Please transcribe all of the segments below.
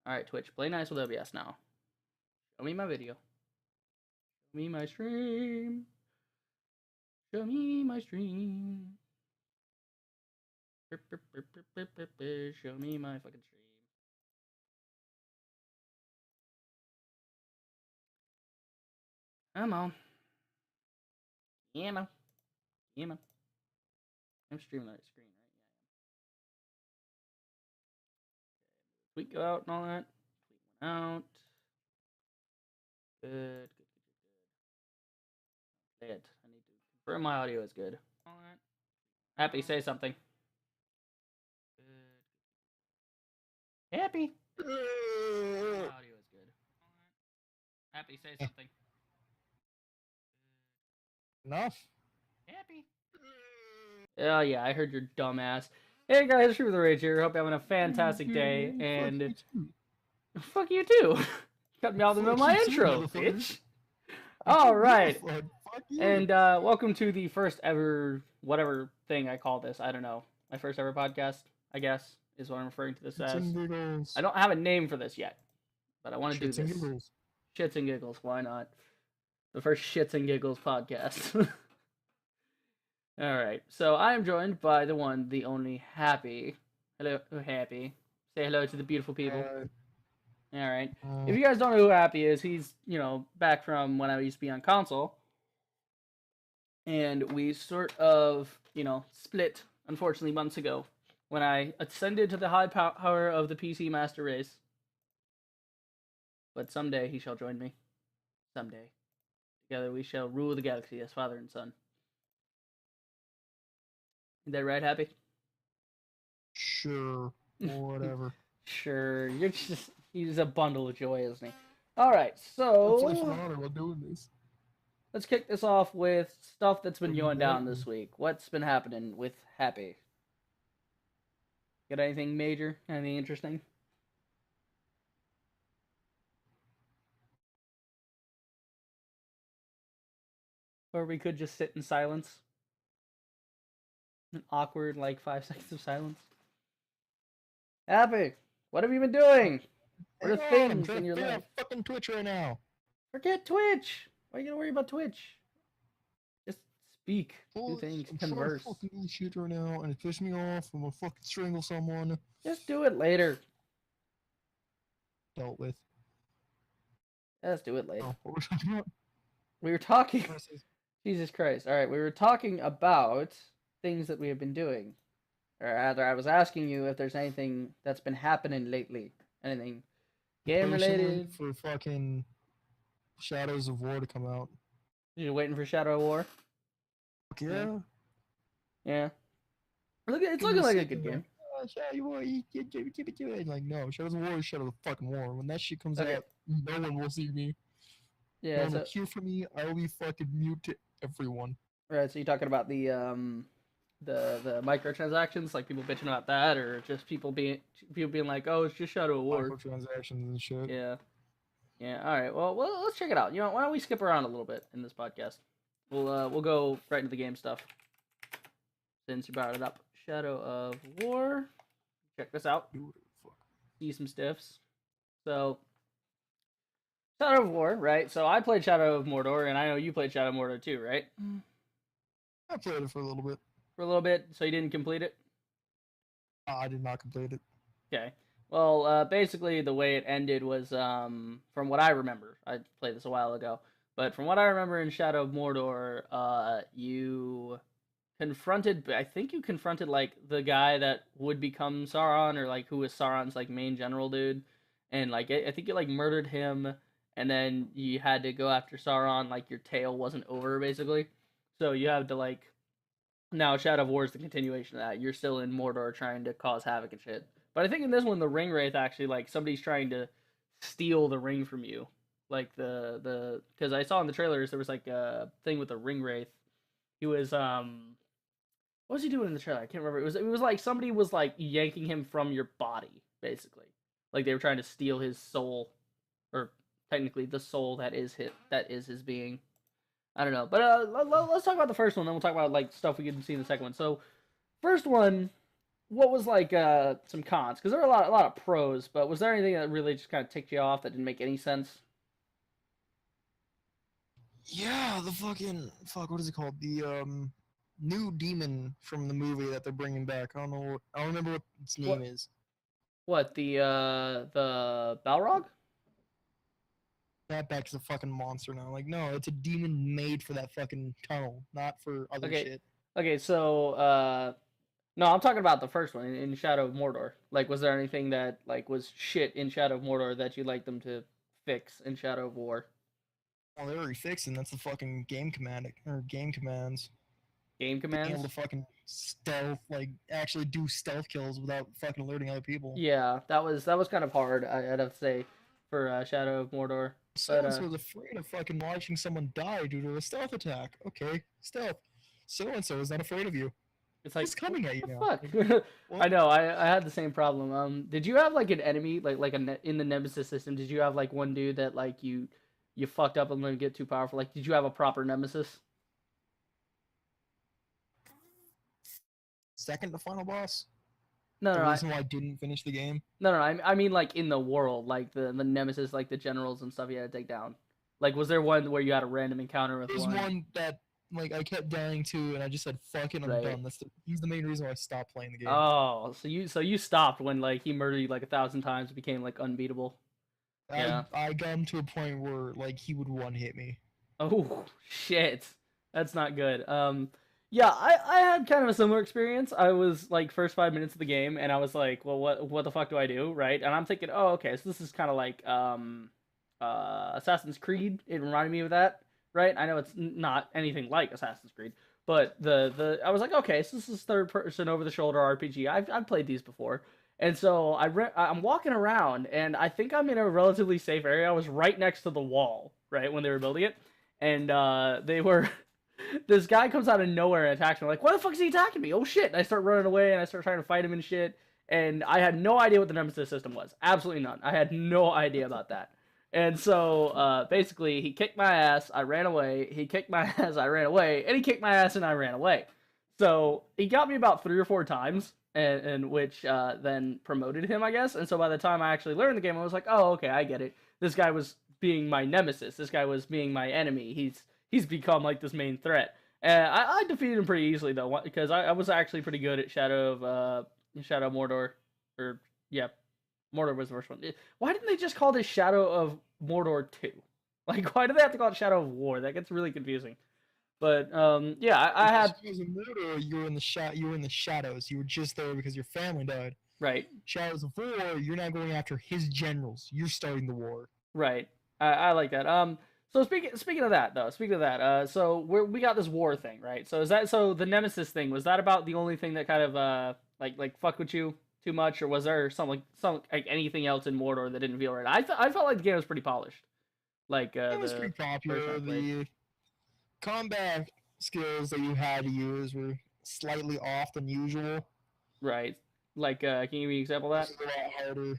Alright, Twitch, play nice with OBS now. Show me my video. Show me my stream. Show me my stream. Show me my fucking stream. Come on. Yeah, man. Yeah, man. I'm streaming that screen, right? Yeah. Tweet go out and all that. Tweet went out. Good. Play it. I need to confirm my audio is good. All right. Happy, say something. Good. Happy. My audio is good. All right. Happy, say something. Enough. Happy. Oh yeah, I heard your dumb ass. Hey guys, True the Rage here. Hope you're having a fantastic day, and fuck you too. Cut me out of the middle of my intro, bitch. All right, and welcome to the first ever whatever thing I call this. I don't know. My first ever podcast, I guess, is what I'm referring to this as. I don't have a name for this yet, but I want to do this. Shits and giggles. Why not? The first Shits and Giggles podcast. Alright, so I am joined by the one, the only Happy. Hello, Happy. Say hello to the beautiful people. Alright. If you guys don't know who Happy is, he's, back from when I used to be on console. And we sort of, split, unfortunately, months ago. When I ascended to the high power of the PC Master Race. But someday he shall join me. Someday. Together we shall rule the galaxy as father and son. Is that right, Happy? Sure. Whatever. Sure. He's a bundle of joy, isn't he? Alright, so while doing this. Let's kick this off with stuff that's been going down this week. What's been happening with Happy? Got anything major? Anything interesting? Or we could just sit in silence. An awkward, 5 seconds of silence. Happy, what have you been doing? What are things in your life? Fucking Twitch right now. Forget Twitch. Why are you gonna worry about Twitch? Just speak, do things, converse. I'm fucking doing shit right now, and it pisses me off. I'm gonna fucking strangle someone. Just do it later. Dealt with. Let's do it later. Oh, what were we talking about? We were talking. Jesus Christ! All right, we were talking about things that we have been doing. Or rather, I was asking you if there's anything that's been happening lately. Anything game related? For fucking Shadows of War to come out. You're waiting for Shadow of War? Yeah. Yeah. It's looking like a good game. Shadow of War, like, no, Shadows of War is Shadow of the fucking War. When that shit comes out, no one will see me. Yeah. No one will hear from me. I will be fucking mute to everyone. Right, so you're talking about the microtransactions, like people bitching about that, or just people being like, oh, it's just Shadow of War. Microtransactions and shit. Yeah. Yeah. All right. Well, let's check it out. Why don't we skip around a little bit in this podcast? We'll go right into the game stuff. Since you brought it up, Shadow of War. Check this out. See some stiffs. So, Shadow of War, right? So I played Shadow of Mordor, and I know you played Shadow of Mordor too, right? I played it for a little bit. For a little bit, so you didn't complete it? I did not complete it. Okay. Well, basically the way it ended was, from what I remember, I played this a while ago, but from what I remember in Shadow of Mordor, you confronted, the guy that would become Sauron, or, who was Sauron's, main general dude, and, I think you, murdered him, and then you had to go after Sauron, your tale wasn't over, basically. So you have to, now Shadow of War is the continuation of that. You're still in Mordor trying to cause havoc and shit. But I think in this one, the Ring Wraith actually, somebody's trying to steal the ring from you. Because I saw in the trailers, there was, a thing with the Ring Wraith. He was, what was he doing in the trailer? I can't remember. It was somebody was, yanking him from your body, basically. They were trying to steal his soul. Or, technically, the soul that is his being. I don't know. But let's talk about the first one, then we'll talk about, stuff we can see in the second one. So, first one, what was like some cons? Because there were a lot of pros, but was there anything that really just kind of ticked you off that didn't make any sense? Yeah, the what is it called? The new demon from the movie that they're bringing back. I don't remember what its name What is. the Balrog? That back is a fucking monster now. Like, no, it's a demon made for that fucking tunnel, not for other Okay, shit. okay, so no, I'm talking about the first one in Shadow of Mordor. Like, was there anything that like was shit in Shadow of Mordor that you'd like them to fix in Shadow of War? Well, they're already fixing. That's the fucking game command or game commands. Game Being able to commands? fucking stealth, like actually do stealth kills without fucking alerting other people. Yeah, that was kind of hard. I'd have to say for Shadow of Mordor, So but and so is afraid of fucking watching someone die due to a stealth attack. Okay, stealth. So and so is not afraid of you. it's like He's what coming at you the now. Like, fuck? I what? know. I had the same problem. Did you have like an enemy in the Nemesis system? Did you have like one dude that like you fucked up and let him get too powerful? Like, did you have a proper Nemesis? Second to final boss. No, The no, reason why I didn't finish the game. no, no. I mean like in the world, like the Nemesis, like the generals and stuff you had to take down. Like, was there one where you had a random encounter with There's one? one that like I kept dying to, and I just said, "Fuck it, I'm Right. done." He's the main reason why I stopped playing the game. Oh, so you stopped when like he murdered you like 1,000 times, and became like unbeatable. I Yeah. I got him to a point where like he would one hit me. Oh shit, that's not good. Yeah, I had kind of a similar experience. I was like first 5 minutes of the game, and I was like, well, what the fuck do I do, right? And I'm thinking, oh, okay, so this is kind of like Assassin's Creed. It reminded me of that, right? I know it's not anything like Assassin's Creed, but the I was like, okay, so this is third person over the shoulder RPG. I've played these before. And so I'm walking around, and I think I'm in a relatively safe area. I was right next to the wall, right, when they were building it, and they were. This guy comes out of nowhere and attacks me. I'm like, why the fuck is he attacking me? Oh shit! And I start running away, and I start trying to fight him and shit. And I had no idea what the Nemesis system was. Absolutely none. I had no idea about that. And so basically, he kicked my ass. I ran away. He kicked my ass. I ran away. And he kicked my ass, and I ran away. So he got me about 3 or 4 times, and which then promoted him, I guess. And so by the time I actually learned the game, I was like, oh, okay, I get it. This guy was being my nemesis. This guy was being my enemy. He's become like this main threat. And I defeated him pretty easily though, because I was actually pretty good at Shadow of Mordor, or yeah, Mordor was the first one. Why didn't they just call this Shadow of Mordor 2? Like, why do they have to call it Shadow of War? That gets really confusing. But yeah, I Because had you was a murderer, you were in the You were in the shadows. You were just there because your family died. right. Shadows of War, you're not going after his generals. You're starting the war. Right. I like that. So speaking of that though, speaking of that, so we got this war thing, right? So is that so the Nemesis thing, was that about the only thing that kind of like fuck with you too much, or was there some like anything else in Mordor that didn't feel right? I felt like the game was pretty polished, like It was the pretty first time popular. I played. The combat skills that you had to use were slightly off than usual. Right. Like can you give me an example of This that? is a lot harder.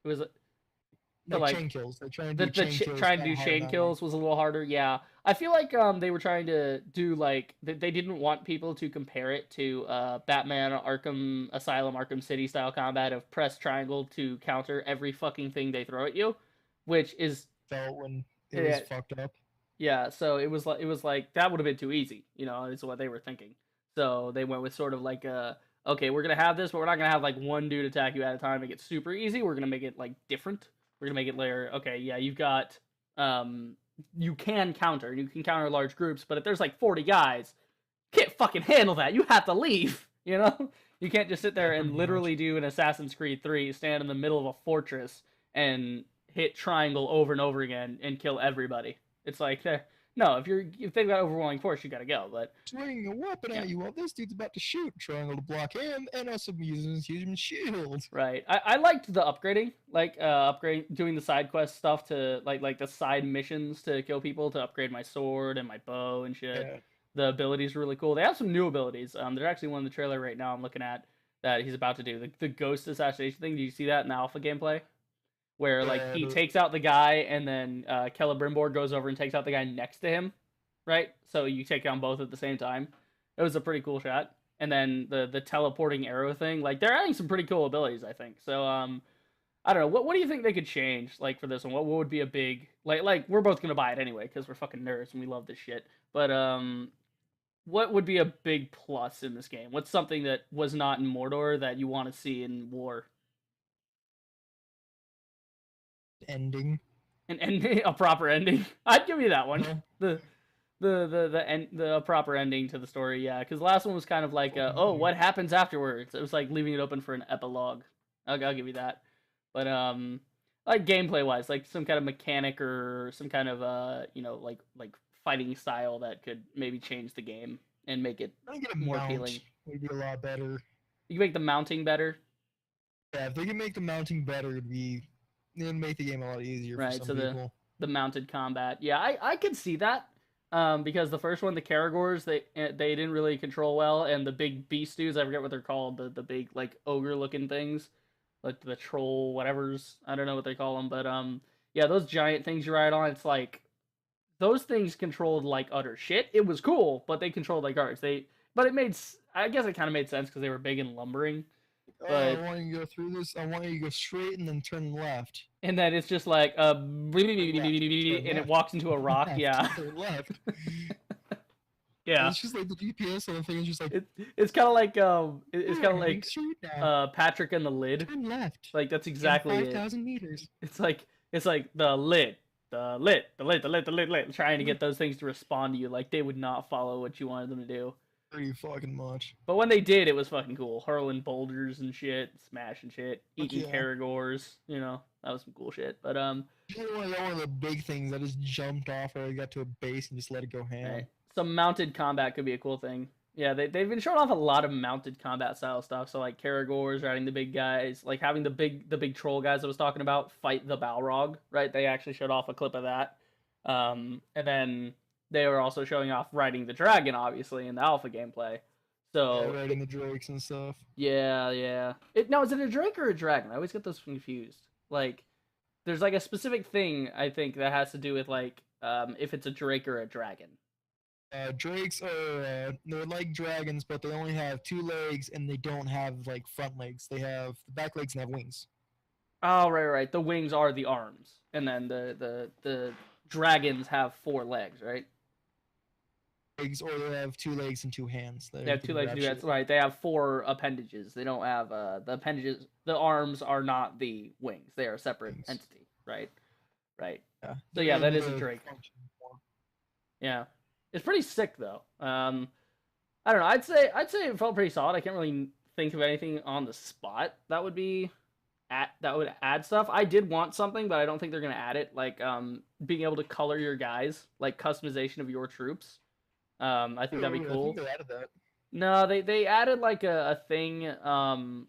It was so Like like chain kills. They try and do chain kills trying to kind do of hard in chain that one. kills was a little harder. Yeah, I feel like they were trying to do like they didn't want people to compare it to Batman Arkham Asylum Arkham City style combat of press triangle to counter every fucking thing they throw at you, which is Felt when it was yeah, fucked up. yeah. So it was like that would have been too easy, is what they were thinking. So they went with sort of like okay, we're gonna have this, but we're not gonna have like one dude attack you at a time, make it super easy. We're gonna make it like different. We're gonna make it layer. Okay, yeah, you've got um, you can counter. You can counter large groups, but if there's like 40 guys, you can't fucking handle that. You have to leave. You can't just sit Yeah, there and pretty much. literally do an Assassin's Creed 3, stand in the middle of a fortress and hit triangle over and over again and kill everybody. It's like no, if they've got overwhelming force, you gotta go. But Swinging a weapon yeah. at you while this dude's about to shoot. Triangle to block him, and also using his human shield. Right. I liked the upgrading, like doing the side quest stuff to like the side missions to kill people to upgrade my sword and my bow and shit. Yeah. The abilities are really cool. They have some new abilities. There's actually one in the trailer right now I'm looking at that he's about to do. The ghost assassination thing. Do you see that in the alpha gameplay? Where like Yeah, he takes out the guy and then Celebrimbor goes over and takes out the guy next to him, right? So you take down both at the same time. It was a pretty cool shot. and then the teleporting arrow thing. Like they're adding some pretty cool abilities, I think. So I don't know. What do you think they could change like for this one? What would be a big like we're both gonna buy it anyway because we're fucking nerds and we love this shit. But what would be a big plus in this game? What's something that was not in Mordor that you want to see in War? Ending. An ending, a proper ending. I'd give you that one. Uh-huh. The proper ending to the story, yeah. Because the last one was kind of like, oh, what happens afterwards? It was like leaving it open for an epilogue. I'll give you that. But like gameplay wise, like some kind of mechanic or some kind of like fighting style that could maybe change the game and make it I get a more mount. appealing. Would be a lot better. You can make the mounting better, Yeah, if they can make the mounting better, it'd make the game a lot easier for right? some So people. the mounted combat, yeah, I could see that. Because the first one, the Karagors, they didn't really control well, and the big beast dudes, I forget what they're called, the big like ogre looking things, like the troll whatever's, I don't know what they call them, but yeah, those giant things you ride on, it's like those things controlled like utter shit. It was cool, but they controlled like garbage. But it made, I guess it kind of made sense because they were big and lumbering. Oh, I But want you to go through this. I want you to go straight and then turn left. and then it's just like and Turn it left. walks into a rock. Left. Yeah, Turn left. yeah. It's just like the GPS on the thing is just like. It's kind of like it's kind of "You're heading like straight now. Patrick and the Lid. Turn left. Like that's In exactly it. 5,000 meters. It's like the lid, the lid, trying to get those things to respond to you. Like they would not follow what you wanted them to do. Pretty fucking much. But when they did, it was fucking cool. Hurling boulders and shit, smashing shit, Fuck eating yeah. Karagors. You know, that was some cool shit. But One of the big things I just jumped off where I got to a base and just let it go ham. right. Some mounted combat could be a cool thing. Yeah, they've been showing off a lot of mounted combat style stuff. So like Karagors riding the big guys, like having the big troll guys I was talking about fight the Balrog, right? They actually showed off a clip of that. And then they were also showing off riding the dragon, obviously, in the alpha gameplay. So Yeah, riding the drakes and stuff. yeah. Is it a drake or a dragon? I always get those confused. Like, there's like a specific thing I think that has to do with like if it's a drake or a dragon. Drakes are they're like dragons, but they only have 2 legs and they don't have like front legs. They have the back legs and have wings. Oh, right. The wings are the arms, and then the dragons have 4 legs, right? Legs, or they have 2 legs and 2 hands. They have 2 legs. That's right. They have 4 appendages. They don't have the appendages. The arms are not the wings. They are a separate Wings. entity, right? Right. Yeah. So yeah, that is a They drake. function more. Yeah, it's pretty sick though. I don't know. I'd say it felt pretty solid. I can't really think of anything on the spot that would be that would add stuff. I did want something, but I don't think they're gonna add it. Like being able to color your guys, like customization of your troops. I think that'd be Ooh, cool. I think they added that. No, they added like a thing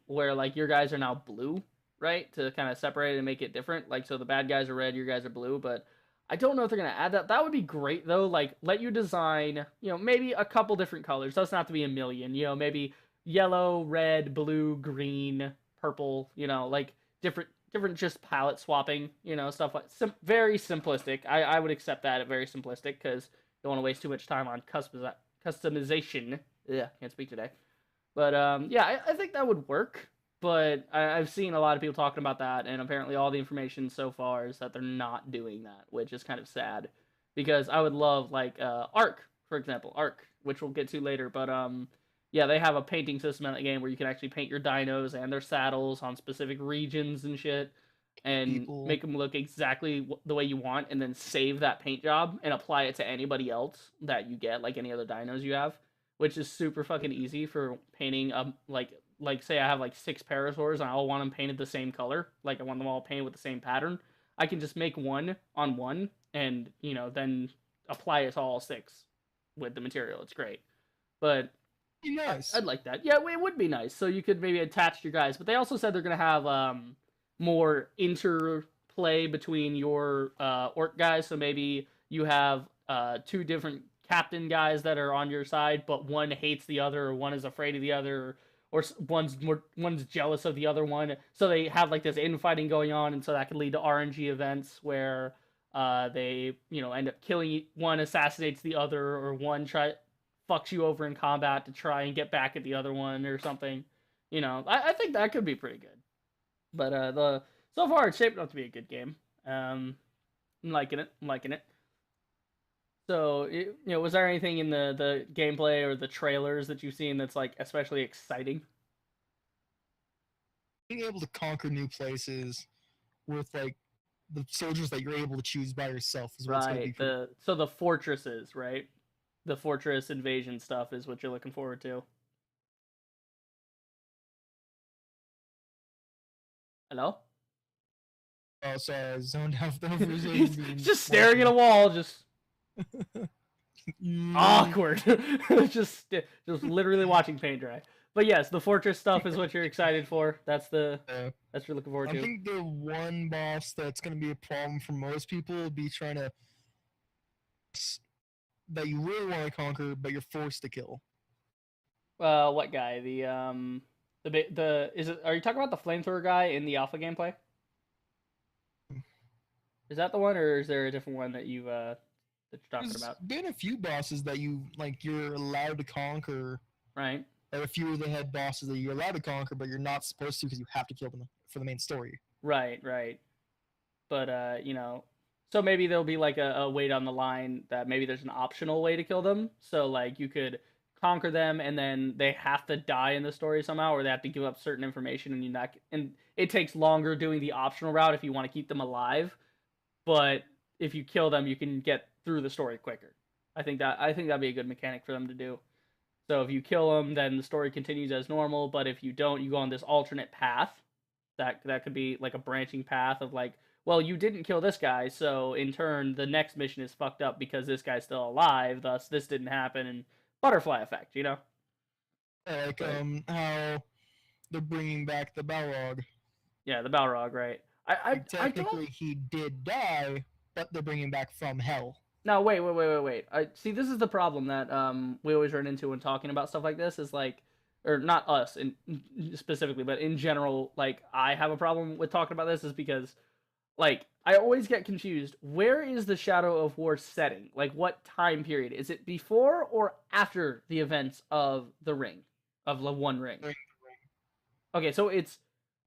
where like your guys are now blue, right? To kind of separate it and make it different. Like so the bad guys are red, your guys are blue, but I don't know if they're gonna add that. That would be great though. Like let you design, maybe a couple different colors. Doesn't have to be a million. Maybe yellow, red, blue, green, purple. Like different just palette swapping. Stuff like very simplistic. I would accept that at very simplistic because don't want to waste too much time on customization. Yeah, can't speak today. But yeah, I think that would work. But I've seen a lot of people talking about that, and apparently all the information so far is that they're not doing that, which is kind of sad. Because I would love like Ark, for example, Ark, which we'll get to later. But yeah, they have a painting system in that game where you can actually paint your dinos and their saddles on specific regions and shit, and make them look exactly the way you want, and then save that paint job and apply it to anybody else that you get, like any other dinos you have, which is super fucking easy for painting like say I have like 6 parasaurs and I all want them painted the same color, like I want them all painted with the same pattern. I can just make one on one and then apply it to all 6 with the material. It's great. But Nice. I'd like that. Yeah, it would be nice. So you could maybe attach your guys. But they also said they're gonna have more interplay between your orc guys. So maybe you have 2 different captain guys that are on your side, but one hates the other, or one is afraid of the other, or one's jealous of the other one. So they have like this infighting going on, and so that could lead to RNG events where they end up killing one, assassinates the other, or one fucks you over in combat to try and get back at the other one or something. I think that could be pretty good. But the so far it's shaping up to be a good game. I'm liking it. I'm liking it. So, was there anything in the gameplay or the trailers that you've seen that's like especially exciting? Being able to conquer new places with like the soldiers that you're able to choose by yourself is what's going to be Right. The fortresses, right? The fortress invasion stuff is what you're looking forward to. Hello? Oh, sorry, I zoned out there for a He's second. just staring at a wall, just Mm, awkward. just literally watching paint dry. But yes, the fortress stuff is what you're excited for. That's uh, what you're looking forward I to. think the one boss that's going to be a problem for most people will be trying to that you really want to conquer, but you're forced to kill. What guy? The is it? Are you talking about the flamethrower guy in the alpha gameplay? Is that the one, or is there a different one that you're talking There's about? been a few bosses that you're allowed to conquer. Right. There are a few of the head bosses that you're allowed to conquer, but you're not supposed to because you have to kill them for the main story. Right. Right. But so maybe there'll be like a way down the line that maybe there's an optional way to kill them. So like you could conquer them and then they have to die in the story somehow, or they have to give up certain information, and it takes longer doing the optional route if you want to keep them alive. But if you kill them, you can get through the story quicker. I think that'd be a good mechanic for them to do. So if you kill them, then the story continues as normal. But if you don't, you go on this alternate path. That could be like a branching path of like, well, you didn't kill this guy, so in turn, the next mission is fucked up because this guy's still alive. Thus, this didn't happen, and butterfly effect. Like Right. how they're bringing back the Balrog. Yeah, the Balrog, right? Like, I don't. technically, he did die, but they're bringing back from hell. No, wait. I see. This is the problem that we always run into when talking about stuff like this. Is like, or not us in specifically, but in general, like I have a problem with talking about this is because like I always get confused. Where is the Shadow of War setting? Like what time period? Is it before or after the events of the Ring, of the One Ring? Okay, so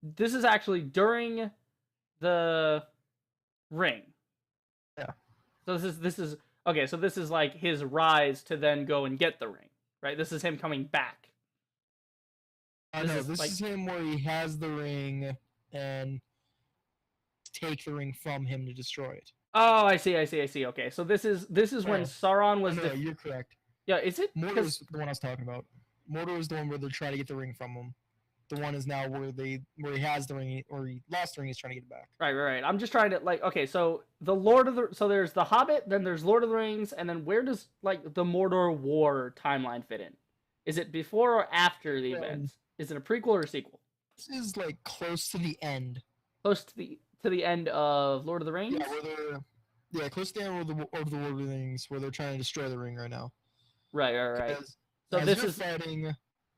this is actually during the Ring. Yeah. So this is okay. So this is like his rise to then go and get the ring, right? This is him coming back. I This know is this like is him where he has the ring and take the ring from him to destroy it. oh, I see. Okay, so this is when Oh, Sauron was no, you're correct. yeah. Is it Mordor because is the one I was talking about. Mordor is the one where they're trying to get the ring from him. The one is now where he has the ring or he lost the ring. He's trying to get it back. right? I'm just trying to like okay. So so there's the Hobbit, then there's Lord of the Rings, and then where does like the Mordor War timeline fit in? Is it before or after the events? Is it a prequel or a sequel? This is like close to the end. Close to the end of Lord of the Rings. Yeah, where they're close to the end of the Lord of the Rings, where they're trying to destroy the ring right now. Right. So as this you're is fighting.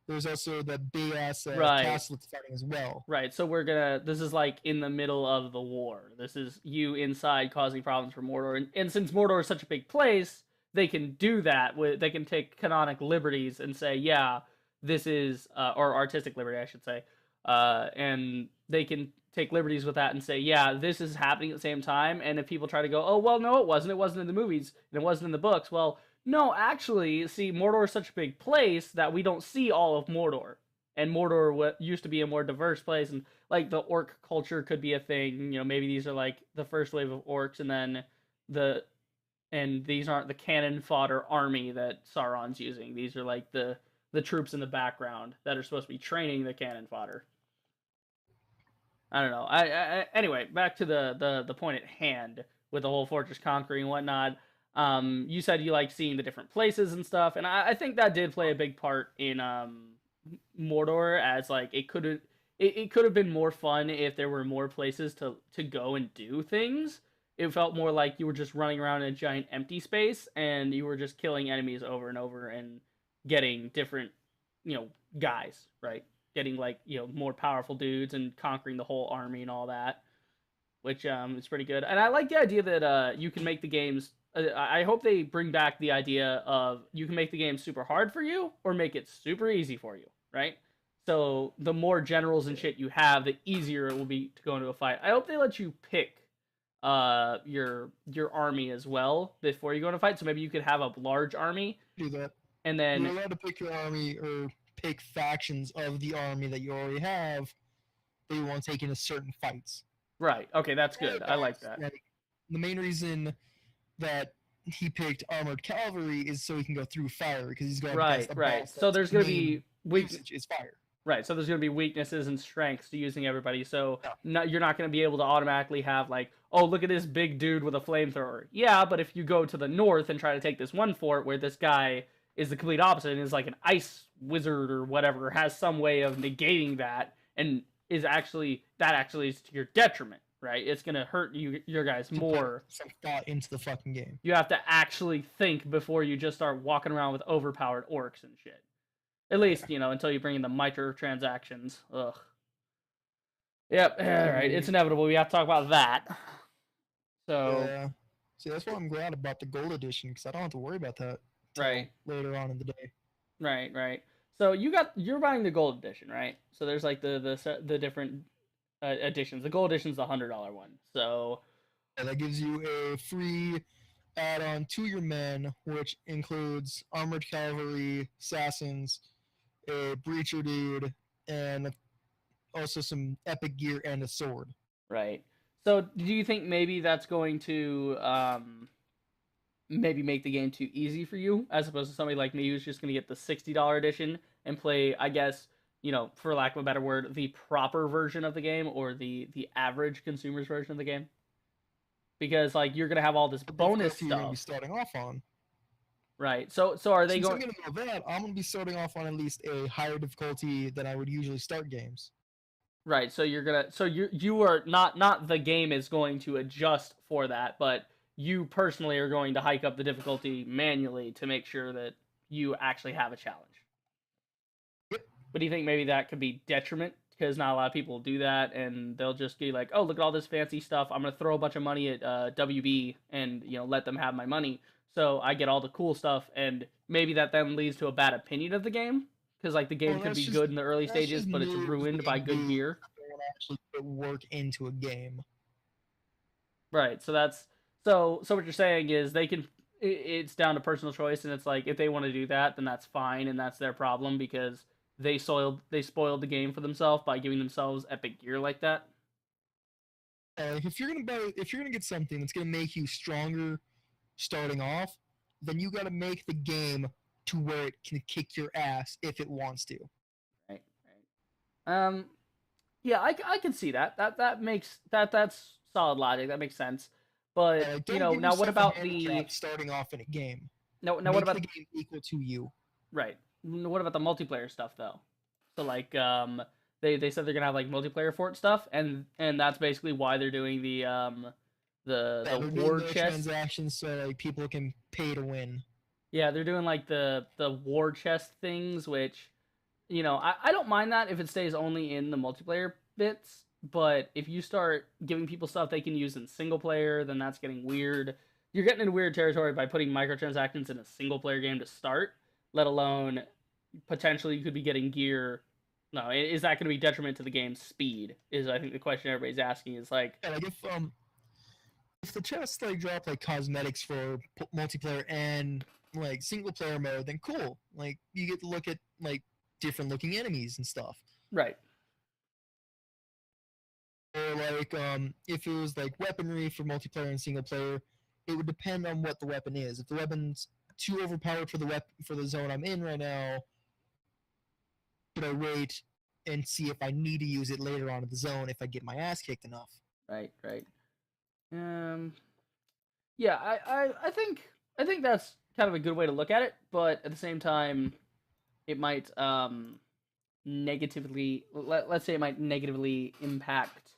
There's also that big ass right. castle that's fighting as well. Right. So this is like in the middle of the war. This is you inside causing problems for Mordor, and since Mordor is such a big place, they can do that. They can take canonic liberties and say, yeah, this is or artistic liberty, I should say, and they can take liberties with that and say, yeah, this is happening at the same time. And if people try to go, oh well, no, it wasn't. It wasn't in the movies, and it wasn't in the books. Well, no, actually, see, Mordor is such a big place that we don't see all of Mordor. And Mordor used to be a more diverse place, and like the orc culture could be a thing. Maybe these are like the first wave of orcs, and then these aren't the cannon fodder army that Sauron's using. These are like the troops in the background that are supposed to be training the cannon fodder. I don't know. Anyway, back to the point at hand with the whole fortress conquering and whatnot. You said you like seeing the different places and stuff, and I think that did play a big part in Mordor, as like it could have been more fun if there were more places to go and do things. It felt more like you were just running around in a giant empty space and you were just killing enemies over and over and getting different, guys, right? Getting like, more powerful dudes and conquering the whole army and all that, which is pretty good. And I like the idea that you can make the games I hope they bring back the idea of you can make the game super hard for you or make it super easy for you, right? So the more generals and shit you have, the easier it will be to go into a fight. I hope they let you pick your army as well before you go into a fight. So maybe you could have a large army Do that. and You're then allowed to pick your army or pick factions of the army that you already have that you want to take into certain fights. right. Okay, that's good. I like that. Like, the main reason that he picked armored cavalry is so he can go through fire because he's going Right, against a right. boss. So there's going to main be weak usage is fire. right. So there's going to be weaknesses and strengths to using everybody. So Yeah. you're not going to be able to automatically have like, oh, look at this big dude with a flamethrower. Yeah, but if you go to the north and try to take this one fort where this guy is the complete opposite and is like an ice wizard or whatever, has some way of negating that and is actually that actually is to your detriment, right? It's going to hurt your guys To put more. some thought into the fucking game. You have to actually think before you just start walking around with overpowered orcs and shit. At least, until you bring in the microtransactions. Ugh. Yep, alright, it's inevitable. We have to talk about that. So, Yeah. See, that's why I'm glad about the gold edition because I don't have to worry about that till right, later on in the day. right. So you're buying the gold edition, right? So there's like the different editions. The gold edition's the $100 one. So, And that gives you a free add-on to your men, which includes armored cavalry, assassins, a breacher dude, and also some epic gear and a sword. right. So do you think maybe that's going to maybe make the game too easy for you, as opposed to somebody like me who's just going to get the $60 edition and play, I guess, for lack of a better word, the proper version of the game or the average consumer's version of the game? Because like you're gonna have all this bonus That's who you're gonna be stuff, starting off on. right? So are they Since I'm going? gonna know that, I'm gonna be starting off on at least a higher difficulty than I would usually start games. Right. So you're gonna. So you are not the game is going to adjust for that, but you personally are going to hike up the difficulty manually to make sure that you actually have a challenge. Yep. But do you think maybe that could be detriment because not a lot of people do that and they'll just be like, oh, look at all this fancy stuff. I'm gonna throw a bunch of money at WB and let them have my money, so I get all the cool stuff, and maybe that then leads to a bad opinion of the game because like the game Well, could that's be just good in the early that's stages, just but it's moves ruined by being good moved. gear. They want to actually put work into a game. Right. So that's so what you're saying is they can it's down to personal choice, and it's like if they want to do that, then that's fine and that's their problem because they spoiled the game for themselves by giving themselves epic gear like that. Like if you're gonna get something that's gonna make you stronger starting off, then you got to make the game to where it can kick your ass if it wants to. Right. Right. Yeah, I can see that. That makes that's solid logic. That makes sense. But, Like, don't give now what yourself a about the handicap starting off in a game. now what Make the about game equal to you. right. What about the multiplayer stuff though? So like they said they're going to have like multiplayer fort stuff, and that's basically why they're doing Yeah, the they're doing war the chest. transactions so like people can pay to win. Yeah, they're doing like the war chest things, which I don't mind that if it stays only in the multiplayer bits. But if you start giving people stuff they can use in single player, then that's getting weird. You're getting into weird territory by putting microtransactions in a single player game to start, let alone potentially you could be getting gear. No, is that going to be detriment to the game's speed? Is I think the question everybody's asking is like, Yeah, like if the chests like drop like cosmetics for multiplayer and like single player mode, then cool. Like you get to look at like different looking enemies and stuff. right, Or like if it was like weaponry for multiplayer and single player, it would depend on what the weapon is. If the weapon's too overpowered for the zone I'm in right now, should I wait and see if I need to use it later on in the zone if I get my ass kicked enough? right. Um, yeah, I think that's kind of a good way to look at it, but at the same time, it might negatively let's say it might negatively impact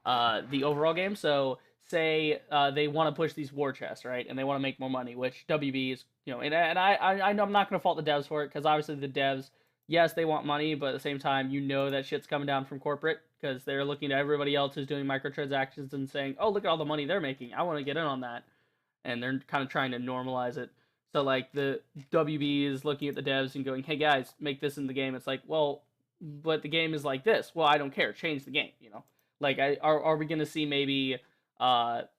the overall game. So say they want to push these war chests, right, and they want to make more money, which WB is, and I know I'm not gonna fault the devs for it because obviously the devs, yes, they want money, but at the same time, that shit's coming down from corporate because they're looking at everybody else who's doing microtransactions and saying, oh, look at all the money they're making. I want to get in on that. and they're kind of trying to normalize it. So like the WB is looking at the devs and going, "Hey guys, make this in the game." It's like, well, but the game is like this. Well, I don't care. Change the game. Like are we gonna see maybe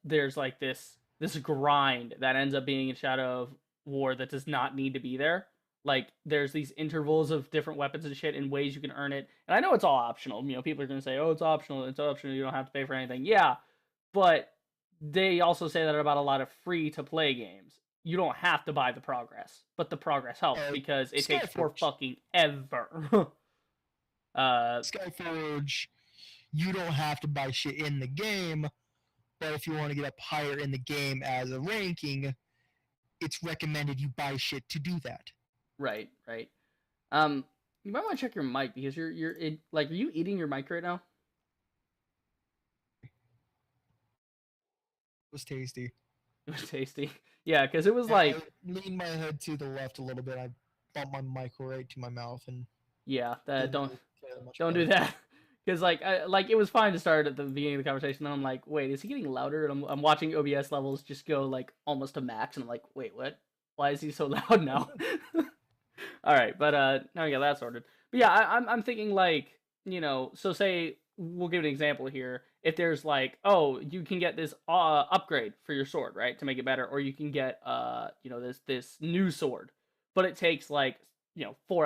there's like this grind that ends up being in Shadow of War that does not need to be there. Like there's these intervals of different weapons and shit and ways you can earn it. And I know it's all optional. People are gonna say, "Oh, it's optional. It's optional. You don't have to pay for anything." Yeah, but they also say that about a lot of free to play games. You don't have to buy the progress, but the progress helps because it takes for fucking ever. Skyforge, you don't have to buy shit in the game, but if you want to get up higher in the game as a ranking, it's recommended you buy shit to do that. Right. You might want to check your mic because you're are you eating your mic right now? It was tasty. It was tasty. Yeah, because it was I leaned my head to the left a little bit. I bumped my mic right to my mouth, and yeah, don't do that. Because it was fine to start at the beginning of the conversation. Then I'm like, wait, is he getting louder? And I'm watching OBS levels just go like almost to max, and I'm like, wait, what? Why is he so loud now? All right, but now we got that sorted. But yeah, I'm thinking so say we'll give an example here. If there's like, oh, you can get this upgrade for your sword, right, to make it better, or you can get this new sword, but it takes 4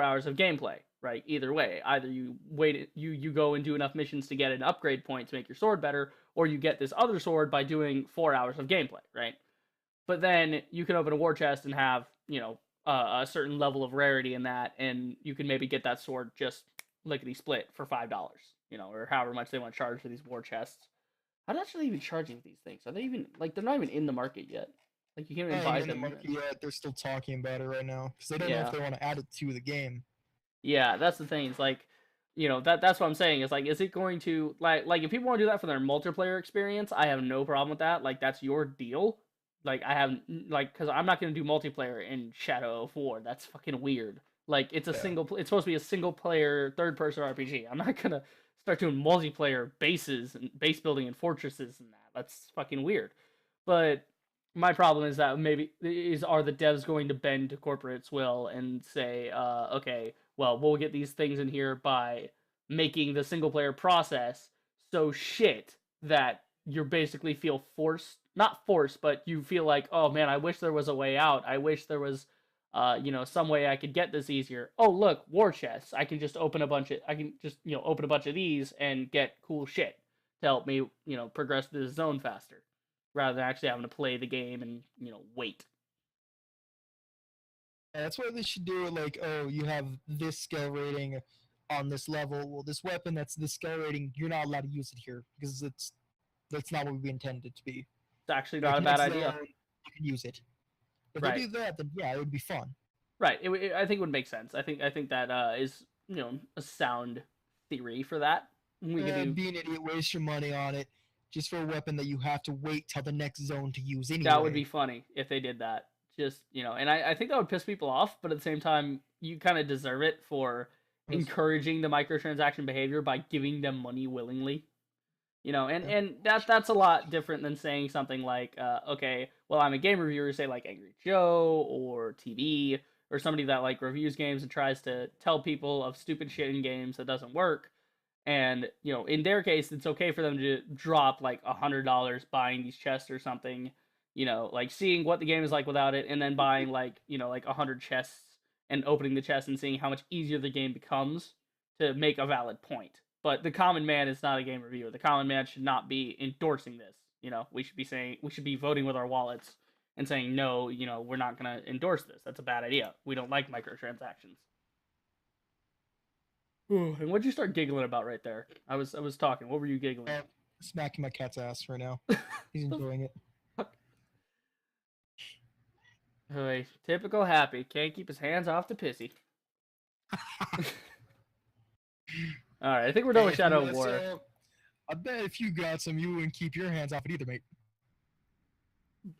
hours of gameplay, right? Either way, either you wait, you go and do enough missions to get an upgrade point to make your sword better, or you get this other sword by doing 4 hours of gameplay, right? But then you can open a war chest and have a certain level of rarity in that, and you can maybe get that sword just lickety split for $5, or however much they want to charge for these war chests. How much are they even charging these things? Are they even they're not even in the market yet? Like you can't even buy them. Yet. They're still talking about it right now because they don't know if they want to add it to the game. Yeah, that's the thing. It's like, that's what I'm saying. It's like, is it going to like if people want to do that for their multiplayer experience, I have no problem with that. Like that's your deal. Like I have because I'm not gonna do multiplayer in Shadow of War. That's fucking weird. Like it's it's supposed to be a single player third person RPG. I'm not gonna start doing multiplayer bases and base building and fortresses and that. That's fucking weird. But my problem is that are the devs going to bend to corporate's will and say, okay, well, we'll get these things in here by making the single player process so shit that you basically feel forced, not forced, but you feel like, oh man, I wish there was a way out. I wish there was, some way I could get this easier. Oh look, war chests. I can just open a bunch of these and get cool shit to help me, progress this zone faster, rather than actually having to play the game and wait. That's why they should do it like, oh, you have this skill rating on this level. Well, this weapon that's this skill rating, you're not allowed to use it here because that's not what we intended it to be. It's actually not a bad idea. You can use it. If they do that, then yeah, it would be fun. Right. I think it would make sense. I think that is a sound theory for that. Be an idiot, waste your money on it just for a weapon that you have to wait till the next zone to use anyway. That would be funny if they did that. Just and I think that would piss people off, but at the same time, you kind of deserve it for encouraging the microtransaction behavior by giving them money willingly. And that's a lot different than saying something like, okay, well, I'm a game reviewer, say like Angry Joe or TV or somebody that like reviews games and tries to tell people of stupid shit in games that doesn't work. And in their case, it's okay for them to drop like $100 buying these chests or something. Like seeing what the game is like without it, and then buying like 100 chests and opening the chest and seeing how much easier the game becomes to make a valid point. But the common man is not a game reviewer. The common man should not be endorsing this. We should be voting with our wallets and saying, no, we're not going to endorse this. That's a bad idea. We don't like microtransactions. And what'd you start giggling about right there? I was talking. What were you giggling? Smacking my cat's ass right now. He's enjoying it. Hey, typical Happy. Can't keep his hands off the pissy. Alright, I think we're done with Shadow of War. I bet if you got some, you wouldn't keep your hands off it either, mate.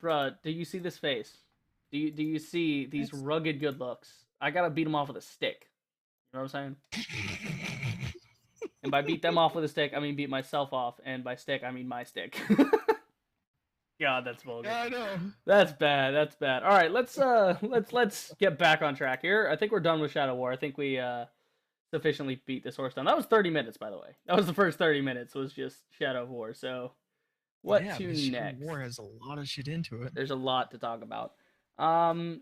Bruh, do you see this face? Do you see these rugged good looks? I gotta beat them off with a stick. You know what I'm saying? And by beat them off with a stick, I mean beat myself off. And by stick, I mean my stick. God, that's vulgar. Yeah, I know. That's bad. That's bad. All right, let's get back on track here. I think we're done with Shadow War. I think we sufficiently beat this horse down. That was 30 minutes, by the way. That was the first 30 minutes was just Shadow War. So what Yeah, to because Shadow next? War has a lot of shit into it. There's a lot to talk about.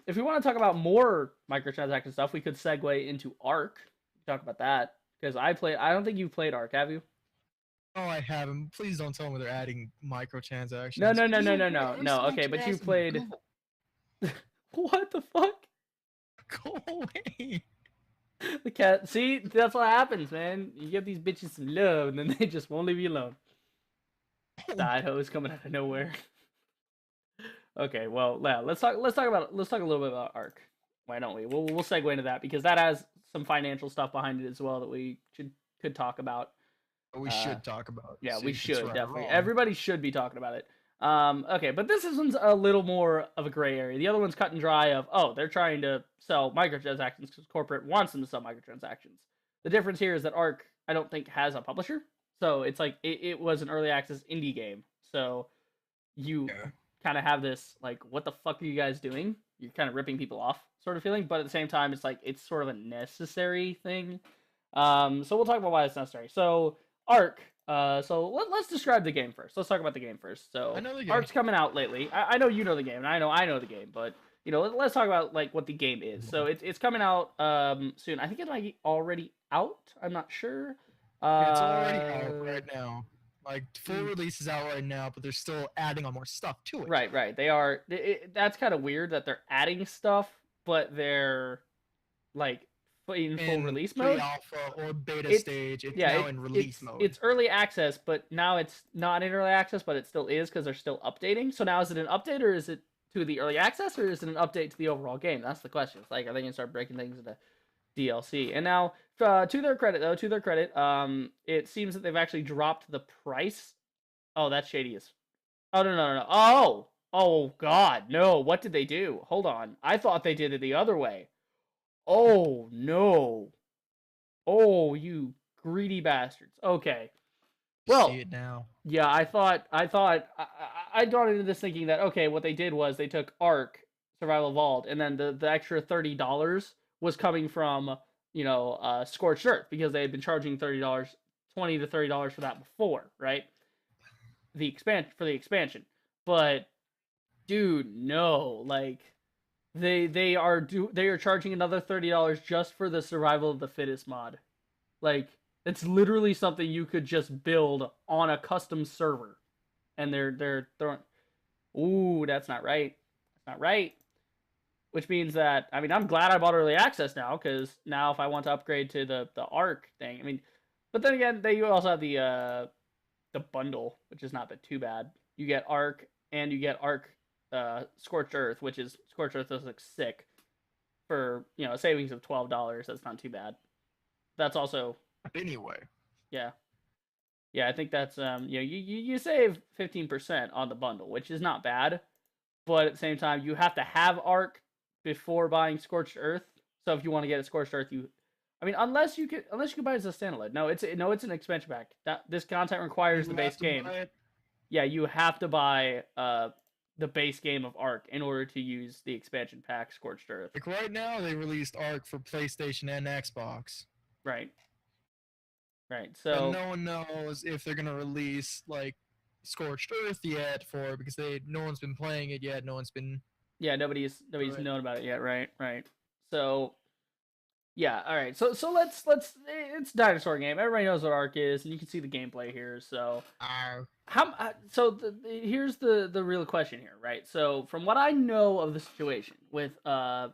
If we want to talk about more microtransaction stuff, we could segue into Ark. Talk about that because I don't think you've played Ark, have you? Oh, I haven't. Please don't tell me they're adding microtransactions. No, no, no, no, Ew, no, why no, am no. so Okay, but you interested in played. Google? What the fuck? Go away. The cat. See, that's what happens, man. You give these bitches some love, and then they just won't leave you alone. Side hose coming out of nowhere. Okay, well, yeah, let's talk a little bit about Ark. Why don't we? We'll segue into that because that has some financial stuff behind it as well that we could talk about. We should talk about. Yeah, see we if it's should right or definitely. wrong. Everybody should be talking about it. Okay, but this one's a little more of a gray area. The other one's cut and dry. Of they're trying to sell microtransactions because corporate wants them to sell microtransactions. The difference here is that Ark, I don't think, has a publisher, so it's like it was an early access indie game. So you Yeah. kind of have this like, what the fuck are you guys doing? You're kind of ripping people off sort of feeling, but at the same time, it's like it's sort of a necessary thing. So we'll talk about why it's necessary. So Ark. Let's describe the game first. Let's talk about the game first. So I know the game. Ark's coming out lately. I know you know the game, and I know the game, but let's talk about like what the game is. So it's coming out soon. I think it's like already out. I'm not sure. It's already out right now. Like full release is out right now, but they're still adding on more stuff to it. Right. They are. That's kind of weird that they're adding stuff, but they're like in full release mode. Alpha or beta stage. It's now in release mode. It's early access, but now it's not in early access, but it still is because they're still updating. So now is it an update or is it to the early access or is it an update to the overall game? That's the question. It's like, are they gonna start breaking things into DLC? And now, to their credit, it seems that they've actually dropped the price. Oh, that's shady as. Oh no. Oh God, no! What did they do? Hold on. I thought they did it the other way. Oh no. Oh, you greedy bastards. Okay. Well, see it now. yeah, I'd gone into this thinking that okay, what they did was they took Ark Survival Evolved, and then the extra $30 was coming from Scorched Earth because they had been charging $30, $20 to $30 for that before, right? The expansion, but dude, no, like they are charging another $30 just for the Survival of the Fittest mod. Like it's literally something you could just build on a custom server, and they're throwing. Ooh, that's not right. That's not right. Which means that I'm glad I bought early access now because now if I want to upgrade to the Ark thing, but then again they also have the bundle, which is not too bad. You get Ark and you get Ark Scorched Earth, which is Scorched Earth looks sick for a savings of $12. That's not too bad. That's also anyway. Yeah, I think that's you save 15% on the bundle, which is not bad, but at the same time you have to have Ark before buying Scorched Earth. So if you want to get a Scorched Earth, unless you could buy it as a standalone. No, it's an expansion pack. That this content requires the base game. Yeah, you have to buy the base game of Ark in order to use the expansion pack Scorched Earth. Like right now, they released Ark for PlayStation and Xbox. Right. So and no one knows if they're gonna release like Scorched Earth yet because no one's been playing it yet. No one's been. Yeah, nobody's known about it yet. Right. So. Yeah, all right. So let's it's a dinosaur game. Everybody knows what Ark is, and you can see the gameplay here. So here's the real question here, right? So from what I know of the situation with the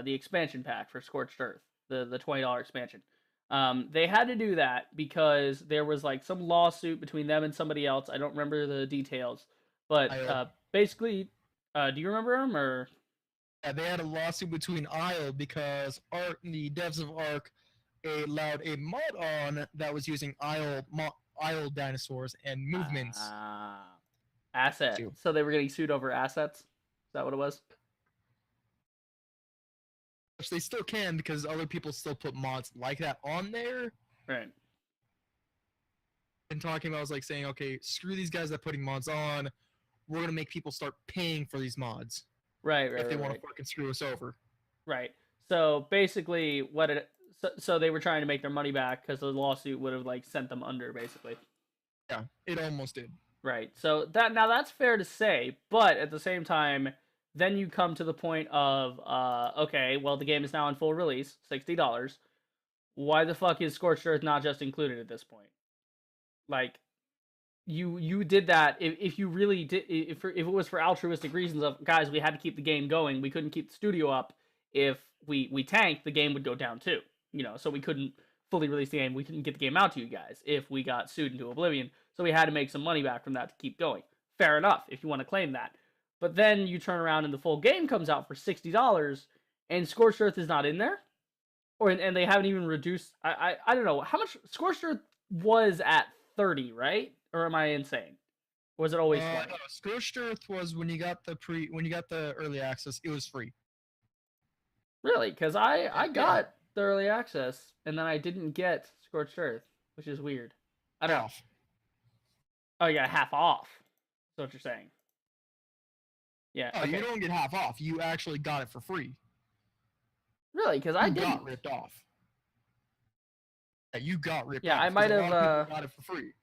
expansion pack for Scorched Earth, the $20 expansion, they had to do that because there was like some lawsuit between them and somebody else. I don't remember the details, but basically, do you remember them or? Yeah, they had a lawsuit between ISLE because the devs of Ark allowed a mod on that was using ISLE dinosaurs and movements. Asset. So they were getting sued over assets? Is that what it was? Which they still can because other people still put mods like that on there. Right. And talking about was like saying, okay, screw these guys that are putting mods on. we're gonna make people start paying for these mods Right, if right, they right, want right. to fucking screw us over. Right. So basically, so they were trying to make their money back because the lawsuit would have like sent them under, basically. Yeah, it almost did. Right. So that's fair to say, but at the same time, then you come to the point of okay, well the game is now in full release, $60. Why the fuck is Scorched Earth not just included at this point? Like you did that if you really did if it was for altruistic reasons of guys we had to keep the game going, we couldn't keep the studio up. If we tanked, the game would go down too, so we couldn't fully release the game, we couldn't get the game out to you guys if we got sued into oblivion, so we had to make some money back from that to keep going. Fair enough if you want to claim that, but then you turn around and the full game comes out for $60 and Scorched Earth is not in there, and they haven't even reduced. I don't know how much Scorched Earth was at 30, right? Or am I insane? Or was it always 20? No, Scorched Earth was when you got the early access, it was free. Really? Because I Yeah. got the early access and then I didn't get Scorched Earth, which is weird. I don't know. Oh, you got half off. That's what you're saying. Yeah. Oh, Okay. you don't get half off. You actually got it for free. Really? Because I didn't. Got ripped off. Yeah, you got ripped off. Yeah, I might have. Got it for free.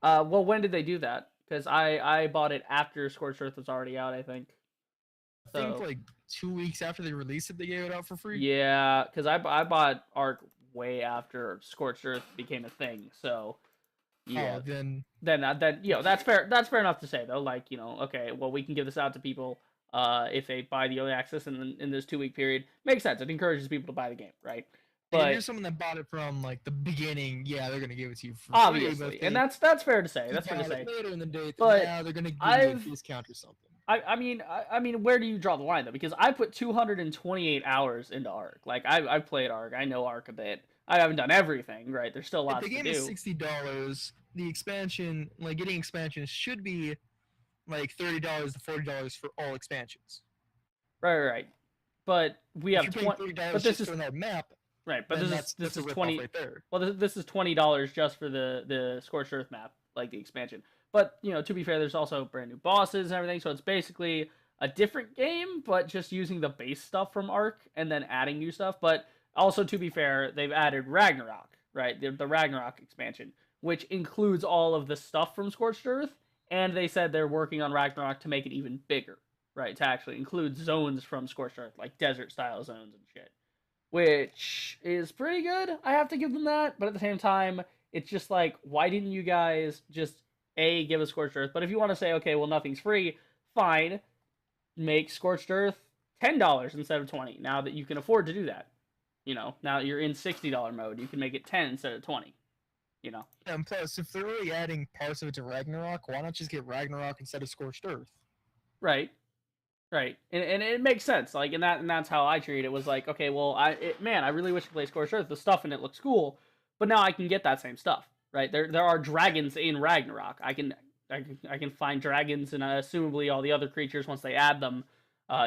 Well, when did they do that? Because I bought it after Scorched Earth was already out, I think. I think like 2 weeks after they released it, they gave it out for free. Yeah, because I bought Ark way after Scorched Earth became a thing. So yeah, Oh, then that's fair. That's fair enough to say though. Like okay, well we can give this out to people if they buy the early access in this 2 week period. Makes sense. It encourages people to buy the game, right? But if you're someone that bought it from like the beginning, yeah, they're gonna give it to you for obviously, free, and that's fair to say. That's fair to say. Later in the day, but yeah, they're gonna give you a discount or something. I mean, where do you draw the line though? Because I put 228 hours into Ark. Like I've played Ark. I know Ark a bit. I haven't done everything, right? There's still lots to do. The game is $60. The expansion, like getting expansions, should be like $30 to $40 for all expansions. Right. But we have $20. But this is for that map. Right, but this is 20 right there. Well, this is $20 just for the Scorched Earth map, like the expansion. But to be fair, there's also brand new bosses and everything, so it's basically a different game, but just using the base stuff from Ark and then adding new stuff. But also, to be fair, they've added Ragnarok, right? The Ragnarok expansion, which includes all of the stuff from Scorched Earth, and they said they're working on Ragnarok to make it even bigger, right? To actually include zones from Scorched Earth, like desert-style zones and shit. Which is pretty good. I have to give them that. But at the same time, it's just like, why didn't you guys just give us Scorched Earth? But if you want to say, okay, well nothing's free, fine. Make Scorched Earth $10 instead of $20. Now that you can afford to do that, now you're in $60 mode, you can make it 10 instead of 20. And plus, if they're really adding parts of it to Ragnarok, why not just get Ragnarok instead of Scorched Earth? Right. And it makes sense, like, and that's how I treat it. Was like, okay, well, I really wish to play Scorched Earth. The stuff in it looks cool, but now I can get that same stuff, right? There are dragons in Ragnarok. I can find dragons and assumably all the other creatures once they add them.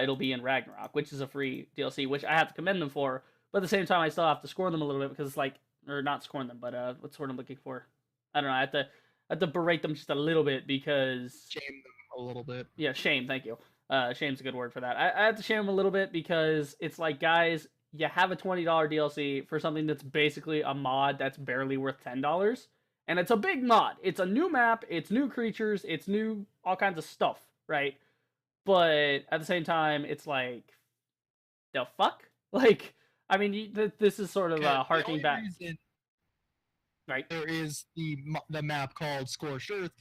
It'll be in Ragnarok, which is a free DLC, which I have to commend them for. But at the same time, I still have to scorn them a little bit because it's like, or not scorn them, but what's the word I'm looking for? I don't know. I have to berate them just a little bit because shame them a little bit. Yeah, shame. Thank you. Shame's a good word for that. I have to shame them a little bit because it's like, guys, you have a $20 DLC for something that's basically a mod that's barely worth $10, and it's a big mod. It's a new map, it's new creatures, it's new all kinds of stuff, right? But at the same time, it's like, the fuck? Like, I mean, this is sort of harking back. Right. There is the map called Scorched Earth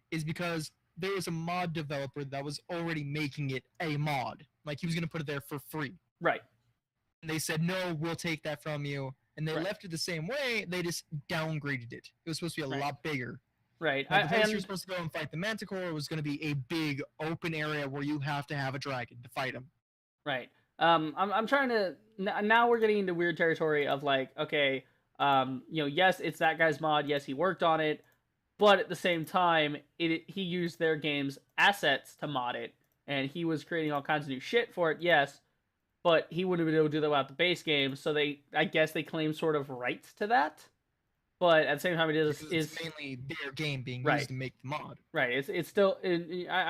is because there was a mod developer that was already making it a mod. Like, he was going to put it there for free. Right. And they said, no, we'll take that from you. And they left it the same way. They just downgraded it. It was supposed to be a lot bigger. Right. Like, the place you're supposed to go and fight the Manticore was going to be a big open area where you have to have a dragon to fight him. Right. I'm trying to... Now we're getting into weird territory of like, okay, yes, it's that guy's mod. Yes, he worked on it. But at the same time, he used their game's assets to mod it, and he was creating all kinds of new shit for it, yes, but he wouldn't have been able to do that without the base game, so I guess they claim sort of rights to that. but at the same time, it because it's is mainly their game being right. used to make the mod. Right. It's still I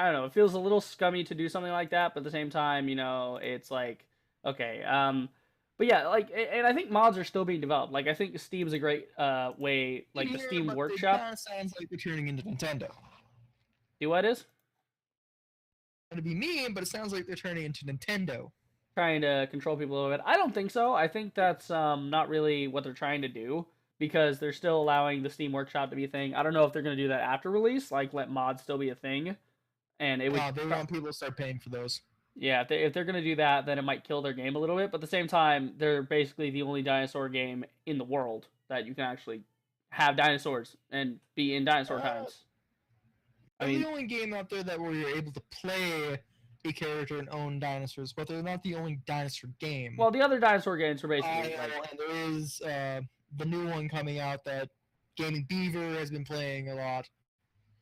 don't know. It feels a little scummy to do something like that, but at the same time, it's like okay. But yeah, like and I think mods are still being developed. Like I think Steam's a great way, like the Yeah, Steam but it Workshop. kind of sounds like they're turning into Nintendo. Do what is To be mean, but it sounds like they're turning into Nintendo. trying to control people a little bit. I don't think so. I think that's not really what they're trying to do because they're still allowing the Steam Workshop to be a thing. I don't know if they're going to do that after release, like let mods still be a thing, and it would They want people to start paying for those. yeah, if they're gonna do that, then it might kill their game a little bit. But at the same time, they're basically the only dinosaur game in the world that you can actually have dinosaurs and be in dinosaur times. I They're mean, the only game out there that where you're able to play a character and own dinosaurs, but they're not the only dinosaur game. well, the other dinosaur games are basically and there is the new one coming out that Gaming Beaver has been playing a lot.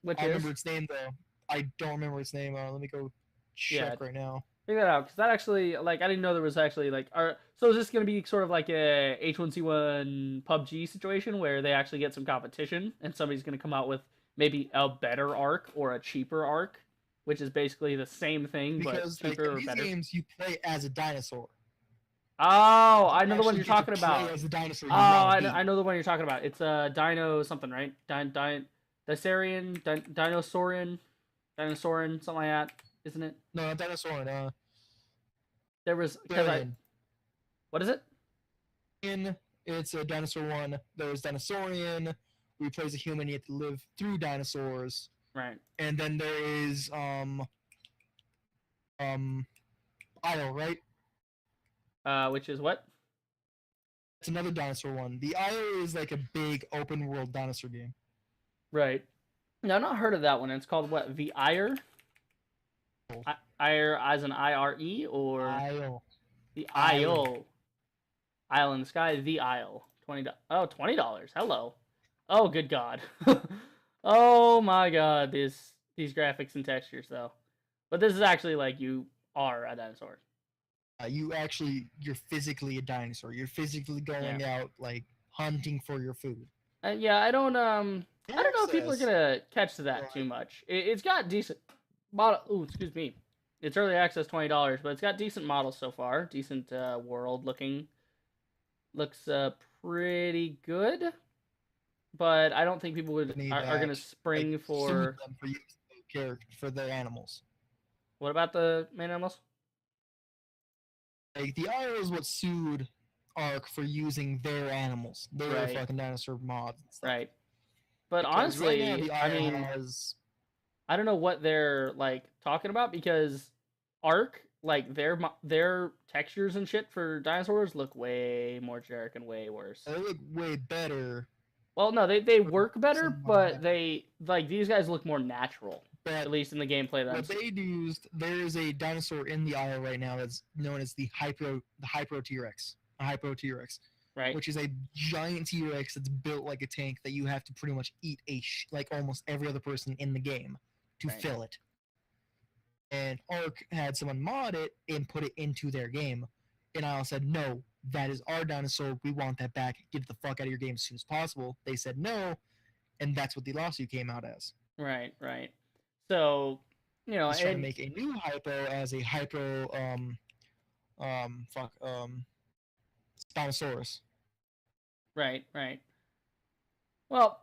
which I is remember its name though. I don't remember its name. Let me go check right now. figure that out because that actually like I didn't know there was actually like so is this gonna be sort of like a H1Z1 PUBG situation where they actually get some competition and somebody's gonna come out with maybe a better arc or a cheaper arc, which is basically the same thing Because but cheaper like, or in these better. games, you play as a dinosaur. Oh, I know the one Actually you're get to talking play about. as the dinosaur Oh, you want to be. I know the one you're talking about. It's a Dino something, right? Disarian, Dinosaurian, something like that, isn't it? No, not dinosaur. There was because what is it? It's a dinosaur one. There's Dinosaurian, where you play as a human, you have to live through dinosaurs. Right. And then there is Isle, right? Which is what? It's another dinosaur one. The Isle is like a big open world dinosaur game. Right. No, I've not heard of that one. It's called what? The Ire? Ire as an IRE or Isle. the Isle? Isle in the sky. The Isle. $20. Hello. Oh, good God. Oh my God. These graphics and textures though. But this is actually like you are a dinosaur. You're physically a dinosaur. You're physically going out like hunting for your food. Yeah, I don't know if people are gonna catch to that too much. It's got decent model. Ooh, excuse me. It's early access $20, but it's got decent models so far. Decent world looking. Looks pretty good. But I don't think people are gonna spring like, for them for their animals. What about the main animals? Like the IO is what sued Ark for using their animals, their Right. fucking dinosaur mods. Right. But Because honestly, right now, I mean, I don't know what they're like talking about because Ark, like their textures and shit for dinosaurs look way more generic and way worse. they look way better. Well, no, they work better, but they like these guys look more natural. But at least in the gameplay that what they used, there is a dinosaur in the IO right now that's known as the Hypro T-Rex. A Hypro T-Rex. Right. Which is a giant T-Rex that's built like a tank that you have to pretty much eat like almost every other person in the game to fill it. And Ark had someone mod it and put it into their game. And I said, no, that is our dinosaur. We want that back. Get the fuck out of your game as soon as possible. They said no, and that's what the lawsuit came out as. Right. So, he's trying to make a new Hypo as a Hypo Spinosaurus. Right. Well,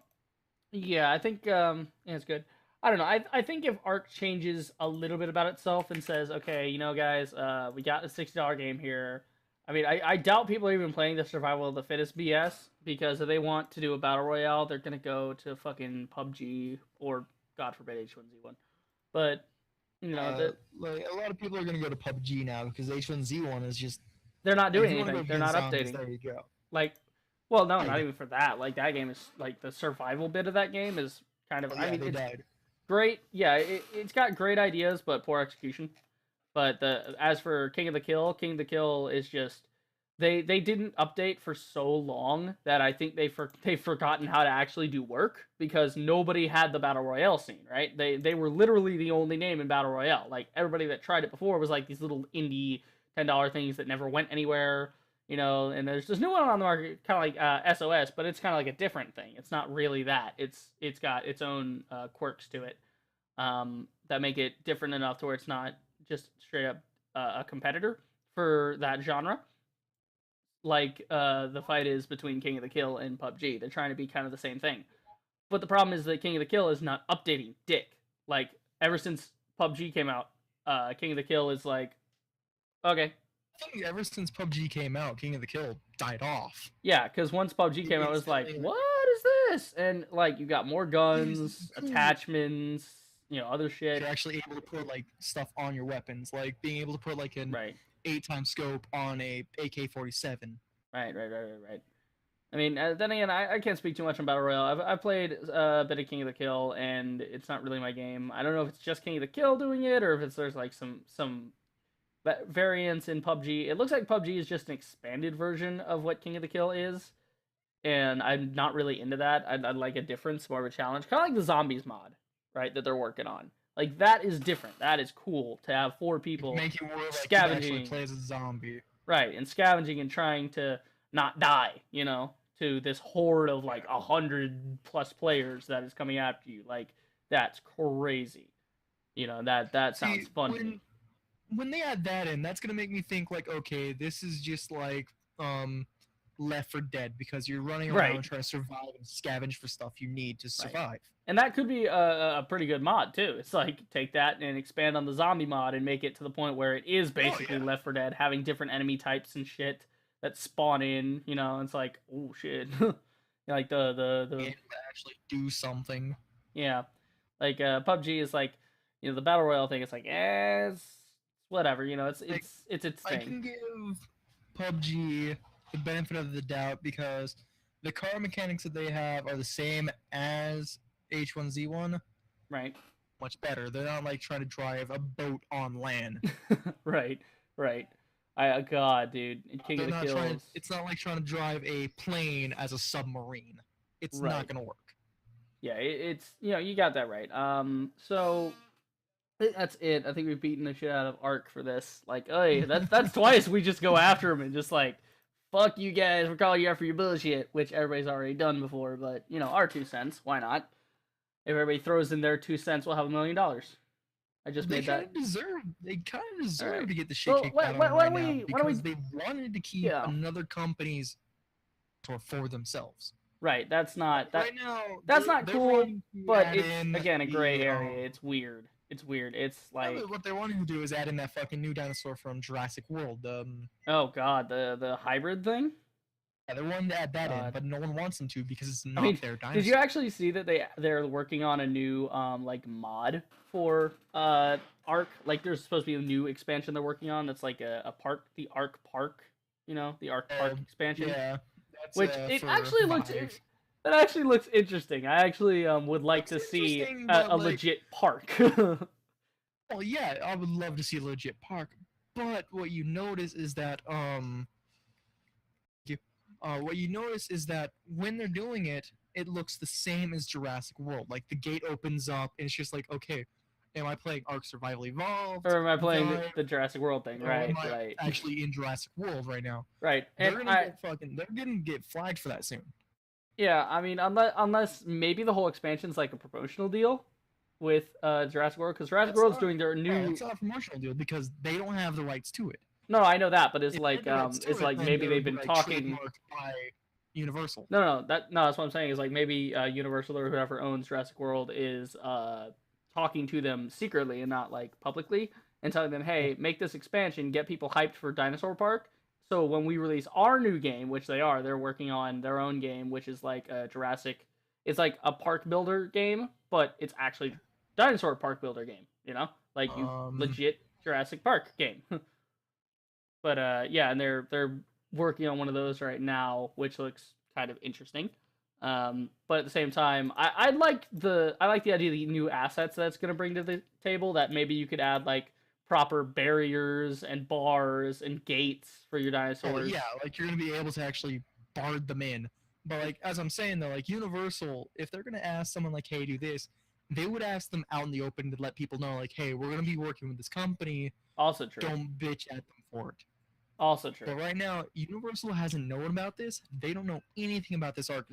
yeah, I think it's good. I don't know. I think if Ark changes a little bit about itself and says, okay, guys, we got a $60 game here. I mean, I doubt people are even playing the survival of the fittest BS because if they want to do a battle royale, they're gonna go to fucking PUBG or God forbid H1Z1. But like a lot of people are gonna go to PUBG now because H1Z1 is just they're not doing anything. They're not updating. There you go. Like, well, no, not even for that. Like that game is like the survival bit of that game is kind of. I mean, it's great. Yeah, it's got great ideas, but poor execution. But as for King of the Kill is just they didn't update for so long that I think they've forgotten how to actually do work because nobody had the battle royale scene, right? They were literally the only name in battle royale. Like everybody that tried it before was like these little indie $10 things that never went anywhere. you know, and there's this new one on the market, kind of like SOS, but it's kind of like a different thing. It's not really that. It's got its own quirks to it that make it different enough to where it's not just straight up a competitor for that genre. Like the fight is between King of the Kill and PUBG. They're trying to be kind of the same thing. But the problem is that King of the Kill is not updating dick. Like ever since PUBG came out, King of the Kill is like, okay, I think ever since PUBG came out, King of the Kill died off. yeah, because once PUBG came out, it was like, what is this? And like, you got more guns, attachments, you know, other shit. You're actually able to put like stuff on your weapons, like being able to put like an Right, 8x scope on a AK-47. right. I mean, then again, I can't speak too much on Battle Royale. I've played a bit of King of the Kill, and it's not really my game. I don't know if it's just King of the Kill doing it, or if there's like some variants in PUBG. It looks like PUBG is just an expanded version of what King of the Kill is, and I'm not really into that. I'd like a difference, more of a challenge, kind of like the Zombies mod, right? That they're working on. Like that is different. That is cool to have 4 people Make it more like scavenging. you actually play as a zombie. Right, and scavenging and trying to not die, you know, to this horde of like 100+ players that is coming after you. Like that's crazy. You know, that sounds fun to me. When they add that in, that's gonna make me think like, okay, this is just like Left 4 Dead, because you're running around Right. trying to survive and scavenge for stuff you need to survive. And that could be a pretty good mod too. It's like take that and expand on the zombie mod and make it to the point where it is basically Left 4 Dead, having different enemy types and shit that spawn in. You know, it's like, oh shit, like the actually do something. Yeah, like PUBG is like, you know, the battle royale thing. It's like, it's whatever. You know, it's its I thing. can give PUBG the benefit of the doubt because the car mechanics that they have are the same as H1Z1. Right. Much better. They're not like trying to drive a boat on land. Right. God, dude, King of the Kills. It's not like trying to drive a plane as a submarine. It's not gonna work. Yeah, it's, you know, you got that right. So that's it. I think we've beaten the shit out of Ark for this. Like, hey, that's twice we just go after him and just like, fuck you guys, we're calling you out for your bullshit, which everybody's already done before. But you know, our 2 cents, why not? If everybody throws in their 2 cents, we'll have $1 million. I just made that. They kind of deserve Alright. to get the shit Well, kicked out of them why right don't now we- because they wanted to keep another company's for themselves. Right. That's not Right now. that's not cool, but it's in again a gray area. It's weird. It's weird. It's like, what they're wanting to do is add in that fucking new dinosaur from Jurassic World. oh god, the hybrid thing. Yeah, they wanted to add that in, but no one wants them to because it's not I mean, their dinosaur. did you actually see that they're working on a new like mod for Ark? Like there's supposed to be a new expansion they're working on that's like a park, the Ark Park, you know, the Ark Park expansion. Yeah. Which it actually looks, that actually looks interesting. I actually would like to see a legit park. Well, yeah, I would love to see a legit park, but what you notice is that when they're doing it, it looks the same as Jurassic World. Like the gate opens up, and it's just like, okay, am I playing Ark Survival Evolved? Or am I playing the Jurassic World thing? Right. Actually in Jurassic World right now. Right. And they're gonna get flagged for that soon. Yeah, I mean, unless maybe the whole expansion's like a promotional deal with Jurassic World, because Jurassic World's doing their new. Yeah, it's not a promotional deal because they don't have the rights to it. No, I know that, but it's like maybe they've been talking. By Universal. No, that's what I'm saying is like maybe Universal or whoever owns Jurassic World is talking to them secretly and not like publicly, and telling them, hey, make this expansion, get people hyped for Dinosaur Park. So when we release our new game, which they're working on their own game, which is like a Jurassic, it's like a park builder game, but it's actually Dinosaur Park builder game, you know, like you legit Jurassic Park game. But yeah, and they're working on one of those right now, which looks kind of interesting. But at the same time, I like the idea of the new assets that's gonna bring to the table. That maybe you could add like proper barriers and bars and gates for your dinosaurs. Yeah, like you're gonna be able to actually bar them in. But like as I'm saying though, like Universal, if they're gonna ask someone like, hey, do this, they would ask them out in the open to let people know, like, hey, we're gonna be working with this company. Also true. Don't bitch at them for it. Also true. But right now, Universal hasn't known about this. They don't know anything about this Ark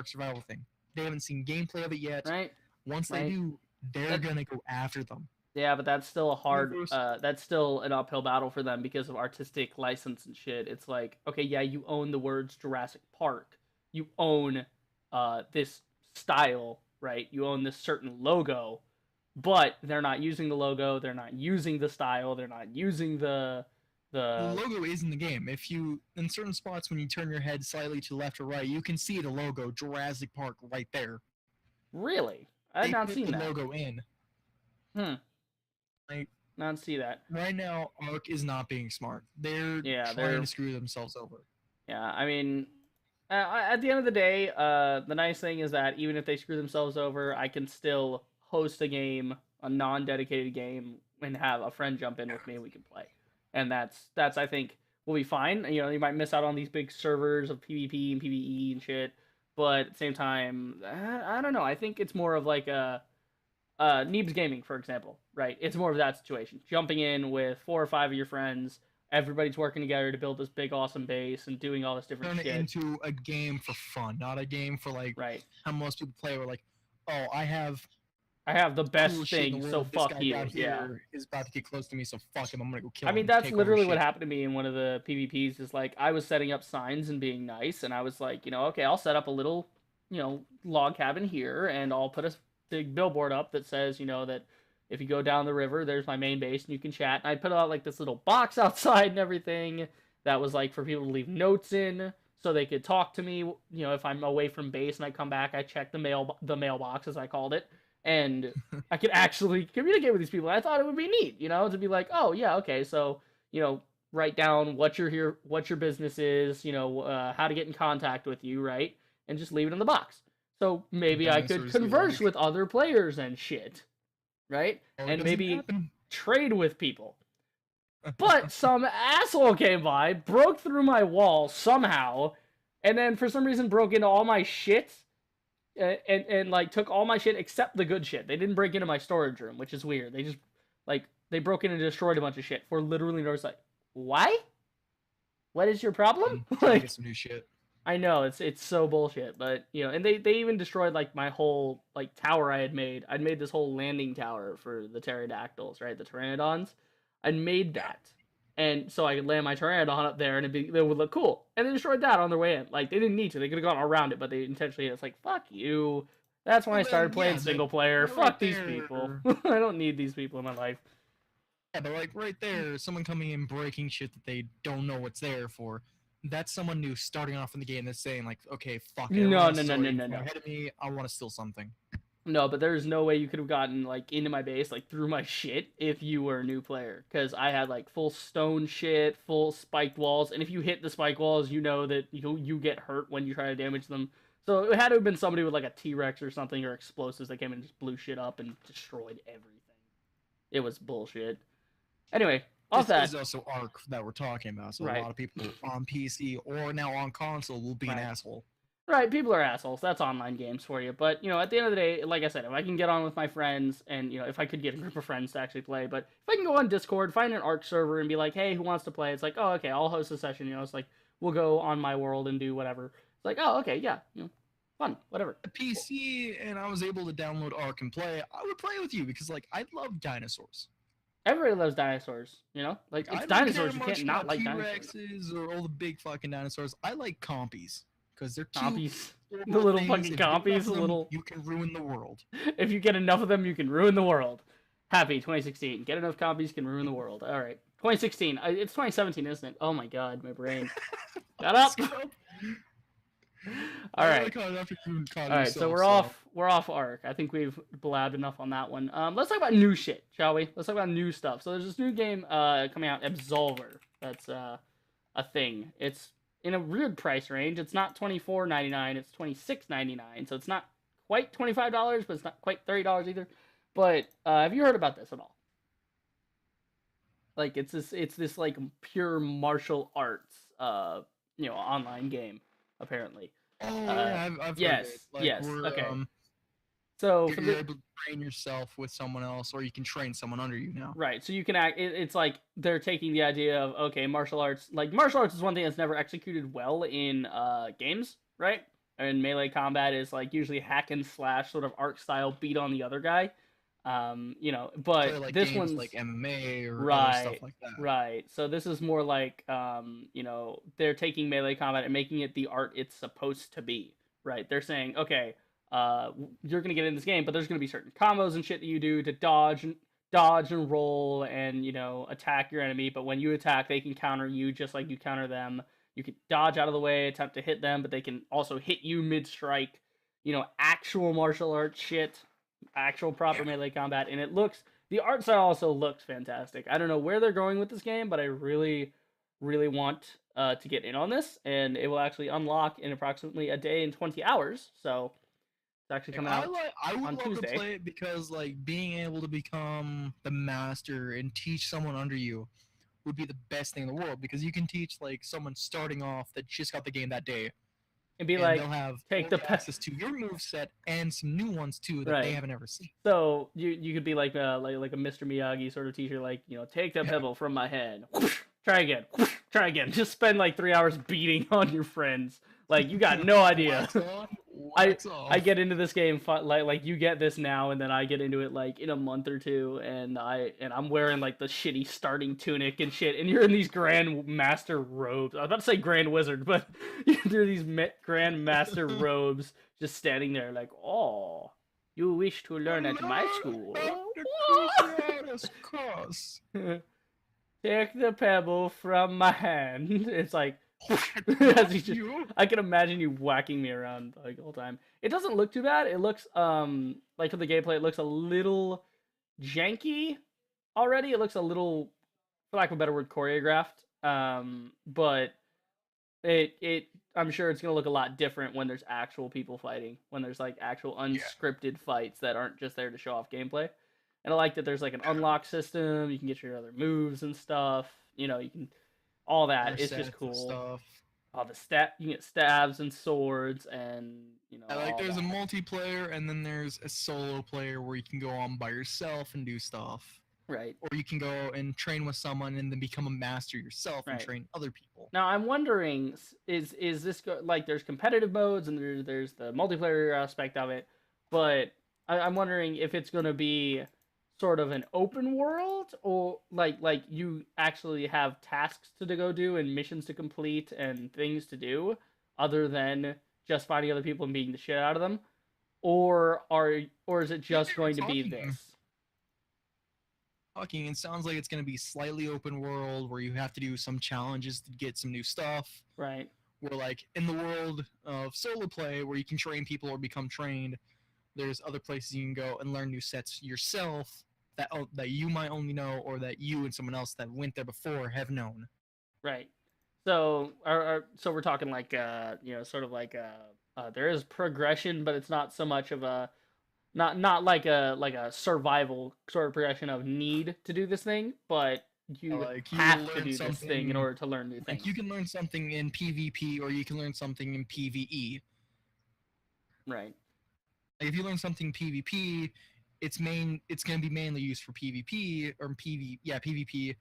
Survival thing. They haven't seen gameplay of it yet. Right? Once they Right? do, they're That, gonna go after them. yeah, but that's still a hard. Universal, That's still an uphill battle for them because of artistic license and shit. It's like, okay, yeah, you own the words Jurassic Park. You own this style, right? You own this certain logo, but they're not using the logo. They're not using the style. They're not using the the the logo is in the game. If you in certain spots when you turn your head slightly to left or right, you can see the logo Jurassic Park right there. really. I They had not put seen the that. logo in. Hmm. Like Not see that. right now, Ark is not being smart. They're Yeah, trying to screw themselves over. yeah. I mean, at the end of the day, the nice thing is that even if they screw themselves over, I can still host a game, a non-dedicated game, and have a friend jump in with me and we can play. And that's I think will be fine. You know, you might miss out on these big servers of PvP and PvE and shit, but at the same time, I don't know. I think it's more of like a Neebs Gaming, for example, right? It's more of that situation. Jumping in with 4 or 5 of your friends, everybody's working together to build this big, awesome base and doing all this different Turn it shit. into a game for fun, not a game for like Right. how most people play. Where like, oh, I have the best cool shit in thing, the so world. This fuck guy you. down Yeah. here is about to get close to me, so fuck him. I'm gonna go kill I him. mean, that's take over literally what shit. happened to me in one of the PvPs. Is like I was setting up signs and being nice, and I was like, okay, I'll set up a little, log cabin here, and I'll put a big billboard up that says, that if you go down the river, there's my main base, and you can chat. And I put out like this little box outside and everything that was like for people to leave notes in, so they could talk to me. If I'm away from base and I come back, I check the mailbox as I called it, and I could actually communicate with these people. I thought it would be neat, to be like, oh yeah, okay, so write down what your business is, how to get in contact with you, right, and just leave it in the box. So maybe I could converse with other players and shit, right, and maybe trade with people. But some asshole came by, broke through my wall somehow, and then for some reason broke into all my shit and like took all my shit except the good shit. They didn't break into my storage room, which is weird. They just they broke in and destroyed a bunch of shit for literally no reason. Like, why? What is your problem? Like, get some new shit. I know it's so bullshit, but and they even destroyed like my whole like tower I had made. I'd made this whole landing tower for the pterodactyls, right? The pteranodons. I'd made that. And so I could land my Pteranodon up there, and it would look cool. And they destroyed that on their way in. Like, they didn't need to. They could have gone around it, but they intentionally. It's like, fuck you. That's when I started playing single player. Fuck these people. I don't need these people in my life. Yeah, but like right there, someone coming in breaking shit that they don't know what's there for. That's someone new starting off in the game that's saying like, okay, fuck it. No. Ahead of me, I want to steal something. No, but there's no way you could have gotten like into my base, like through my shit, if you were a new player. Because I had like full stone shit, full spiked walls, and if you hit the spike walls, you know that you get hurt when you try to damage them. So it had to have been somebody with like a T-Rex or something, or explosives that came in and just blew shit up and destroyed everything. It was bullshit. Anyway, off that. This is also Ark that we're talking about, so a lot of people on PC or now on console will be an asshole. Right, people are assholes. That's online games for you. But, at the end of the day, like I said, if I can get on with my friends and, if I could get a group of friends to actually play, but if I can go on Discord, find an Ark server and be like, hey, who wants to play? It's like, oh, okay, I'll host a session. It's like, we'll go on my world and do whatever. It's like, oh, okay, yeah, fun, whatever. A PC and I was able to download Ark and play, I would play with you because, like, I love dinosaurs. Everybody loves dinosaurs, Like, it's dinosaurs. You can't not like dinosaurs. T-Rexes or all the big fucking dinosaurs. I like compies. Because they're compies. The little fucking compies, you can ruin the world. If you get enough of them, you can ruin the world. Happy 2016. Get enough compies, can ruin the world. All right. 2016. It's 2017, isn't it? Oh my god, my brain. Shut up. All right. All right. So we're off. We're off Ark. I think we've blabbed enough on that one. Let's talk about new shit, shall we? Let's talk about new stuff. So there's this new game coming out, Absolver. That's a thing. It's in a weird price range. It's not $24.99. It's $26.99. So it's not quite $25, but it's not quite $30 either. But have you heard about this at all? Like it's this like pure martial arts online game apparently. Oh yeah, I've yes, heard it. Like, yes. Okay. So You're, for you're the able to train yourself with someone else, or you can train someone under you now. right, so you can act. It's like they're taking the idea of okay, martial arts. Like martial arts is one thing that's never executed well in games, right? And melee combat is like usually hack and slash sort of art style, beat on the other guy. Play But like this games one's like MMA or other stuff right, like that. right. So this is more like they're taking melee combat and making it the art it's supposed to be, right? They're saying, okay, you're gonna get in this game, but there's gonna be certain combos and shit that you do to dodge and roll and attack your enemy. But when you attack, they can counter you just like you counter them. You can dodge out of the way, attempt to hit them, but they can also hit you mid strike. Actual martial arts shit, actual proper melee combat, and the art style also looks fantastic. I don't know where they're going with this game, but I really, really want to get in on this, and it will actually unlock in approximately a day and 20 hours. So it's actually coming out I would on love to Tuesday. play it because like being able to become the master and teach someone under you would be the best thing in the world because you can teach like someone starting off that just got the game that day And be and like, they'll have take the access to your move set and some new ones too that they right. haven't ever seen. So you could be like a Mr. Miyagi sort of teacher, like take the pebble from my hand. Try again. Try again. Just spend like 3 hours beating on your friends. Like you got no idea. Wax on, I wax off. I get into this game like you get this now, and then I get into it like in a month or two, and I'm wearing like the shitty starting tunic and shit, and you're in these Grand Master robes. I was about to say Grand Wizard, but you're these Grand Master robes, just standing there like, oh, you wish to learn at my school? Take the pebble from my hand. It's like I can imagine you whacking me around like the whole time. It doesn't look too bad. It looks like for the gameplay, it looks a little janky already. It looks a little, for lack of a better word, choreographed. But it I'm sure it's gonna look a lot different when there's actual people fighting, when there's like actual unscripted fights that aren't just there to show off gameplay. And I like that there's like an unlock system. You can get your other moves and stuff. You can all that. It's just cool. Stuff. All the you get stabs and swords and I like there's that. a multiplayer and then there's a solo player where you can go on by yourself and do stuff. Right. Or you can go and train with someone and then become a master yourself and train other people. Now I'm wondering, is this like there's competitive modes and there's the multiplayer aspect of it, but I'm wondering if it's going to be sort of an open world or like you actually have tasks to go do and missions to complete and things to do other than just finding other people and beating the shit out of them, or is it just going to be this? It sounds like it's going to be slightly open world where you have to do some challenges to get some new stuff. Right. Where like in the world of solo play where you can train people or become trained, there's other places you can go and learn new sets yourself that you might only know or that you and someone else that went there before have known. Right. So so we're talking like sort of like there is progression, but it's not so much of a not like a survival sort of progression of need to do this thing, but you have to do this thing in order to learn new things. Like you can learn something in PvP or you can learn something in PvE. Right. Like if you learn something PvP, it's going to be mainly used for PvP or PvP.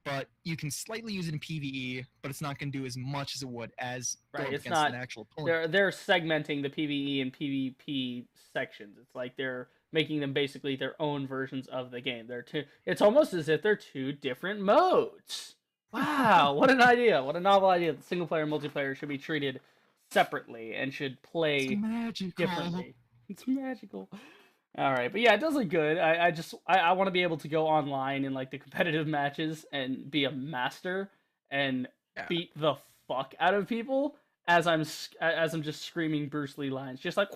But you can slightly use it in PvE, but it's not going to do as much as it would as going against an actual opponent. They're segmenting the PvE and PvP sections. It's like they're making them basically their own versions of the game. It's almost as if they're two different modes. Wow, what an idea! What a novel idea! The single player and multiplayer should be treated separately and should play differently. It's magical. All right, but yeah, it does look good. I want to be able to go online in like the competitive matches and be a master and beat the fuck out of people as I'm just screaming Bruce Lee lines, just like.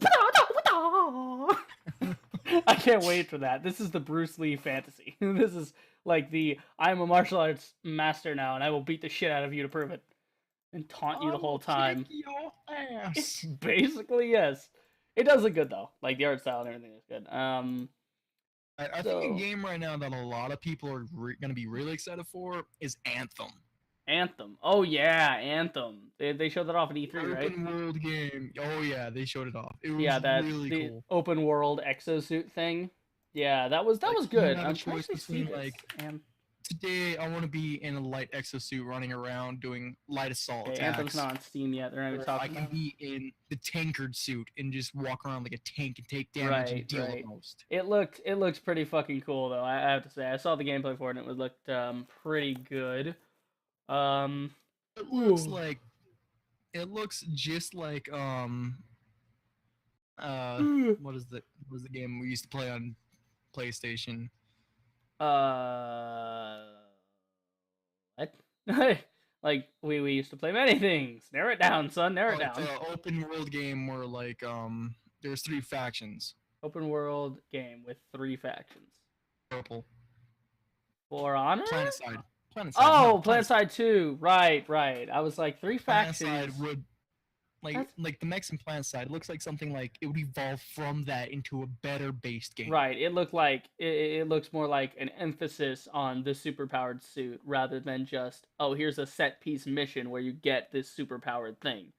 I can't wait for that. This is the Bruce Lee fantasy. This is like I'm a martial arts master now, and I will beat the shit out of you to prove it, and taunt you the whole time. Kick your ass. Basically, yes. It does look good though. Like the art style and everything is good. I think a game right now that a lot of people are going to be really excited for is Anthem. Anthem. Oh yeah, Anthem. They showed that off at E3, right? Open world game. Oh yeah, they showed it off. It Yeah, was that really the cool. open world exosuit thing. Yeah, that was Like you good. have a I'm trying to choice actually see between this. like And today I want to be in a light exosuit running around doing light assault okay, Anthem's attacks. not on Steam yet. They're not even Or I talking can about it. be in the tankard suit and just walk around like a tank and take damage and Right, deal right. the most. It looked pretty fucking cool though. I have to say, I saw the gameplay for it and it looked pretty good. Um, It looks ooh. like it looks just like what is the game we used to play on PlayStation? Uh, what? Like we used to play many things. Narrow it down, son. Narrow it Like down. the open world game where like there's 3 factions. Open world game with 3 factions. Purple. For Honor? Planet side. Planet side. No, Oh, planet side. PlanetSide 2. Right, right. I was like 3 Planet factions. side would That's like the Mexican planet side looks like something like it would evolve from that into a better based game. right. It looked like it looks more like an emphasis on the superpowered suit rather than just, oh, here's a set piece mission where you get this superpowered thing.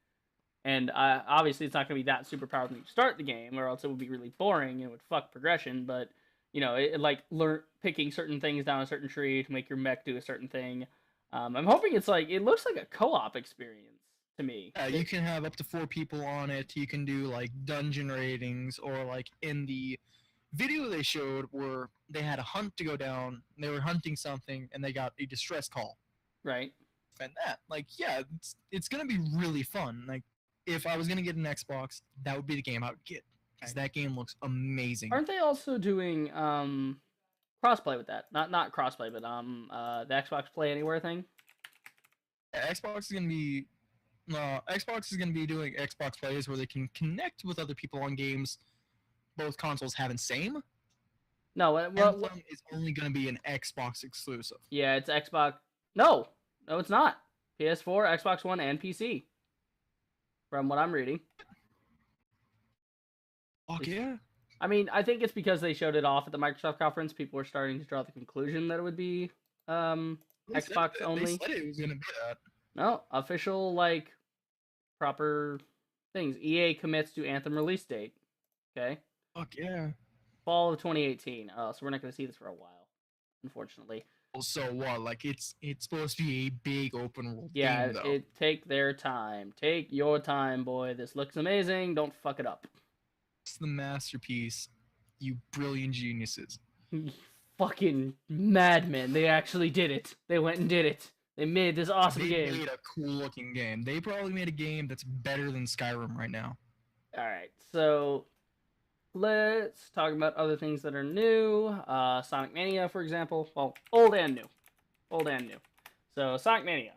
And obviously, it's not going to be that superpowered when you start the game, or else it would be really boring and it would fuck progression. But it like picking certain things down a certain tree to make your mech do a certain thing. I'm hoping it's like it looks like a co-op experience to me. Yeah, you can have up to 4 people on it. You can do like dungeon ratings or like in the video they showed where they had a hunt to go down. They were hunting something and they got a distress call. Right. And that, like, yeah, it's gonna be really fun. Like, if I was gonna get an Xbox, that would be the game I would get because that game looks amazing. Aren't they also doing crossplay with that? Not crossplay, but the Xbox Play Anywhere thing. Yeah, Xbox is gonna be doing Xbox plays where they can connect with other people on games both consoles have in same. No, well, Anthem is only gonna be an Xbox exclusive. yeah, it's Xbox. No, it's not. PS4, Xbox One, and PC. From what I'm reading. Fuck yeah. I mean, I think it's because they showed it off at the Microsoft conference. People were starting to draw the conclusion that it would be Xbox only. They said it was gonna be that. No, official like proper things. EA commits to Anthem release date. Okay, Fuck yeah. fall of 2018. So we're not going to see this for a while, unfortunately. So what? Like it's supposed to be a big open world Yeah, game, though. it take their time. Take your time, boy. This looks amazing. Don't fuck it up. It's the masterpiece. You brilliant geniuses. Fucking madmen. They actually did it. They went and did it. They made this awesome They game. made a cool looking game. They probably made a game that's better than Skyrim right now. Alright, so let's talk about other things that are new. Sonic Mania, for example. Well, old and new. Old and new. So, Sonic Mania.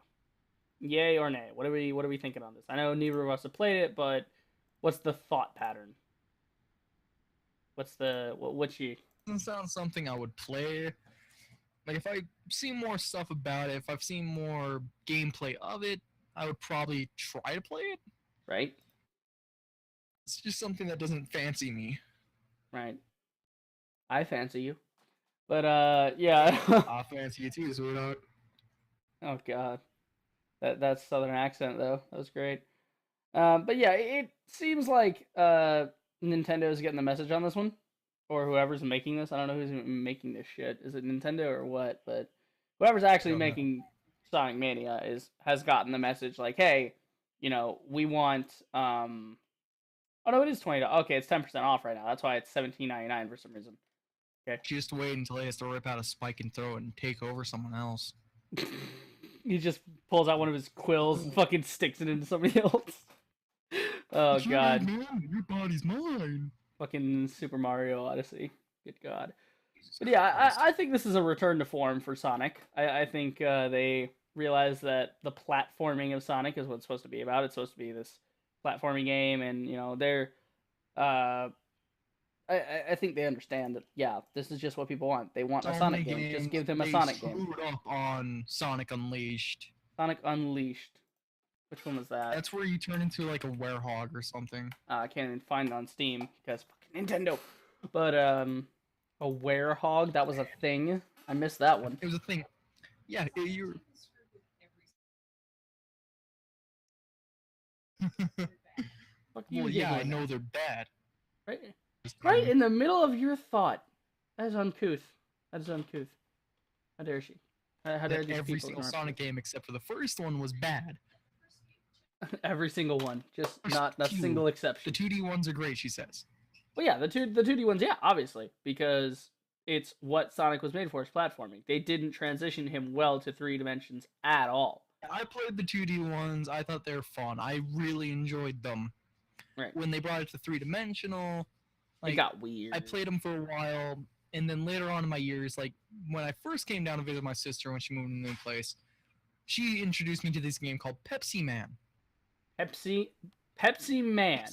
Yay or nay? What are we thinking on this? I know neither of us have played it, but what's the thought pattern? What's you? Doesn't sound something I would play. Like if I see more stuff about it, if I've seen more gameplay of it, I would probably try to play it. Right? It's just something that doesn't fancy me. Right. I fancy you. But yeah. I fancy you too, sweetheart. Oh god. That's Southern accent though. That was great. But yeah, it seems like Nintendo is getting the message on this one, or whoever's making this. I don't know who's making this shit. Is it Nintendo or what? But whoever's actually making Sonic Mania has gotten the message. Like, hey, we want. Oh no, it is $20. Okay, it's 10% off right now. That's why it's $17.99 for some reason. Okay. Just wait until he has to rip out a spike and throw it and take over someone else. He just pulls out one of his quills and fucking sticks it into somebody else. Oh god. Man, your body's mine. Fucking Super Mario Odyssey. Good god. But yeah, I think this is a return to form for Sonic. I think they realize that the platforming of Sonic is what it's supposed to be about. It's supposed to be this platforming game, and they're I think they understand that, yeah, this is just what people want. They want a Sonic game. Just give them a Sonic game. They screwed up on Sonic Unleashed. Sonic Unleashed. Which one was that? That's where you turn into like a werehog or something. I can't even find it on Steam because fucking Nintendo. But a werehog, that was a thing. I missed that one. It was a thing. Yeah, Fuck you Well, yeah, I giggling know at? they're bad. Right, Just right in the middle of your thought. That is uncouth. That is uncouth. How dare she? How that dare these every people single ignore Sonic game except for the first one was bad. every single one, just First not a few. single The exception. 2D ones are great, she says. Well, yeah, the 2D ones, yeah, obviously, because it's what Sonic was made for, is platforming. They didn't transition him well to 3 dimensions at all. I played the 2D ones. I thought they were fun. I really enjoyed them. Right. When they brought it to 3-dimensional, It like, got weird. I played them for a while, and then later on in my years, like when I first came down to visit my sister when she moved in a new place, she introduced me to this game called Pepsi Man. Pepsi Man. Pepsi Man.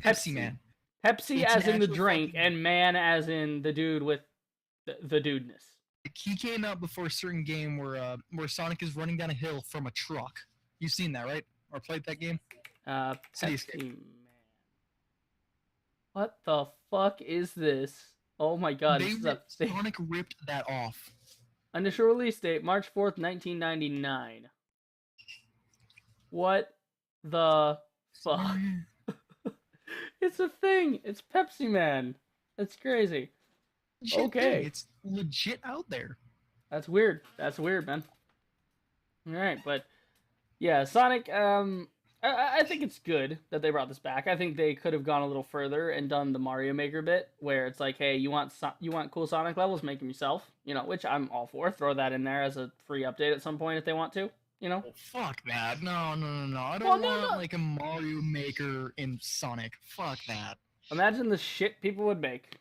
Pepsi Man. Pepsi It's as an in the actual drink, fucking- and man as in the dude with the dudeness. He came out before a certain game where Sonic is running down a hill from a truck. You've seen that, right? Or played that game? City Escape. Pepsi Man. What the fuck is this? Oh my god, They this is a ripped, thing. Sonic ripped that off. Initial release date, March 4th, 1999. What the fuck? It's a thing. It's Pepsi Man. That's crazy. Legit Okay. thing. It's legit out there. That's weird. That's weird, man. All right, but yeah, Sonic. I think it's good that they brought this back. I think they could have gone a little further and done the Mario Maker bit, where it's like, hey, you want cool Sonic levels, make them yourself. You know, which I'm all for. Throw that in there as a free update at some point if they want to. You know. Oh, fuck that. No. I don't Well, no, want no. like a Mario Maker in Sonic. Fuck that. Imagine the shit people would make.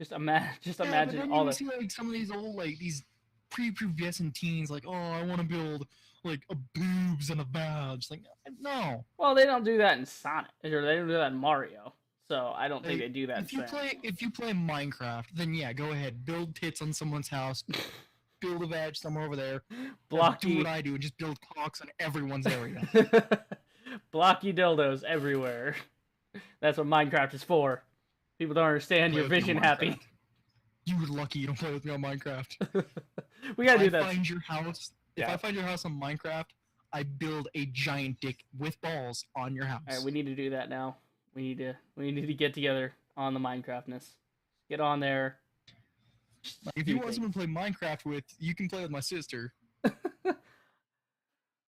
Just imagine then all you the. see like some of these old like these prepubescent teens like, oh, I want to build like a boobs and a badge. Like, no. Well, they don't do that in Sonic, or they don't do that in Mario. So I don't think they do that. If you play Minecraft, then yeah, go ahead, build tits on someone's house, build a badge somewhere over there. Do Blocky. what I do, just build cocks in everyone's area. Blocky dildos everywhere. That's what Minecraft is for. People don't understand Play your with me on vision Minecraft. happy. You're lucky you don't play with me on Minecraft. We gotta do If I that. find your house, if Yeah. I find your house on Minecraft, I build a giant dick with balls on your house. All right, we need to do that now. We need to get together on the Minecraftness. Get on there. Like, if you want someone to play Minecraft with, you can play with my sister.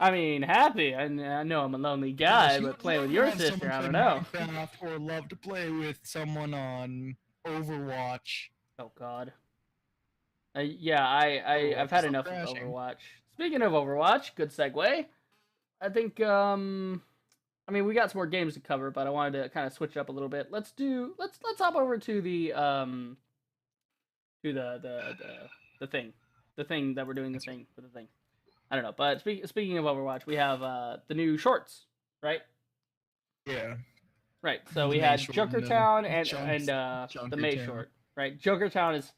I mean, happy. I know I'm a lonely guy, If you but playing with love your to have sister, someone I play don't know. Minecraft or love to play with someone on Overwatch. Oh God. Yeah, I've had Stop enough crashing. of Overwatch. Speaking of Overwatch, good segue. I think I mean we got some more games to cover, but I wanted to kind of switch it up a little bit. Let's hop over to the thing that we're doing the thing for the thing. I don't know, but speaking of Overwatch, we have the new shorts, right? Yeah. Right. So The we May had short and the Jokertown and Junkertown. the May short, right? Jokertown is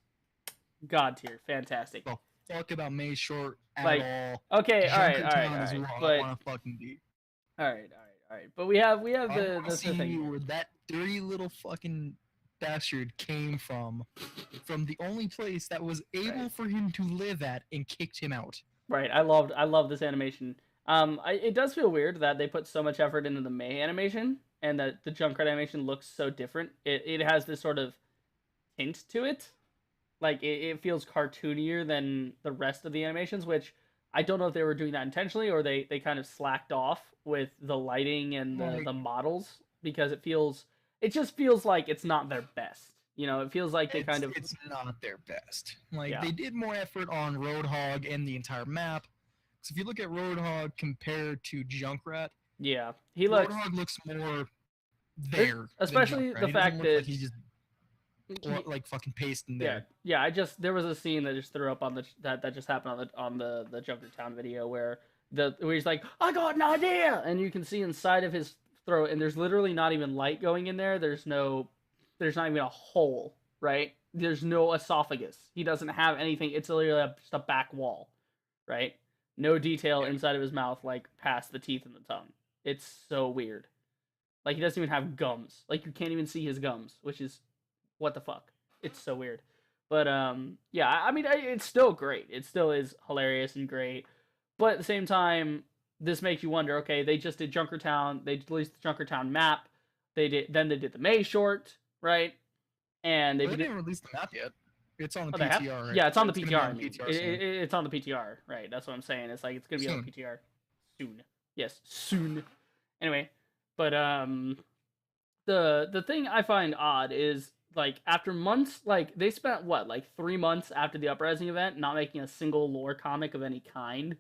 god tier, fantastic. Well, talk about May short at Like, all. Okay, all right, Junkertown is what I but want to fucking be. all right. But we have I the want to the see thing. where that dirty little fucking bastard came from the only place that was able Right. for him to live at and kicked him out. Right. I love this animation. It does feel weird that they put so much effort into the May animation and that the Junkrat animation looks so different. It has this sort of hint to it. Like it feels cartoonier than the rest of the animations, which I don't know if they were doing that intentionally or they kind of slacked off with the lighting and the models because it just feels like it's not their best. You know, it feels like they kind of It's not their best. Like, Yeah. they did more effort on Roadhog and the entire map. Because if you look at Roadhog compared to Junkrat, yeah. He looks Roadhog looks more there. than especially Junkrat. the He doesn't fact look that like he's just like fucking pasting there. Yeah. There was a scene that just threw up on that just happened on the Junkertown video where he's like, I got an idea, and you can see inside of his throat, and there's literally not even light going in there. There's not even a hole, right? There's no esophagus. He doesn't have anything. It's literally just a back wall, right? No detail inside of his mouth, like past the teeth and the tongue. It's so weird. Like he doesn't even have gums. Like you can't even see his gums, which is what the fuck. It's so weird. But yeah, I mean, it's still great. It still is hilarious and great. But at the same time, this makes you wonder. Okay, they just did Junkertown. They released the Junkertown map. They did the May short, right? And Well, they didn't release the map yet. It's on the Oh, they have? PTR, right? Yeah, it's on the It's gonna be PTR. on I mean, PTR soon. it's on the PTR, right? That's what I'm saying. It's like it's gonna be on the Soon. PTR soon. Yes, soon. Anyway, but the thing I find odd is like after months, like they spent what, like 3 months after the Uprising event, not making a single lore comic of any kind,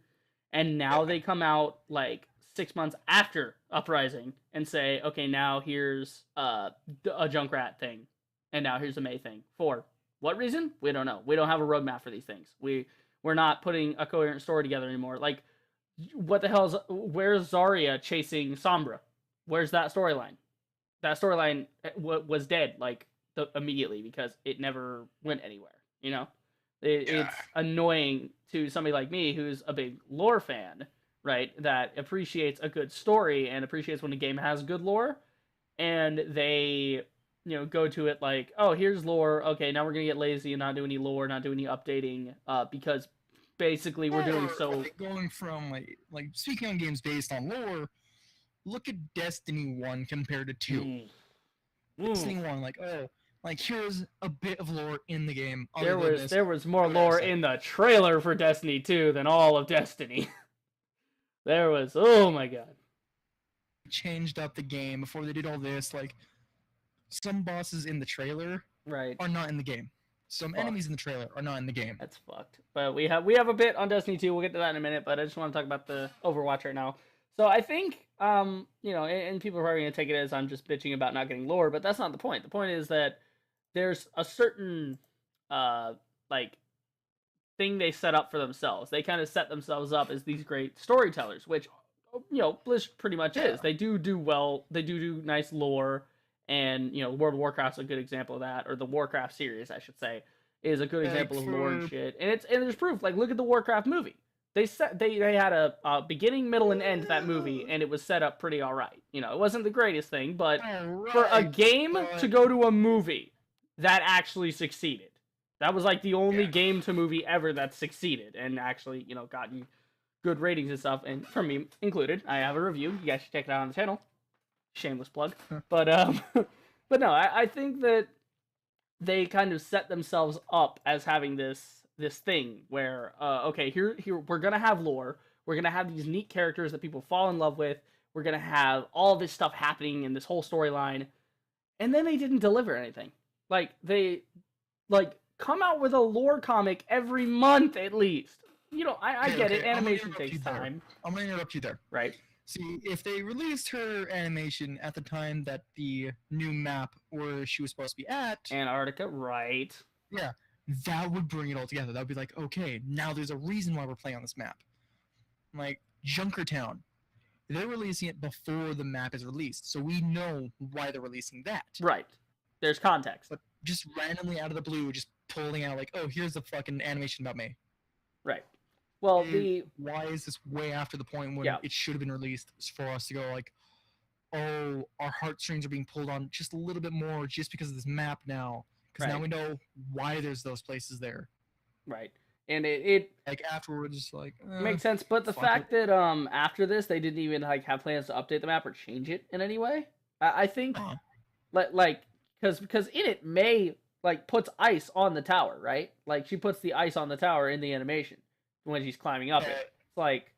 and now Yeah. they come out like 6 months after Uprising and say, okay, now here's a Junkrat thing, and now here's a May thing. For what reason? We don't know. We don't have a roadmap for these things. We're not putting a coherent story together anymore. Like, what the hell is, where's Zarya chasing Sombra? Where's that storyline? That storyline was dead like immediately because it never went anywhere. You know, it's annoying to somebody like me who's a big lore fan, right? That appreciates a good story and appreciates when a game has good lore, and they go to it like, oh, here's lore. Okay, now we're gonna get lazy and not do any lore, not do any updating, because basically we're doing so. Like going from like speaking on games based on lore. Look at Destiny 1 compared to 2. Destiny 1, like here's a bit of lore in the game. There was more lore in the trailer for Destiny 2 than all of Destiny. There was, oh my god. Changed up the game before they did all this. Like some bosses in the trailer are not in the game. Some enemies in the trailer are not in the game. That's fucked. But we have a bit on Destiny 2. We'll get to that in a minute, but I just want to talk about the Overwatch right now. So I think, and people are probably going to take it as I'm just bitching about not getting lore, but that's not the point. The point is that there's a certain, thing they set up for themselves. They kind of set themselves up as these great storytellers, which, Blizzard pretty much is. They do well. They do nice lore, and, World of Warcraft's a good example of that, or the Warcraft series, I should say, is a good example of lore and shit. And there's proof. Like, look at the Warcraft movie. They had a beginning, middle, and end to that movie, and it was set up pretty all right. It wasn't the greatest thing, but for a game to go to a movie, that actually succeeded. That was like the only game to movie ever that succeeded and actually, gotten good ratings and stuff. And for me included, I have a review. You guys should check it out on the channel. Shameless plug. But but no, I think that they kind of set themselves up as having this thing where okay, here we're gonna have lore, we're gonna have these neat characters that people fall in love with, we're gonna have all this stuff happening in this whole storyline, and then they didn't deliver anything. Like they come out with a lore comic every month at least. I get it, animation takes time. I'm gonna interrupt you there. Right. See, if they released her animation at the time that the new map where she was supposed to be at, Antarctica, right? Yeah, that would bring it all together. That would be like, okay, now there's a reason why we're playing on this map. Like Junkertown, they're releasing it before the map is released, so we know why they're releasing that. Right. There's context. But just randomly out of the blue, just pulling out like, oh, here's the fucking animation about May. Right. Well, why is this way after the point when it should have been released for us to go like, oh, our heartstrings are being pulled on just a little bit more just because of this map now, because now we know why there's those places there. Right. And it like afterwards, just like makes sense. But the fact that after this they didn't even have plans to update the map or change it in any way, I think, because in it May puts ice on the tower, right? Like she puts the ice on the tower in the animation when she's climbing up it. It's like,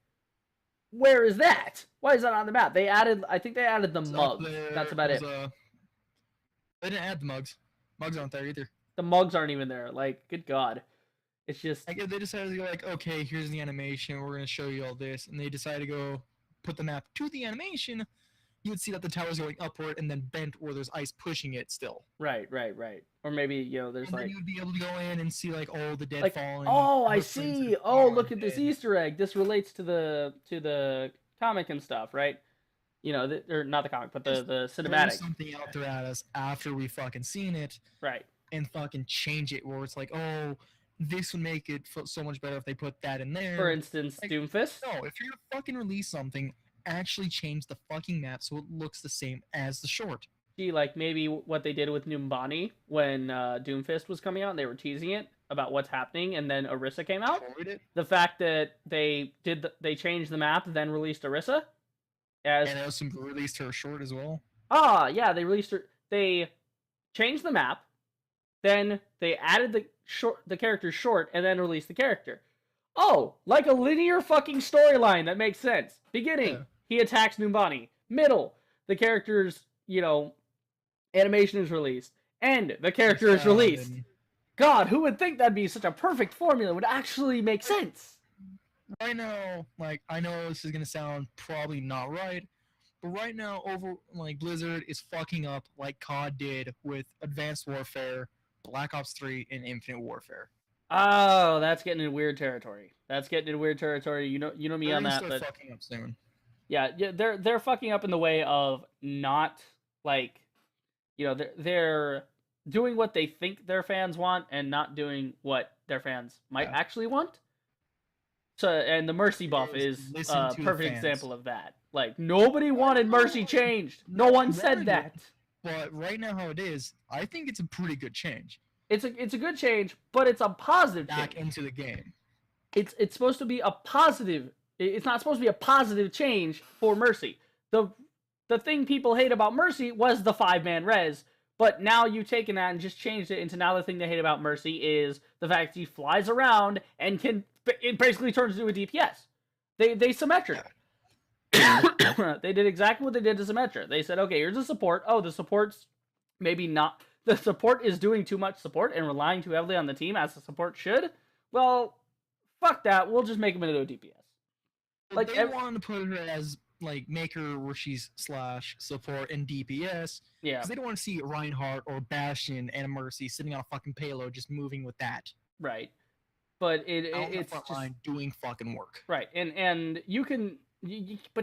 where is that? Why is that on the map? I think they added the mugs. That's about it. They didn't add the mugs. Mugs aren't there either. The mugs aren't even there. Like, good God. It's just... they decided to go like, okay, here's the animation. We're going to show you all this. And they decided to go put the map to the animation. You would see that the tower's going upward and then bent where there's ice pushing it still. Right. Or maybe, there's and then you'd be able to go in and see all the dead falling. Oh, I see. Oh, look at this Easter egg. This relates to the comic and stuff, right? Or not the comic, but the cinematic. Something out there at us after we fucking seen it. Right. And fucking change it where it's like, oh, this would make it so much better if they put that in there. For instance, Doomfist. No, if you're gonna fucking release something, actually change the fucking map so it looks the same as the short. Maybe what they did with Numbani when Doomfist was coming out and they were teasing it. about what's happening, and then Orisa came out. Enjoyed it. The fact that they they changed the map, then released Orisa as And also released her short as well. yeah, they released her. They changed the map, then they added the character short, and then released the character. Oh, like a linear fucking storyline that makes sense. Beginning, Yeah. he attacks Numbani. Middle, the character's animation is released. End, the character is released. God, who would think that'd be such a perfect formula? Would actually make sense. Right now, like, I know this is gonna sound probably not right, but right now, Blizzard is fucking up like COD did with Advanced Warfare, Black Ops 3, and Infinite Warfare. Oh, that's getting into weird territory. You know me They're on gonna that, start but fucking up soon. yeah, they're fucking up in the way of not like, they're doing what they think their fans want and not doing what their fans might actually want. So, and the Mercy buff is a perfect example of that. Like, nobody wanted Mercy changed. No one said that. But right now, how it is, I think it's a pretty good change. It's a good change, but it's a positive Back change. into the game. It's supposed to be a positive. It's not supposed to be a positive change for Mercy. The thing people hate about Mercy was the 5-man res, but now you've taken that and just changed it into now the thing they hate about Mercy is the fact he flies around and it basically turns into a DPS. They Symmetra. They did exactly what they did to Symmetra. They said, okay, here's a support. Oh, the support's maybe not. The support is doing too much support and relying too heavily on the team as the support should. Well, fuck that. We'll just make him into a DPS. Like, they wanted to put her as, like, make her where she's / support and DPS. Yeah. Because they don't want to see Reinhardt or Bastion and Mercy sitting on a fucking payload just moving with that. Right. But it's front just line doing fucking work. Right. And you can, but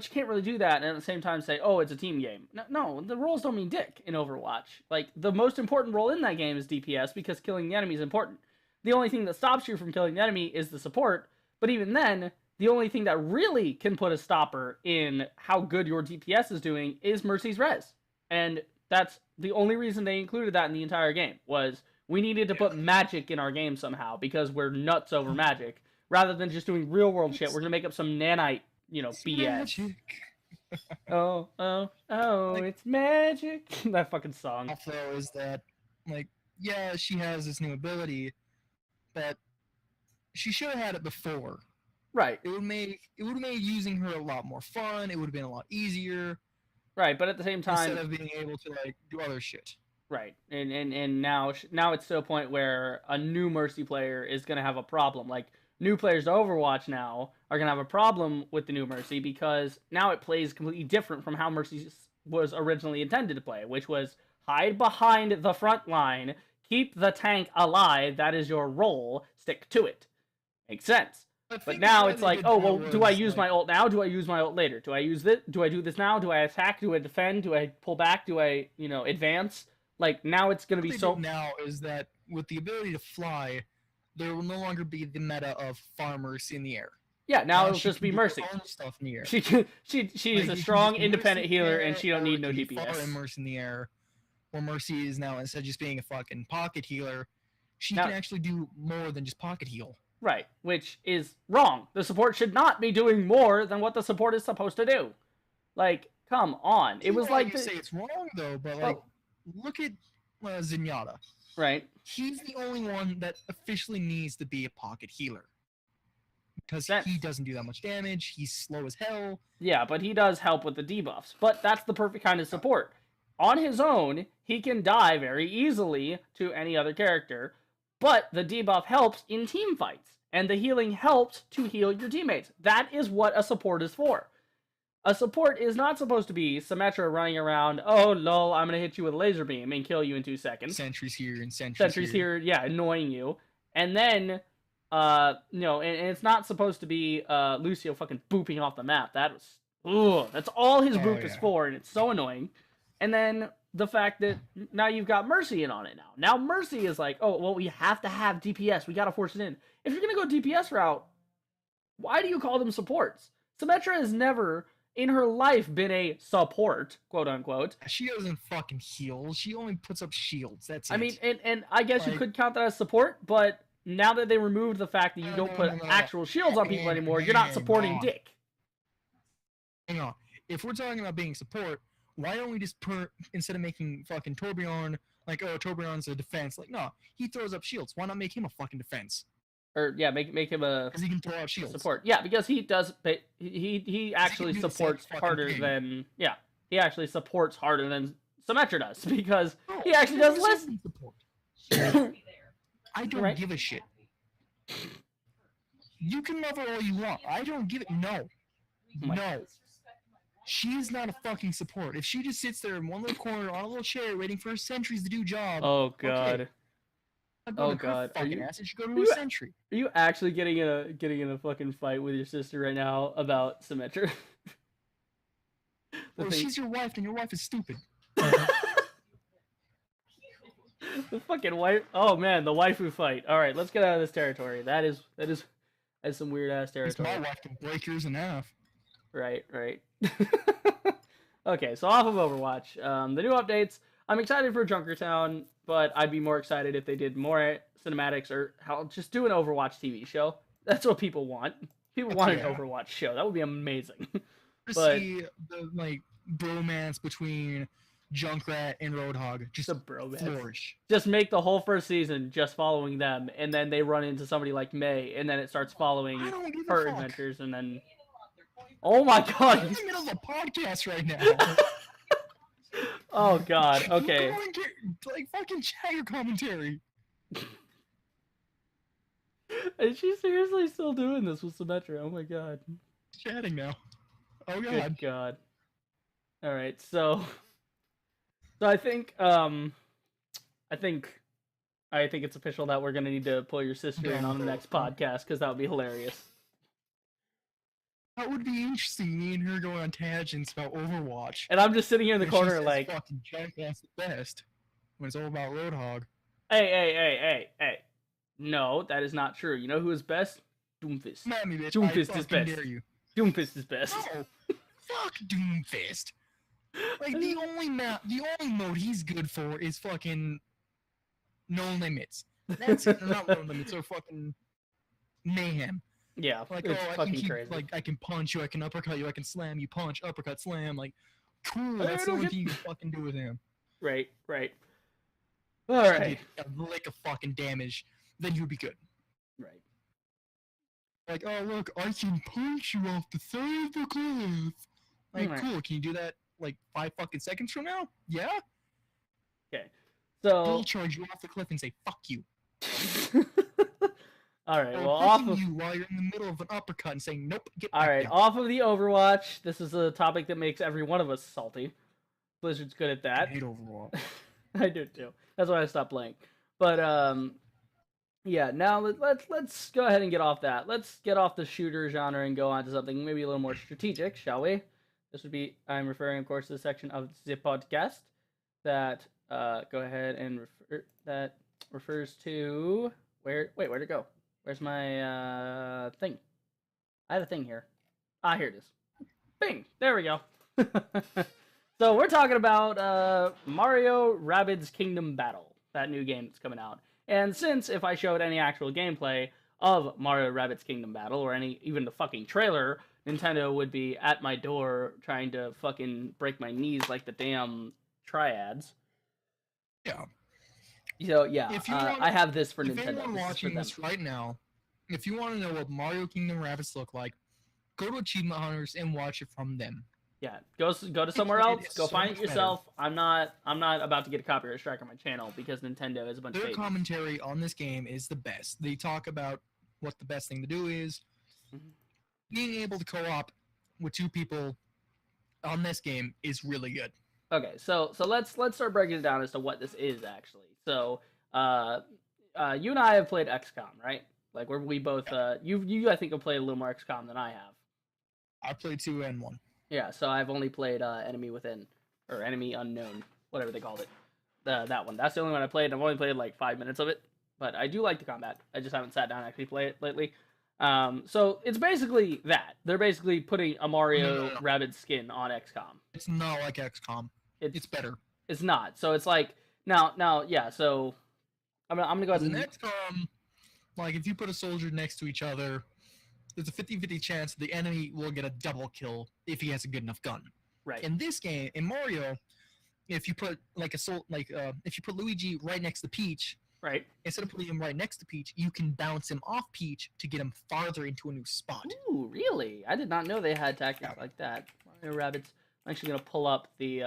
you can't really do that and at the same time say, oh, it's a team game. No, the roles don't mean dick in Overwatch. Like, the most important role in that game is DPS because killing the enemy is important. The only thing that stops you from killing the enemy is the support. But even then, the only thing that really can put a stopper in how good your DPS is doing is Mercy's res. And that's the only reason they included that in the entire game, was we needed to put magic in our game somehow because we're nuts over magic. Rather than just doing real world shit, we're gonna make up some nanite, BS. Magic. Oh, it's magic. That fucking song. Also, is that, like, yeah, she has this new ability, but she should have had it before. Right. It would made using her a lot more fun. It would have been a lot easier. Right, but at the same time, instead of being able to, like, do other shit. Right, and now it's to a point where a new Mercy player is gonna have a problem. Like, new players to Overwatch now are gonna have a problem with the new Mercy because now it plays completely different from how Mercy was originally intended to play, which was hide behind the front line, keep the tank alive. That is your role. Stick to it. Makes sense. But now it's like, oh, well, do I use my ult now? Do I use my ult later? Do I use this? Do I do this now? Do I attack? Do I defend? Do I pull back? Do I, advance? Like, now it's going to be so... now is that with the ability to fly, there will no longer be the meta of farmers in the air. Yeah, now it'll just be Mercy. Stuff in the air. She's a strong, independent healer, and she don't need no DPS. Far Mercy in the air, where Mercy is now, instead of just being a fucking pocket healer, she can actually do more than just pocket heal. Right, which is wrong. The support should not be doing more than what the support is supposed to do. Like, come on. It was like... You say it's wrong, though, but, like, look at Zenyatta. Right. He's the only one that officially needs to be a pocket healer. Because he doesn't do that much damage, he's slow as hell. Yeah, but he does help with the debuffs. But that's the perfect kind of support. On his own, he can die very easily to any other character, but the debuff helps in team fights, and the healing helps to heal your teammates. That is what a support is for. A support is not supposed to be Symmetra running around, oh lol, I'm gonna hit you with a laser beam and kill you in 2 seconds. Sentries here and sentries here, yeah, annoying you. And then, and it's not supposed to be Lucio fucking booping off the map. That's all his boop is for, and it's so annoying. And then the fact that now you've got Mercy in on it now. Now Mercy is like, oh, well, we have to have DPS. We gotta force it in. If you're gonna go DPS route, why do you call them supports? Symmetra has never in her life been a support, quote unquote. She doesn't fucking heal. She only puts up shields. That's it. I mean, and I guess you could count that as support, but now that they removed the fact that you don't put actual shields on people anymore, you're not supporting Dick. Hang on. If we're talking about being support, why don't we just instead of making fucking Torbjorn like, oh, Torbjorn's a defense, like, no, he throws up shields. Why not make him a fucking defense? Or yeah, make him a because he can throw out shields. Support. Yeah, because he does. He actually supports harder than he actually supports harder than Symmetra does because he actually does less support. I don't give a shit. You can love her all you want. I don't give it. No. No. She's not a fucking support. If she just sits there in one little corner on a little chair waiting for her sentries to do job. Oh god. Okay. Oh god. Are you, ass, go to a sentry. Are you actually getting in a fucking fight with your sister right now about Symmetra? Well, she's your wife, and your wife is stupid. The fucking wife. Oh man, the waifu fight. All right, let's get out of this territory. That is some weird ass territory. My wife can break yours in half. Right. Okay, so off of Overwatch, the new updates. I'm excited for Junkertown, but I'd be more excited if they did more cinematics or just do an Overwatch TV show. That's what people want. People want an Overwatch show. That would be amazing. But see the bromance between Junkrat and Roadhog, just a bromance. Flourish. Just make the whole first season just following them, and then they run into somebody like Mei, and then it starts following her adventures, and then. Oh my god! I'm in the middle of a podcast right now. Oh god. Okay. Like fucking chat your commentary. Is she seriously still doing this with Symmetra? Oh my god. Chatting now. Oh god. Good god. All right. So I think it's official that we're gonna need to pull your sister in on the next podcast because that would be hilarious. That would be interesting. Me and her going on tangents about Overwatch. And I'm just sitting here in the corner like, fucking Jackass the best when it's all about Roadhog. Hey. No, that is not true. You know who is best? Doomfist. Doomfist is best. Doomfist is best. No, fuck Doomfist. Like the only mode he's good for is fucking No Limits. That's it. Not No Limits or fucking Mayhem. Yeah, like I can keep crazy. Like I can punch you, I can uppercut you, I can slam you, punch, uppercut, slam. Like, cool. That's the only thing you can fucking do with him. Right. All right. Lick of fucking damage, then you'd be good. Right. Like, oh look, I can punch you off the side of the cliff. Like, cool. Can you do that like 5 fucking seconds from now? Yeah. Okay. So I'll charge you off the cliff and say fuck you. All right. Well, off of you while you're in the middle of an uppercut and saying nope. Get all right. Down. Off of the Overwatch. This is a topic that makes every one of us salty. Blizzard's good at that. I hate Overwatch. I do too. That's why I stopped playing. But yeah. Now let's go ahead and get off that. Let's get off the shooter genre and go on to something maybe a little more strategic, shall we? This would be. I'm referring, of course, to the section of the podcast that go ahead and refers to where. Wait, where'd it go? Where's my thing? I had a thing here. Ah, here it is. Bing! There we go. So we're talking about Mario Rabbids Kingdom Battle, that new game that's coming out. And since if I showed any actual gameplay of Mario Rabbids Kingdom Battle, or even the fucking trailer, Nintendo would be at my door trying to fucking break my knees like the damn triads. Yeah. So yeah, I have this for Nintendo. If anyone watching this right now, if you want to know what Mario Kingdom Rabbids look like, go to Achievement Hunters and watch it from them. Yeah, go to somewhere else. Go find it yourself. I'm not about to get a copyright strike on my channel because Nintendo is a bunch of babies. Their commentary on this game is the best. They talk about what the best thing to do is. Mm-hmm. Being able to co-op with 2 people on this game is really good. Okay, so let's start breaking it down as to what this is actually. So, you and I have played XCOM, right? Like we both you I think have played a little more XCOM than I have. I played 2 and 1. Yeah, so I've only played Enemy Within or Enemy Unknown, whatever they called it. That one. That's the only one I played. I've only played like 5 minutes of it, but I do like the combat. I just haven't sat down and actually play it lately. So it's basically that. They're basically putting a Mario Rabbids skin on XCOM. It's not like XCOM. It's better. It's not. So it's like now, yeah. So I'm gonna go ahead and XCOM. Like if you put a soldier next to each other, there's a 50-50 chance the enemy will get a double kill if he has a good enough gun. Right. In this game, in Mario, if you put if you put Luigi right next to Peach, Right. instead of putting him right next to Peach, you can bounce him off Peach to get him farther into a new spot. Ooh, really? I did not know they had tactics like that. Mario Rabbids. I'm actually gonna pull up the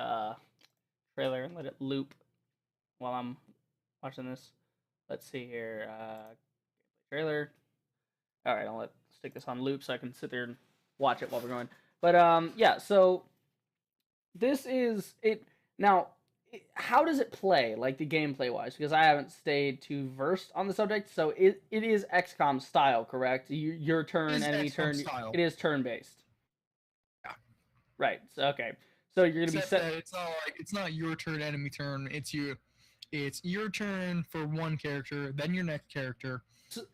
trailer and let it loop while I'm watching this. Let's see here. Trailer. All right, I'll stick this on loop so I can sit there and watch it while we're going. But yeah. So this is it now. How does it play, like the gameplay wise? Because I haven't stayed too versed on the subject. So it is XCOM style, correct? Your turn, enemy turn. Style. It is turn based. Yeah. Right. So okay. So you're gonna Except be set. it's not your turn, enemy turn. It's your turn for one character, then your next character,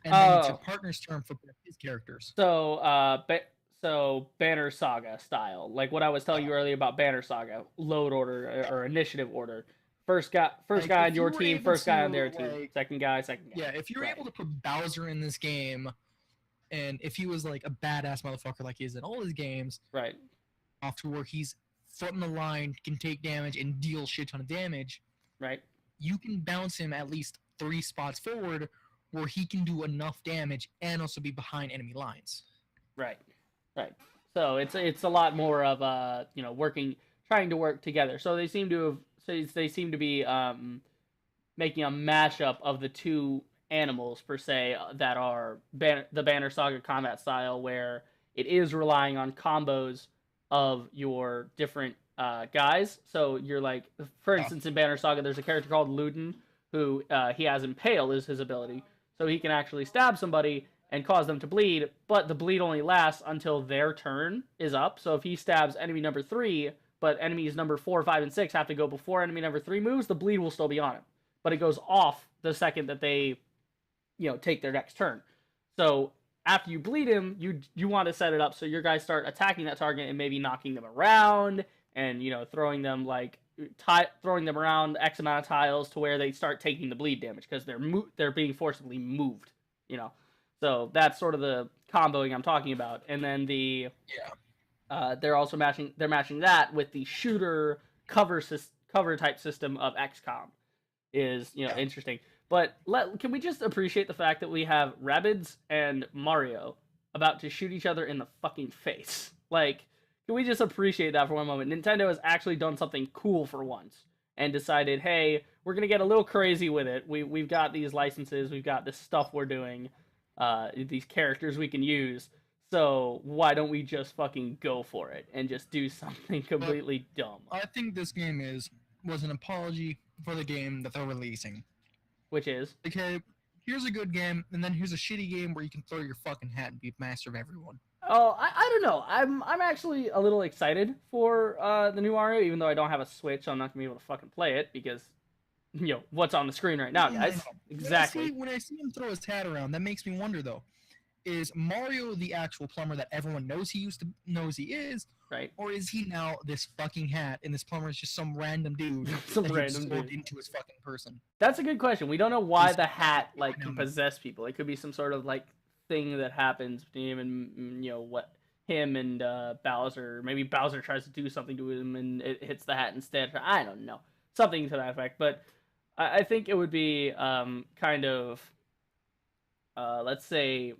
and then it's your partner's turn for his characters. So Banner Saga style, like what I was telling you earlier about Banner Saga, load order or initiative order. First guy on your team, first guy on their team, second guy. Yeah, if you were able to put Bowser in this game, and if he was like a badass motherfucker like he is in all his games, right, off to where he's front in the line, can take damage and deal shit ton of damage, right, you can bounce him at least 3 spots forward, where he can do enough damage and also be behind enemy lines. Right. Right. So it's a lot more of trying to work together. So they seem to be making a mashup of the two animals per se that are the Banner Saga combat style, where it is relying on combos of your different guys. So you're like, for instance, in Banner Saga, there's a character called Luden who he has Impale is his ability, so he can actually stab somebody and cause them to bleed, but the bleed only lasts until their turn is up. So if he stabs enemy number 3, but enemies number 4, 5, and 6 have to go before enemy number 3 moves, the bleed will still be on him. But it goes off the second that they, take their next turn. So after you bleed him, you want to set it up so your guys start attacking that target and maybe knocking them around and, throwing them throwing them around X amount of tiles to where they start taking the bleed damage because they're being forcibly moved, So that's sort of the comboing I'm talking about, and then they're also matching that with the shooter cover type system of XCOM is interesting. But can we just appreciate the fact that we have Rabbids and Mario about to shoot each other in the fucking face? Like, can we just appreciate that for one moment? Nintendo has actually done something cool for once and decided, hey, we're gonna get a little crazy with it. We've got these licenses, we've got this stuff we're doing. These characters we can use, so why don't we just fucking go for it and just do something completely dumb? I think this game was an apology for the game that they're releasing. Which is? Okay, here's a good game, and then here's a shitty game where you can throw your fucking hat and be master of everyone. Oh, I don't know. I'm actually a little excited for the new Mario, even though I don't have a Switch, so I'm not gonna be able to fucking play it because what's on the screen right now, guys. Exactly. When I see him throw his hat around, that makes me wonder though, is Mario the actual plumber that everyone knows he is, right? Or is he now this fucking hat and this plumber is just some random dude into his fucking person? That's a good question. We don't know why the hat can possess people. It could be some sort of thing that happens between him and him and Bowser. Maybe Bowser tries to do something to him and it hits the hat instead. I don't know, something to that effect, but. I think it would be kind of, let's say,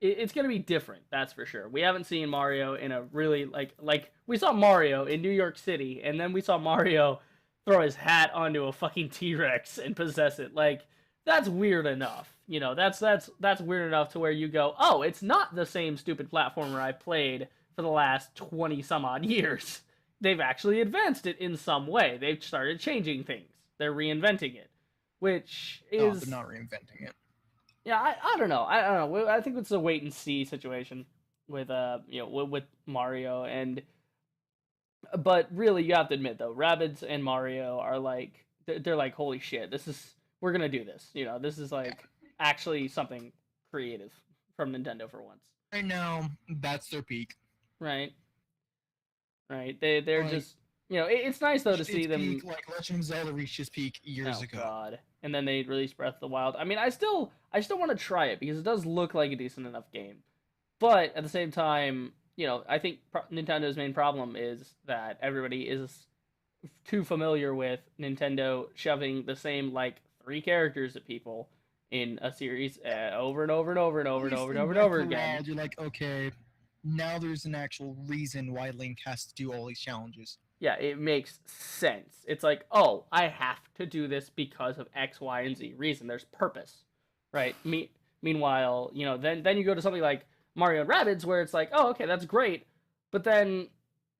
it's going to be different, that's for sure. We haven't seen Mario in a really, like, we saw Mario in New York City, and then we saw Mario throw his hat onto a fucking T-Rex and possess it. Like, that's weird enough. That's weird enough to where you go, oh, it's not the same stupid platformer I played for the last 20-some-odd years. They've actually advanced it in some way. They've started changing things. They're reinventing it, which is they're not reinventing it. Yeah, I don't know. I don't know. I think it's a wait and see situation with with Mario but really you have to admit though, Rabbids and Mario are they're like, holy shit, we're gonna do this. This is actually something creative from Nintendo for once. Right now, that's their peak. Right. They're just You know, it's nice though to Reached see its them. peak, like Legend of Zelda reached its peak years Oh ago. God! And then they released Breath of the Wild. I mean, I still want to try it because it does look like a decent enough game. But at the same time, I think Nintendo's main problem is that everybody is too familiar with Nintendo shoving the same like three characters at people in a series over and over and over and over and over Obviously, and over and Breath over of the again. Wild, you're like, okay, now there's an actual reason why Link has to do all these challenges. Yeah, it makes sense. It's like, oh, I have to do this because of X, Y, and Z reason. There's purpose, right? Meanwhile, then you go to something like Mario and Rabbids, where it's like, oh, okay, that's great, but then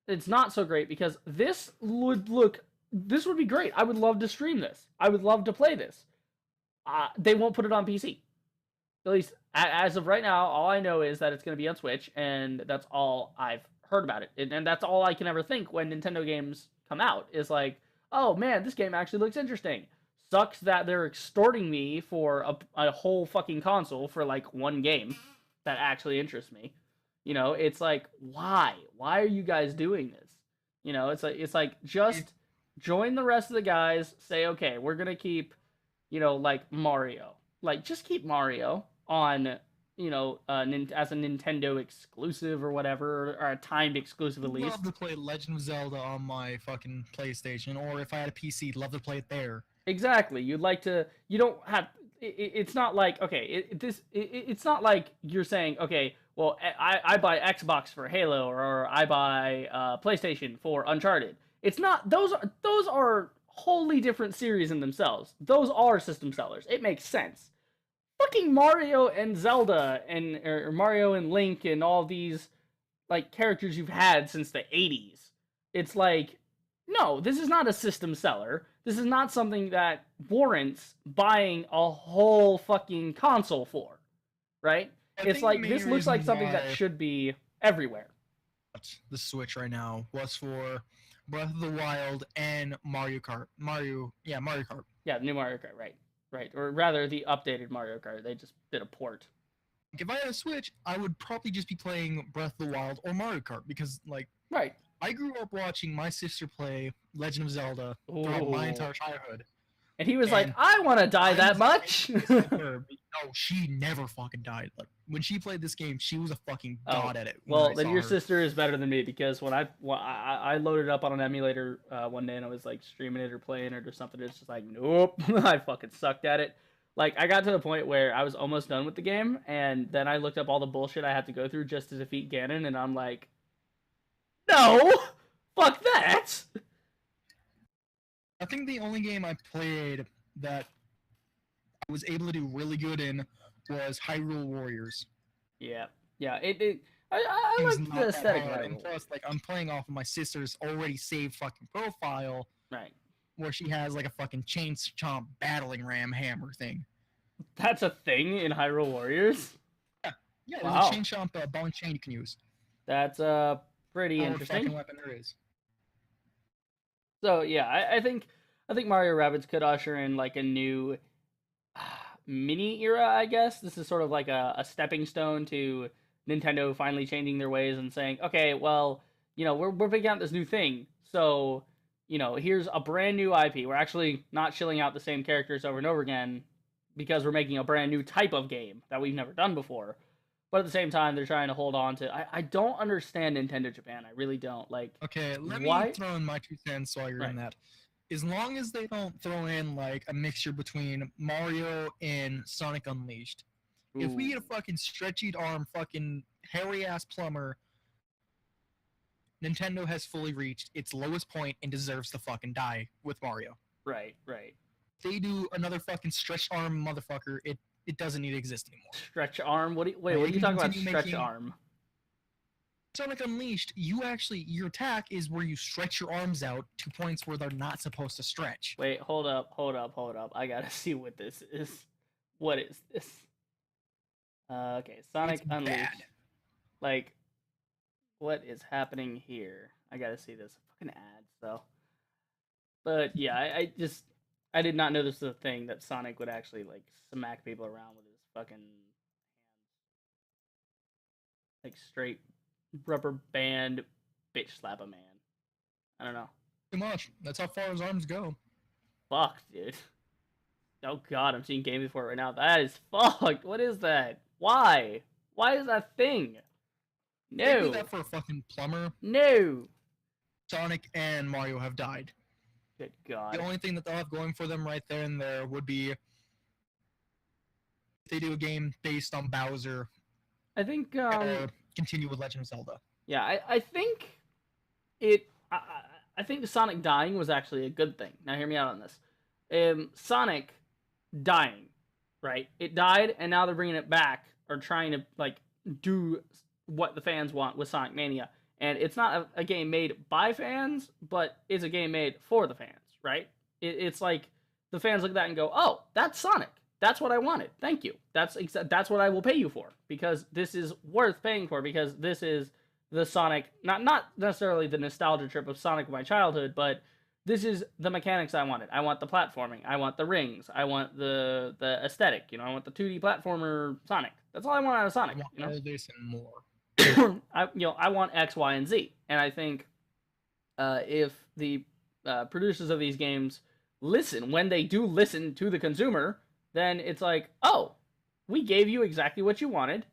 it's not so great because this would be great. I would love to stream this. I would love to play this. They won't put it on PC. At least as of right now, all I know is that it's going to be on Switch, and that's all I've heard about it. And that's all I can ever think when Nintendo games come out is like, oh man, this game actually looks interesting. Sucks that they're extorting me for a whole fucking console for like one game that actually interests me. It's like, why? Why are you guys doing this? It's like just join the rest of the guys. Say, okay, we're gonna keep, like Mario. Like just keep Mario on, as a Nintendo exclusive or whatever, or a timed exclusive at I'd love least. to play Legend of Zelda on my fucking PlayStation, or if I had a PC, love to play it there. Exactly. You'd like to. You don't have. It's not like okay. It's not like you're saying okay. Well, I buy Xbox for Halo or I buy PlayStation for Uncharted. It's not. Those are wholly different series in themselves. Those are system sellers. It makes sense. Fucking Mario and Zelda and or Mario and Link and all these like characters you've had since the 80s. It's like no, this is not a system seller. This is not something that warrants buying a whole fucking console for, right? I It's think the like main this looks like reason something that why should be everywhere. the Switch right now was for Breath of the Wild and Mario Kart. Mario Kart. Yeah, the new Mario Kart, right? Right, or rather the updated Mario Kart. They just did a port. If I had a Switch, I would probably just be playing Breath of the Wild or Mario Kart because, like, Right. I grew up watching my sister play Legend of Zelda throughout my Ooh. entire childhood. And he was like, And "I want to die I that was much." envious of her. No, she never fucking died. Like, when she played this game, she was a fucking Oh, god at it. When well, I then saw your her, sister is better than me because when I loaded up on an emulator one day and I was like streaming it or playing it or something, it's just like nope, I fucking sucked at it. Like I got to the point where I was almost done with the game, and then I looked up all the bullshit I had to go through just to defeat Ganon, and I'm like, no, fuck that. I think the only game I played that I was able to do really good in was Hyrule Warriors. Yeah, yeah. I Game's like the not that aesthetic of hard, and Hyrule. plus, like, I'm playing off of my sister's already saved fucking profile Right. where she has like a fucking chain chomp battling ram hammer thing. That's a thing in Hyrule Warriors. Yeah, there's a Wow, chain chomp ball and chain you can use. that's pretty Powered fucking interesting. weapon there is. So yeah, I think Mario Rabbids could usher in like a new mini era. I guess this is sort of like a stepping stone to Nintendo finally changing their ways and saying, okay, well, we're picking out this new thing, so here's a brand new IP. We're actually not shilling out the same characters over and over again because we're making a brand new type of game that we've never done before. But at the same time, they're trying to hold on to. I don't understand Nintendo Japan. I really don't. Like, Okay, let me why? throw in my 2 cents while you're Right. in that. As long as they don't throw in like a mixture between Mario and Sonic Unleashed. If we get a Ooh. fucking stretchy arm, fucking hairy ass plumber, Nintendo has fully reached its lowest point and deserves to fucking die with Mario. Right, right. If they do another fucking stretched arm motherfucker, it doesn't need to exist anymore. Stretch arm. Wait, They what are you can talking about? continue Stretch making arm. Sonic Unleashed, your attack is where you stretch your arms out to points where they're not supposed to stretch. Wait, hold up. I gotta see what this is. What is this? Okay, Sonic It's Unleashed. bad. Like, what is happening here? I gotta see this fucking ads though. But yeah, I did not know this was a thing that Sonic would actually like smack people around with his fucking hands, like straight rubber band bitch slap a man. I don't know. Too much. That's how far his arms go. Fuck, dude. Oh god, I'm seeing gameplay for it right now. That is fucked. What is that? Why? Why is that a thing? They did No. that for a fucking plumber. No. Sonic and Mario have died. Good The god. only thing that they'll have going for them right there and there would be if they do a game based on Bowser I think or continue with Legend of Zelda. yeah, I think it I think Sonic dying was actually a good thing. Now hear me out on this. Sonic dying, right? It died, and now they're bringing it back or trying to like do what the fans want with Sonic Mania. And it's not a game made by fans, but it's a game made for the fans, right? It's like the fans look at that and go, "Oh, that's Sonic. That's what I wanted. Thank you. That's what I will pay you for because this is worth paying for because this is the Sonic, not necessarily the nostalgia trip of Sonic of my childhood, but this is the mechanics I wanted. I want the platforming. I want the rings. I want the aesthetic. You know, I want the 2D platformer Sonic. That's all I want out of Sonic. I want You know, all this and more. I want X, Y, and Z, and I think if the producers of these games listen when they do listen to the consumer, then it's like, oh, we gave you exactly what you wanted,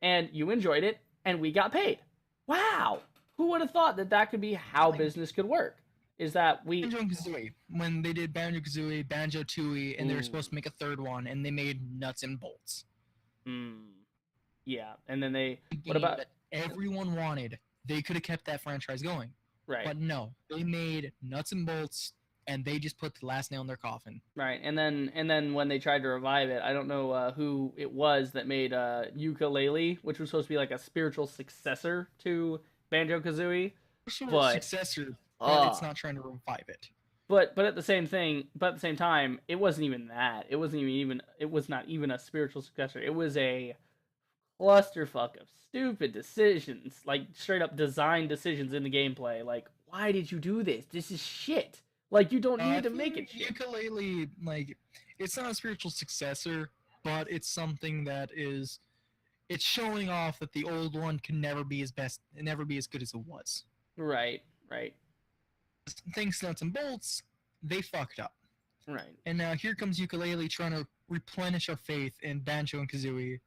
and you enjoyed it, and we got paid. Wow, who would have thought that that could be how business could work? Is that we Banjo and Kazooie, when they did Banjo Kazooie, Banjo Tooie, and they were supposed to make a third one, and they made Nuts and Bolts. Yeah, and then they What about that everyone wanted? They could have kept that franchise going, right, but no, they made Nuts and Bolts, and they just put the last nail in their coffin. right, and then when they tried to revive it, I don't know who it was that made Yooka-Laylee, which was supposed to be like a spiritual successor to Banjo Kazooie. But successor, but it's not trying to revive it. But at the same time, it wasn't even that. It wasn't even it was not even a spiritual successor. It was a clusterfuck of stupid decisions, like straight up design decisions in the gameplay. Like, why did you do this? This is shit. Like, you don't need to make it shit. Yooka-Laylee, like, it's not a spiritual successor, but it's something that is, it's showing off that the old one can never be as good as it was. Right. Thanks to Nuts and Bolts, they fucked up. Right. And now here comes Yooka-Laylee trying to replenish our faith in Banjo and Kazooie,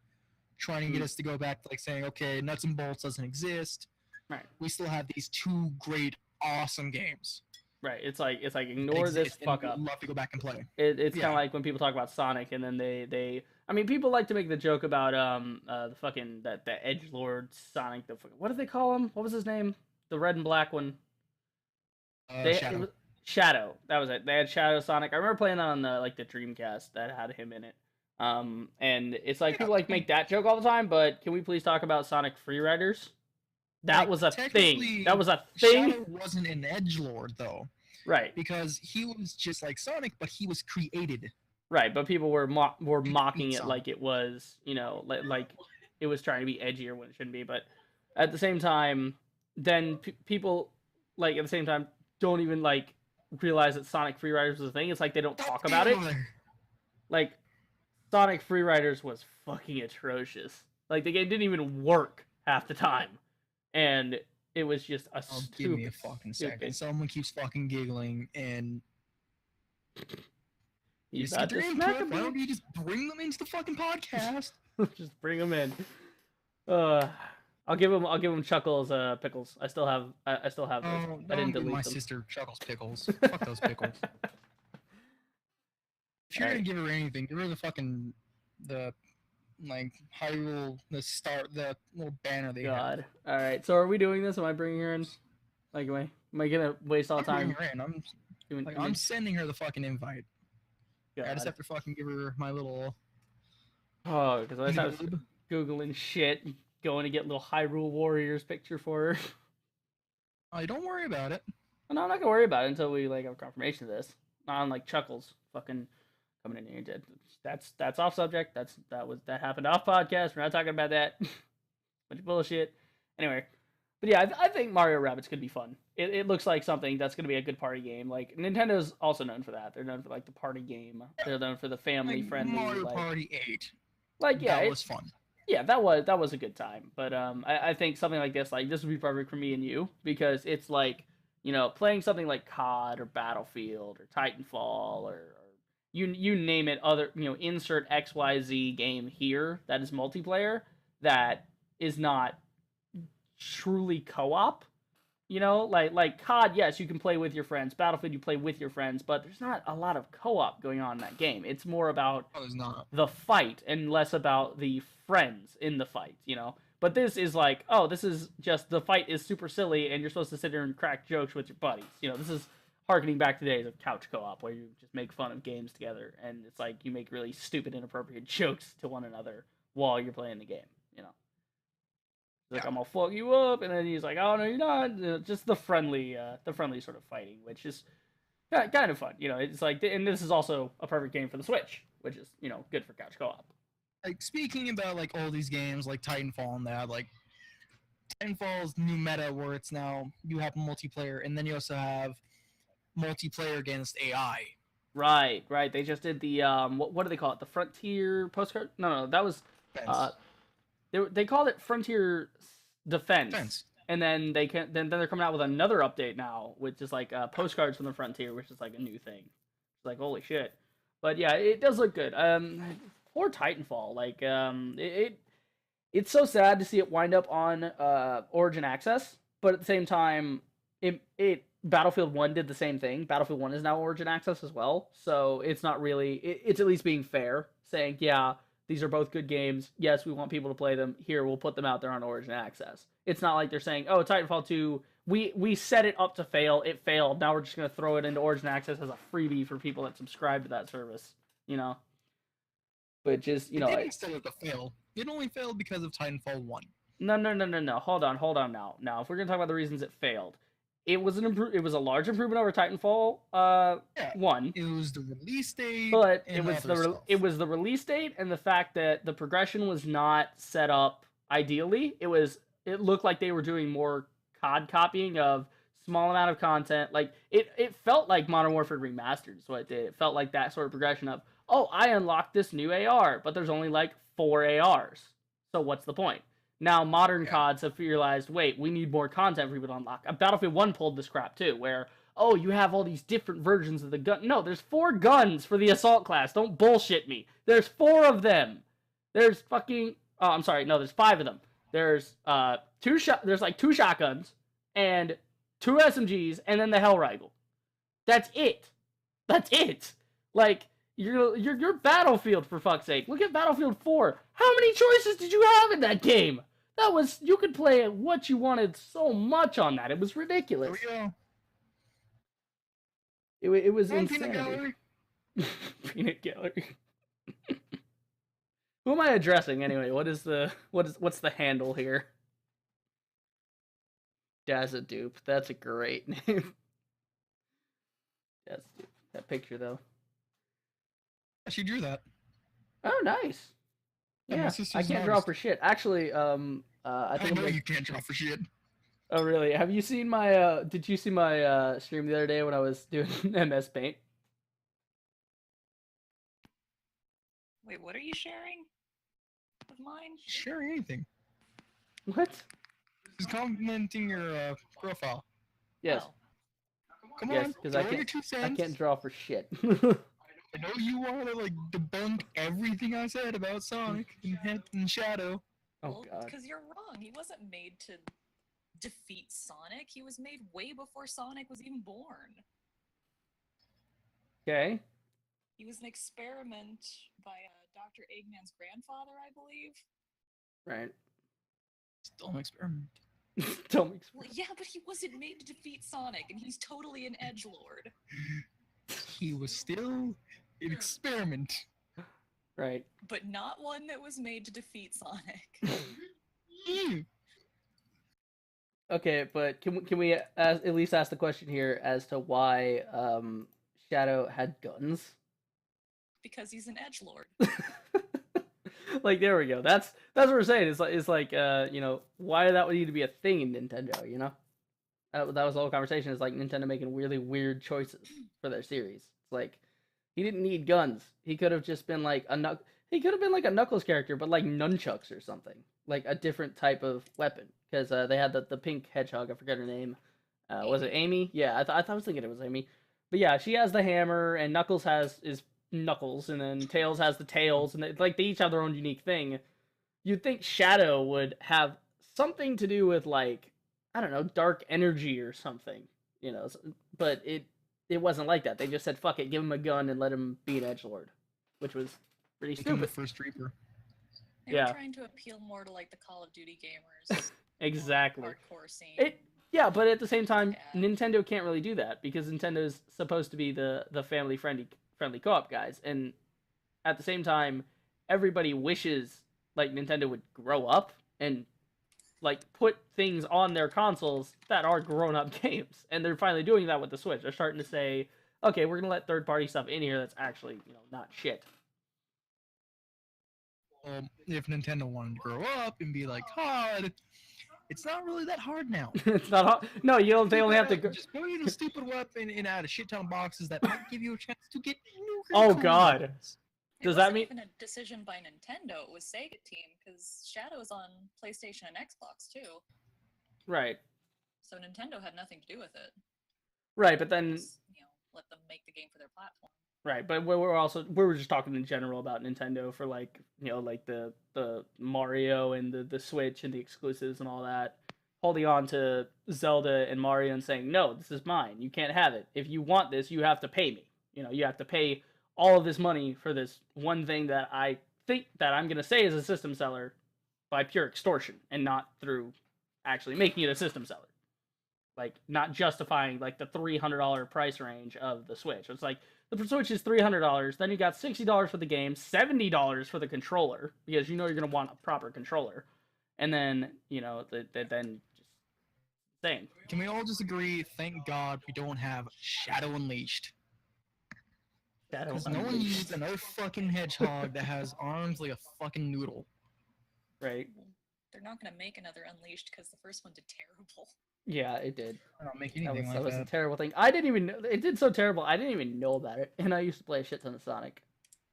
trying to get us to go back to like saying, okay, Nuts and Bolts doesn't exist. Right. We still have these two great, awesome games. Right. It's like ignore this fuck up. Love to go back and play. It's kind of like when people talk about Sonic and then they I mean people like to make the joke about the fucking that edgelord Sonic, what do they call him? What was his name? The red and black one. Shadow. Shadow. That was it. They had Shadow Sonic. I remember playing that on the Dreamcast that had him in it. And it's like people like make that joke all the time, but can we please talk about Sonic Freeriders? That was a thing. That was a thing. Shadow wasn't an edgelord though. Right. Because he was just like Sonic, but he was created. Right, but people were mocking it like it was, you know, like it was trying to be edgier when it shouldn't be. But at the same time, then people like at the same time don't even like realize that Sonic Freeriders was a thing. It's like they don't talk about it. Like Sonic Freeriders was fucking atrocious. Like the game didn't even work half the time, and it was just a stupid. Give me a fucking second. Someone keeps fucking giggling, and you just get their input. Why don't you just bring them into the fucking podcast? Just bring them in. I'll give him Chuckles pickles. I still have those. I didn't delete my them. sister Chuckles pickles. Fuck those pickles. If you're gonna give her anything, give her the like Hyrule, the little banner they have. All right. So are we doing this? Am I bringing her in? Like, am I gonna waste all time? I'm sending her the fucking invite. God. I just have to fucking give her my little. Oh, because I was googling shit, going to get little Hyrule Warriors picture for her. Oh, don't worry about it. No, I'm not gonna worry about it until we like have confirmation of this. Not on like Chuckles fucking coming in here. That's off subject. That happened off podcast. We're not talking about that. Bunch of bullshit. Anyway, but yeah, I think Mario Rabbids could be fun. It looks like something that's gonna be a good party game. Like Nintendo's also known for that. They're known for like the party game. They're known for the family friendly. Mario Party 8. Like yeah, that was fun. Yeah, that was a good time. But I think something like this would be perfect for me and you because it's like you know, playing something like COD or Battlefield or Titanfall or you name it, other, you know, insert XYZ game here that is multiplayer that is not truly co-op. You know, like COD, yes, you can play with your friends. Battlefield, you play with your friends, but there's not a lot of co-op going on in that game. It's more about Oh, there's not. the fight and less about the friends in the fight, you know. But this is like, oh, this is just the fight is super silly, and you're supposed to sit there and crack jokes with your buddies. You know, this is harkening back to days of couch co-op where you just make fun of games together, and it's like you make really stupid, inappropriate jokes to one another while you're playing the game. You know, like Yeah. I'm gonna fuck you up, and then he's like, oh no, you're not. Just the friendly sort of fighting, which is kind of fun. You know, it's like, and this is also a perfect game for the Switch, which is, you know, good for couch co-op. Like speaking about like all these games like Titanfall and that, like Titanfall's new meta where it's now you have multiplayer and then you also have multiplayer against AI. Right, right. They just did the what do they call it? The Frontier postcard? No, that was uh, they called it Frontier Defense. And then then they're coming out with another update now, which is like postcards from the Frontier, which is like a new thing. It's like, holy shit. But yeah, it does look good. Poor Titanfall. Like it's so sad to see it wind up on Origin Access, but at the same time, it Battlefield 1 did the same thing. Battlefield 1 is now Origin Access as well, so it's not really, it's at least being fair, saying, yeah, these are both good games. Yes, we want people to play them. Here, we'll put them out there on Origin Access. It's not like they're saying, oh, Titanfall 2, we set it up to fail, it failed, now we're just going to throw it into Origin Access as a freebie for people that subscribe to that service, you know? But just, you know, It didn't set it to fail. It only failed because of Titanfall 1. No. Hold on now. Now, if we're gonna talk about the reasons it failed, it was it was a large improvement over Titanfall Yeah. 1, It was the release date, but and it was other stuff. it was the release date and the fact that the progression was not set up ideally. It looked like they were doing more COD copying of small amount of content. Like it felt like Modern Warfare Remastered is what it did. It felt like that sort of progression of, oh, I unlocked this new AR, but there's only like 4 ARs. So what's the point? Now modern CODs have realized, wait, we need more content for people to unlock. Battlefield 1 pulled this crap too, where, oh, you have all these different versions of the gun. No, there's 4 guns for the assault class. Don't bullshit me. There's 4 of them. There's fucking, oh, I'm sorry, no, there's 5 of them. There's there's like 2 shotguns and 2 SMGs and then the Hellrifle. That's it. That's it. Like, you're Battlefield, for fuck's sake. Look at Battlefield 4. How many choices did you have in that game? That was, you could play what you wanted so much on that. It was ridiculous. There It was we go. insane. Peanut gallery. Peanut gallery. Who am I addressing anyway? What's the handle here? Dazadupe. That's a great name. Dazadupe. That picture though. She drew that. Oh, nice. Yeah, my Yeah, sister's I an can't draw artist. for shit. Actually, I think I'm know gonna... you can't draw for shit. Oh, really? Have you seen my? Did you see my stream the other day when I was doing MS Paint? Wait, what are you sharing of mine? Sharing anything. What? Just commenting your profile. Yes, Oh, Come yes, on, because throw I in your can't. 2 I cents. can't draw for shit. I know you want to like debunk everything I said about Sonic and Shadow. Oh well, god. because you're wrong. He wasn't made to defeat Sonic. He was made way before Sonic was even born. Okay. He was an experiment by Dr. Eggman's grandfather, I believe. Right. Still an experiment. Don't make. Well, yeah, but he wasn't made to defeat Sonic, and he's totally an edgelord. He was still an experiment. Right. But not one that was made to defeat Sonic. Okay, but can we at least ask the question here as to why Shadow had guns? Because he's an edgelord. Like, there we go. That's what we're saying. It's like you know, why that would need to be a thing in Nintendo, you know? That was the whole conversation. Is like Nintendo making really weird choices for their series. It's like, he didn't need guns. He could have just been like he could have been like a Knuckles character, but like nunchucks or something, like a different type of weapon. Because they had the pink hedgehog. I forget her name. Was it Amy? Yeah, I was thinking it was Amy. But yeah, she has the hammer, and Knuckles has his Knuckles, and then Tails has the tails, and they each have their own unique thing. You'd think Shadow would have something to do with like, I don't know, dark energy or something, but it wasn't like that. They just said fuck it, give him a gun and let him be an edgelord, which was pretty Make him the stupid. first Reaper. They Yeah. were trying to appeal more to like the Call of Duty gamers. Exactly. Hardcore scene. Yeah, but at the same time, Yeah. Nintendo can't really do that because Nintendo's supposed to be the family friendly co-op guys, and at the same time, everybody wishes like Nintendo would grow up and like put things on their consoles that are grown-up games, and they're finally doing that with the Switch. They're starting to say, okay, we're gonna let third-party stuff in here that's actually not shit. If Nintendo wanted to grow up and be like hard, it's not really that hard now. It's not hard. No, you don't. They only have to. Just go in a stupid weapon and add a shit ton of boxes that might give you a chance to get new. Oh, God. weapons. Does it that wasn't mean- even a decision by Nintendo? It was Sega team because Shadow's on PlayStation and Xbox too. Right, So Nintendo had nothing to do with it. right, but then Just, let them make the game for their platform. right, but we were just talking in general about Nintendo for like like the Mario and the Switch and the exclusives and all that, holding on to Zelda and Mario and saying no, this is mine, you can't have it. If you want this, you have to pay me. You have to pay all of this money for this one thing that I think that I'm gonna say is a system seller by pure extortion and not through actually making it a system seller. Like not justifying like the $300 price range of the Switch. It's like the Switch is $300. Then you got $60 for the game, $70 for the controller because you're gonna want a proper controller, and then then just same. Can we all just agree? Thank God we don't have Shadow Unleashed. Because no one needs another fucking hedgehog that has arms like a fucking noodle. Right? They're not going to make another Unleashed because the first one did terrible. Yeah, it did. I don't make That anything was like a that. terrible thing. I didn't even know it did so terrible. I didn't even know about it, and I used to play a shit ton of Sonic,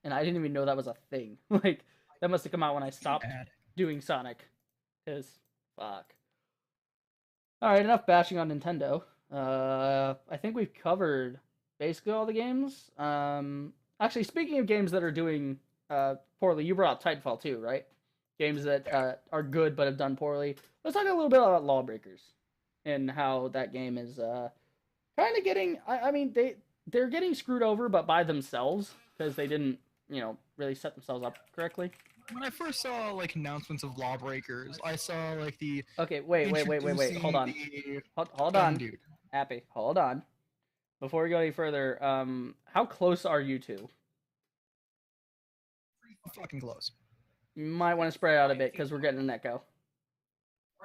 and I didn't even know that was a thing. Like that must have come out when I stopped Bad. doing Sonic. Cause fuck. All right, enough bashing on Nintendo. I think we've covered basically all the games. Actually, speaking of games that are doing poorly, you brought up Titanfall 2, right? Games that are good but have done poorly. Let's talk a little bit about Lawbreakers and how that game is kind of getting. I mean, they're getting screwed over, but by themselves because they didn't, really set themselves up correctly. When I first saw like announcements of Lawbreakers, I saw like the Okay, wait. Hold on. introducing Hold the on. dude. Happy. Hold on. Before we go any further, how close are you two? Fucking close. You might want to spread out a bit because we're getting an echo.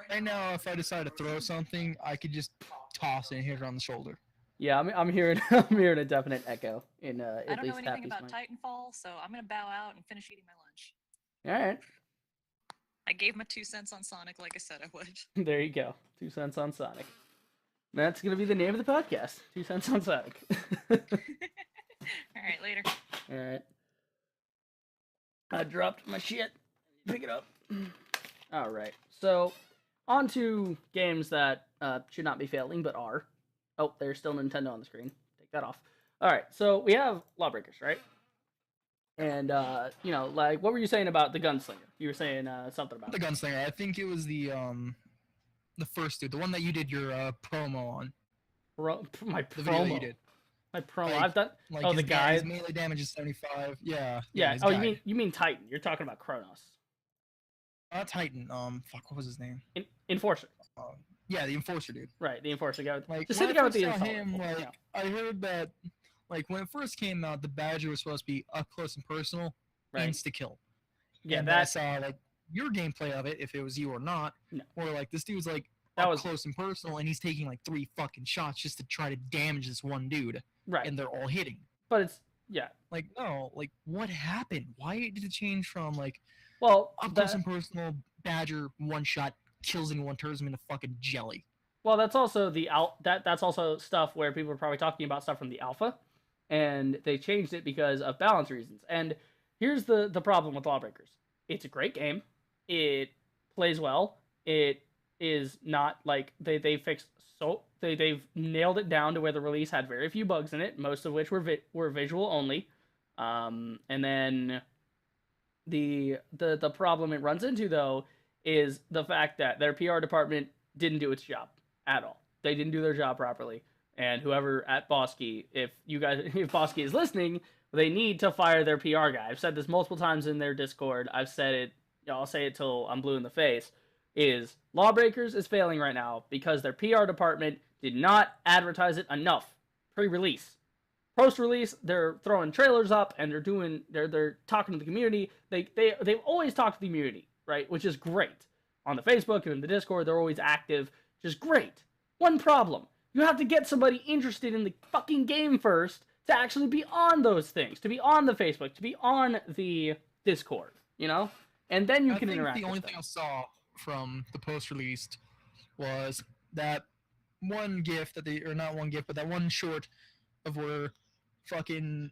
Right now, if I decide to throw something, I could just toss it and hit her on the shoulder. Yeah, I'm hearing I'm hearing a definite echo in I at don't know least anything Happy's about mic. Titanfall, so I'm going to bow out and finish eating my lunch. All right, I gave my 2 cents on Sonic like I said I would. there you go. 2 cents on Sonic. That's gonna be the name of the podcast. 2 cents on Sonic. Alright, later. All right. I dropped my shit. Pick it up. All right. So, on to games that should not be failing, but are. Oh, there's still Nintendo on the screen. Take that off. All right. So we have Lawbreakers, right? And like, what were you saying about the Gunslinger? You were saying something about The it. gunslinger. I think it was the first dude, the one that you did your promo on. My The video that you promo. did. My promo. Like- I've done. Like Oh, his the guy- His melee damage is 75. Yeah. Yeah. his Oh, guy. you mean Titan? You're talking about Kronos. Not Titan. Fuck. What was his name? Enforcer. Yeah, the enforcer dude. Right. The Enforcer guy. Like Just when hit the I guy with first the saw installer. him, like Yeah. I heard that, like when it first came out, the Badger was supposed to be up close and personal, Right. insta kill. Yeah. And then I That. saw like your gameplay of it, if it was you or not, No. where like this dude's like That up was- close and personal, and he's taking like 3 fucking shots just to try to damage this one dude, Right. and they're all hitting. But it's yeah. Like no, like what happened? Why did it change from like Well, up that- close and personal Badger one shot kills anyone, turns him into fucking jelly? Well, that's also that's also stuff where people are probably talking about stuff from the alpha, and they changed it because of balance reasons. And here's the problem with Lawbreakers. It's a great game. It plays well. It is not like they fixed they've nailed it down to where the release had very few bugs in it, most of which were visual only. And then the problem it runs into though is the fact that their PR department didn't do its job at all. They didn't do their job properly. And whoever at Bosky, if Bosky is listening, they need to fire their PR guy. I've said this multiple times in their Discord. I've said it. I'll say it till I'm blue in the face. Is Lawbreakers is failing right now because their PR department did not advertise it enough pre-release. Post-release, they're throwing trailers up and they're talking to the community. They've always talked to the community, right? Which is great. On the Facebook and in the Discord, they're always active, which is great. One problem. You have to get somebody interested in the fucking game first to actually be on those things, to be on the Facebook, to be on the Discord, you know? And then you can interact. The only with thing them. I saw from the post-released was that one GIF that or not one GIF, but that one short of where fucking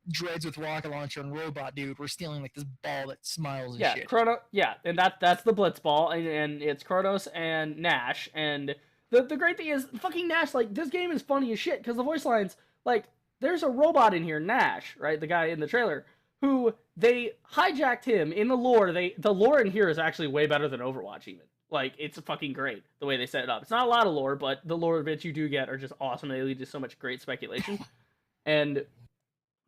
Dreads with rocket launcher and robot dude were stealing like this ball that smiles and shit. And that's the Blitz ball, and it's Kronos and Nash, and the great thing is fucking Nash, like, this game is funny as shit because the voice lines, like, there's a robot in here, Nash, right, the guy in the trailer, who they hijacked him in the lore. The lore in here is actually way better than Overwatch even. Like, it's fucking great the way they set it up. It's not a lot of lore, but the lore bits you do get are just awesome. They lead to so much great speculation. And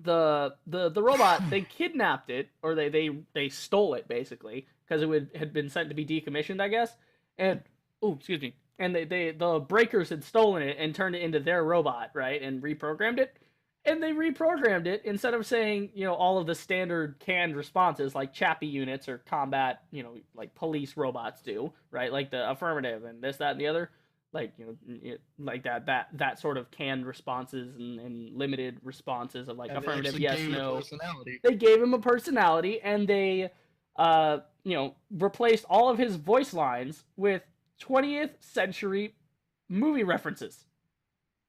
the robot, they kidnapped it, or they stole it basically because it had been sent to be decommissioned, I guess. And excuse me. And the breakers had stolen it and turned it into their robot, right, and reprogrammed it. And they reprogrammed it instead of saying, you know, all of the standard canned responses like Chappie units or combat, you know, like police robots do, right? Like the affirmative and this, that, and the other. Like, you know, like that sort of canned responses and limited responses of like affirmative, yes, no. They gave him a personality, and they, you know, replaced all of his voice lines with 20th century movie references.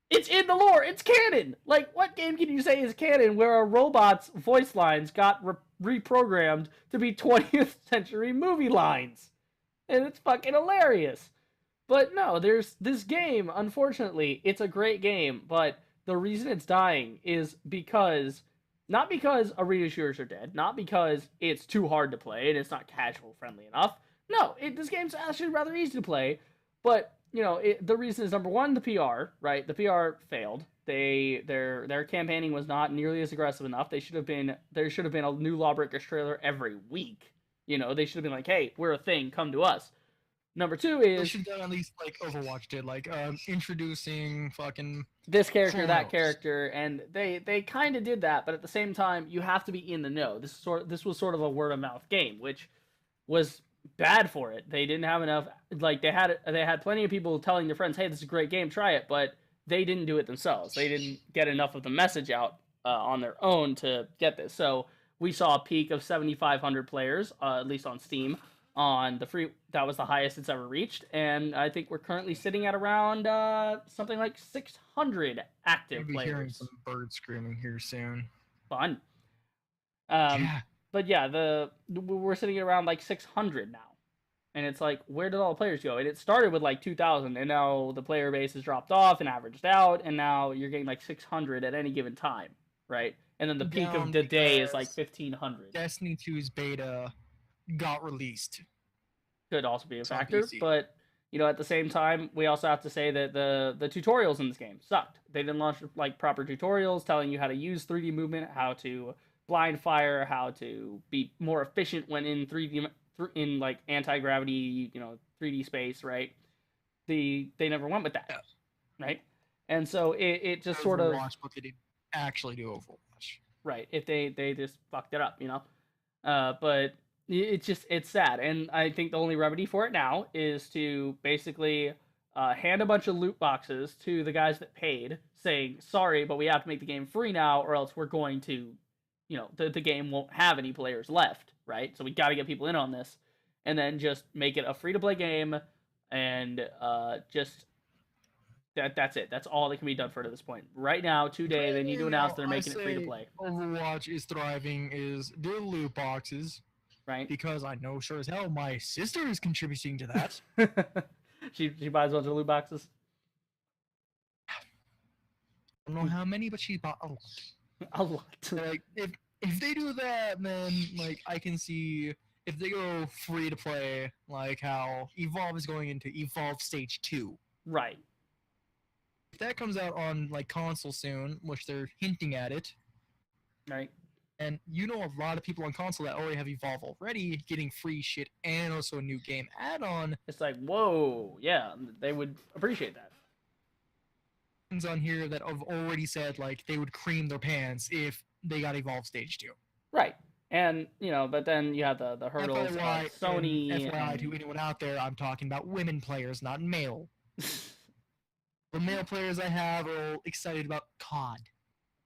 It's in the lore. It's canon. Like, what game can you say is canon where a robot's voice lines got reprogrammed to be 20th century movie lines? And it's fucking hilarious. But no, there's this game, unfortunately, it's a great game, but the reason it's dying is because, not because arena shooters are dead, not because it's too hard to play and it's not casual friendly enough. No, this game's actually rather easy to play, but, you know, the reason is, number one, the PR, right? The PR failed. Their campaigning was not nearly as aggressive enough. There should have been a new Lawbreakers trailer every week. You know, they should have been like, hey, we're a thing, come to us. Number two is... They should have done at least like Overwatch did, like introducing fucking... this character, that character, and they kind of did that, but at the same time, you have to be in the know. This was sort of a word-of-mouth game, which was bad for it. They didn't have enough... Like, they had plenty of people telling their friends, hey, this is a great game, try it, but they didn't do it themselves. They didn't get enough of the message out on their own to get this. So we saw a peak of 7,500 players, at least on Steam, on the free. That was the highest it's ever reached, and I think we're currently sitting at around something like 600 active players. Hearing some birds screaming here soon. Fun. Yeah. But yeah, we're sitting at around like 600 now, and it's like, where did all the players go? And it started with like 2,000, and now the player base has dropped off and averaged out, and now you're getting like 600 at any given time, right? And then the peak of the day is like 1,500. Destiny 2's beta got released. Could also be a factor, but you know, at the same time, we also have to say that the tutorials in this game sucked. They didn't launch like proper tutorials telling you how to use 3D movement, how to blind fire, how to be more efficient when in 3D in like anti-gravity, you know, 3D space, right? They never went with that, right? And so it just sort of but they didn't actually do Overwatch, right? If they just fucked it up, you know, but. It's sad, and I think the only remedy for it now is to basically hand a bunch of loot boxes to the guys that paid, saying, sorry, but we have to make the game free now, or else we're going to, you know, the game won't have any players left, right? So we got to get people in on this, and then just make it a free-to-play game, and just... That's it. That's all that can be done for it at this point. Right now, today, they need to announce they're making it free-to-play. Overwatch is thriving is their loot boxes. Right. because I know sure as hell my sister is contributing to that. she buys a bunch of loot boxes. I don't know how many, but she bought a lot. A lot. Like if they do that, then like I can see if they go free to play, like how Evolve is going into Evolve Stage 2. Right. If that comes out on like console soon, which they're hinting at it, Right. and you know a lot of people on console that already have Evolve already getting free shit and also a new game add-on. It's like, whoa, yeah, they would appreciate that. On here that have already said like they would cream their pants if they got Evolve Stage 2. Right. And but then you have the hurdles of Sony. FYI to anyone out there, I'm talking about women players, not male. The male players I have are all excited about COD.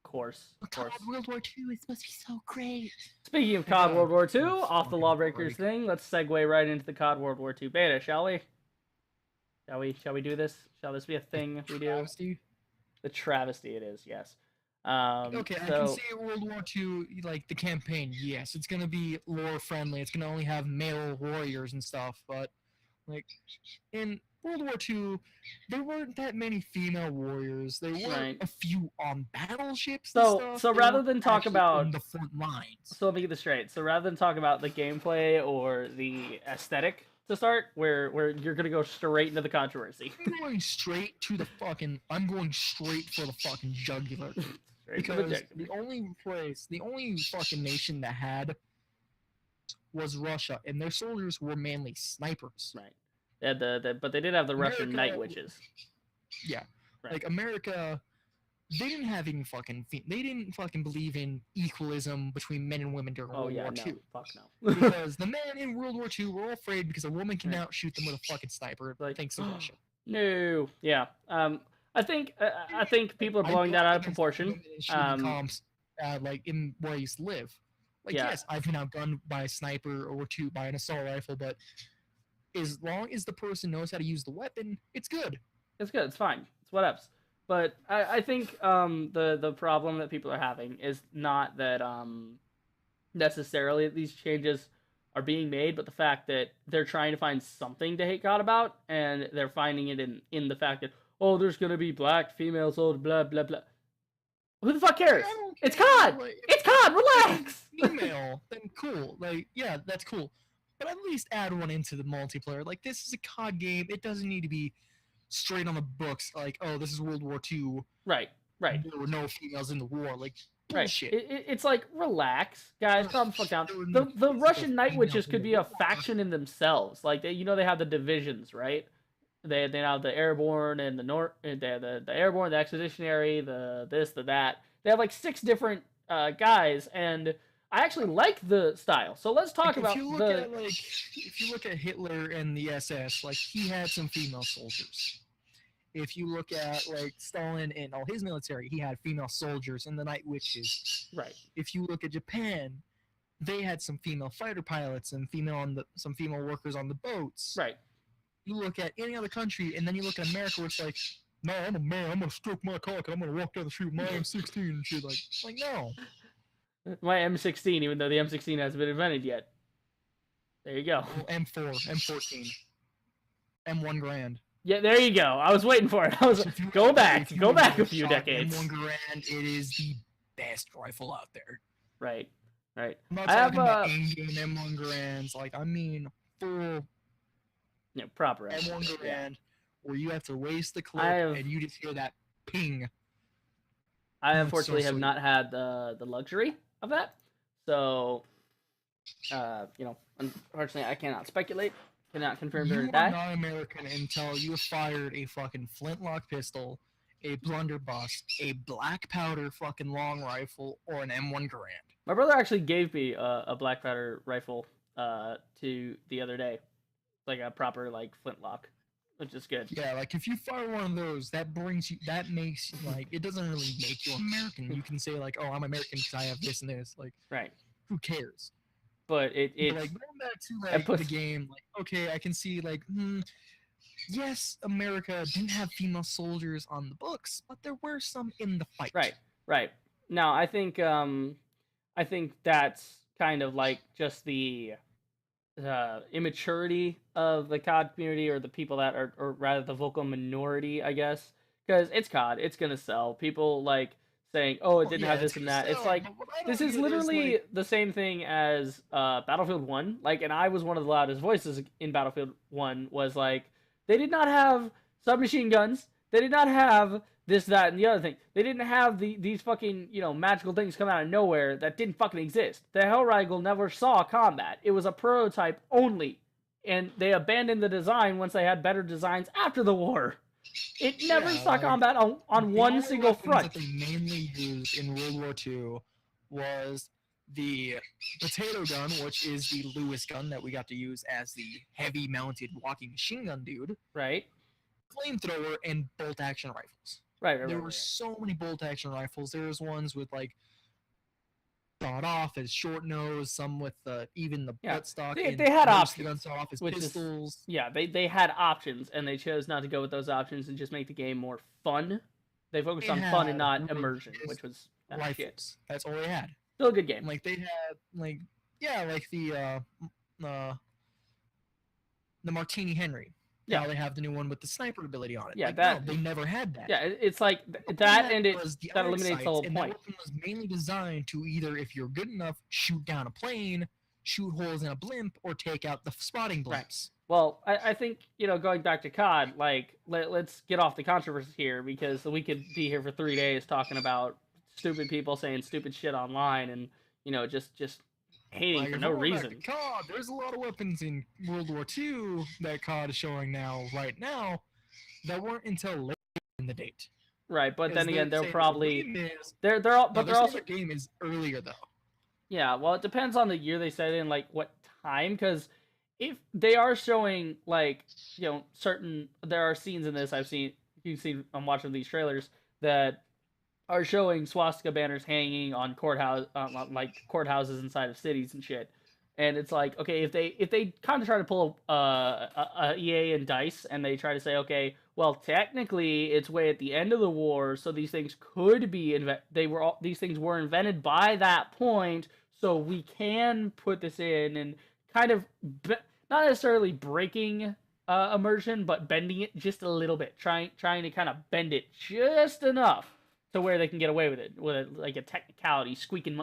Of course. COD World War II is supposed to be so great. Speaking of COD World War II, it's off the fucking Lawbreakers great. thing, let's segue right into the COD World War II beta, shall we? Shall we do this? Shall this be a thing we do? Travesty. The travesty it is, yes. Okay, I can so see World War II, like the campaign. Yes, it's gonna be lore friendly. It's gonna only have male warriors and stuff. But like in World War II, there weren't that many female warriors. There were Right. a few on battleships. So- and stuff. so They rather weren't than talk actually about- on the front lines, So let me get this straight. So rather than talk about the gameplay or the aesthetic to start, where you're gonna go straight into the controversy. I'm going straight to the fucking. I'm going straight for the fucking jugular. Straight to the Because jugular. the only fucking nation that had was Russia, and their soldiers were mainly snipers. Right. They had but they did have the Russian America- night witches. Yeah, Right. like America, they didn't have any fucking. They didn't fucking believe in equalism between men and women during Oh World yeah, War no, II. fuck no. Because the men in World War II were all afraid because a woman can Right. outshoot them with a fucking sniper. Like, Thanks to Russia. No, yeah. I think people are blowing that out of proportion. Comps, like in where I used to live. Like Yeah. yes, I've been outgunned by a sniper or two by an assault rifle, but as long as the person knows how to use the weapon, it's good. It's good. It's fine. It's whatevs. But I think the problem that people are having is not that necessarily these changes are being made, but the fact that they're trying to find something to hate God about, and they're finding it in the fact that, oh, there's gonna be black females, old blah blah blah. Who the fuck cares? I don't It's care, COD. like, It's COD. Relax. female, then cool. Like, yeah, that's cool. But at least add one into the multiplayer. Like, this is a COD game. It doesn't need to be straight on the books. Like, oh, this is World War II. Right. Right. There were no females in the war. Like, Right. bullshit. It's like, relax, guys. Calm the fuck down. There were The no Russian Night females Witches in could the be a war. faction in themselves. Like they have the divisions, right? They have the airborne and the they have the airborne, the expeditionary, the this, the that. They have like 6 different guys, and I actually like the style. So let's talk Like, about if you look the at like if you look at Hitler and the SS, like he had some female soldiers. If you look at like Stalin and all his military, he had female soldiers and the Night Witches. right. If you look at Japan, they had some female fighter pilots and some female workers on the boats. Right. You look at any other country, and then you look at America, where it's like, no, I'm a man. I'm gonna stroke my cock and I'm gonna walk down the street with my M16 and shit. Like no. My M16, even though the M16 hasn't been invented yet. There you go. Well, M4, M14, M1 Grand. Yeah, there you go. I was waiting for it. I was If you go want- back, if you go want back to a few shot decades. M1 Grand, it is the best rifle out there. Right. Right. I'm not I have, talking about in-game M1 Grands. Like I mean full Proper M1 yeah. Grand, where you have to raise the clip have- and you just hear that ping. I Oh, it's so unfortunately have sweet. not had the luxury of that, so unfortunately I cannot speculate, cannot confirm You or are deny. not American until you have fired a fucking flintlock pistol, a blunderbuss, a black powder fucking long rifle, or an M1 Garand. My brother actually gave me a black powder rifle to the other day, like a proper like flintlock, which is good. Yeah, like if you fire one of those, that makes like it doesn't really make you American. You can say like, oh, I'm American because I have this and this. Like, Right, who cares? but But, it's like going back to it like puts- the game, like okay, I can see like, yes, America didn't have female soldiers on the books, but there were some in the fight. right. Now I think that's kind of like just the immaturity of the COD community, or the people that are, or rather the vocal minority, I guess, because it's COD, it's gonna sell. People like saying, "Oh, it Well, didn't yeah, have it's this and gonna that." It's sell, like but what I this don't is get is literally like, the same thing as Battlefield One. Like, and I was one of the loudest voices in Battlefield One. Was like they did not have submachine guns. They did not have this, that, and the other thing. They didn't have these fucking, magical things come out of nowhere that didn't fucking exist. The Hellrifle never saw combat. It was a prototype only, and they abandoned the design once they had better designs after the war. It never yeah, saw like combat on the one only single weapons front. that they mainly used in World War II was the potato gun, which is the Lewis gun that we got to use as the heavy mounted walking machine gun dude, Right? flamethrower, and bolt action rifles. Right, right, There right, were right. so many bolt action rifles. There was ones with like sawed off as short nose, some with even the Yeah. buttstock. They, And they had most of the options, guns sawed off as which is pistols. yeah, they had options, and they chose not to go with those options and just make the game more fun. They focused They on fun and had not immersion, just which was shit. rifles. That's all they had. Still a good game. Like they had like like uh the Martini Henry. Yeah. Now they have the new one with the sniper ability on it. Yeah, like, that- no, they never had that. Yeah, it's like The that, weapon and it was the that arc eliminates the sights, whole and that point. weapon was mainly designed to either, if you're good enough, shoot down a plane, shoot holes in a blimp, or take out the spotting Right. blimps. Well, I think, going back to COD, like let's get off the controversy here, because we could be here for 3 days talking about stupid people saying stupid shit online, and just hating Like, for if no we're going back reason. to COD, there's a lot of weapons in World War II that COD is showing right now, that weren't until late in the date. Right, but then again, they're saying probably the game is, they're all, but they're they're saying also the game is earlier though. yeah. Well, it depends on the year they said it in, like what time, because if they are showing like certain, there are scenes in this you've seen, I'm watching these trailers that are showing swastika banners hanging on like courthouses inside of cities and shit. And it's like, okay, if they kind of try to pull a EA and Dice, and they try to say, okay, well, technically it's way at the end of the war, so these things could be these things were invented by that point, so we can put this in, and kind of not necessarily breaking immersion, but bending it just a little bit, trying to kind of bend it just enough to where they can get away with it, like a technicality squeaking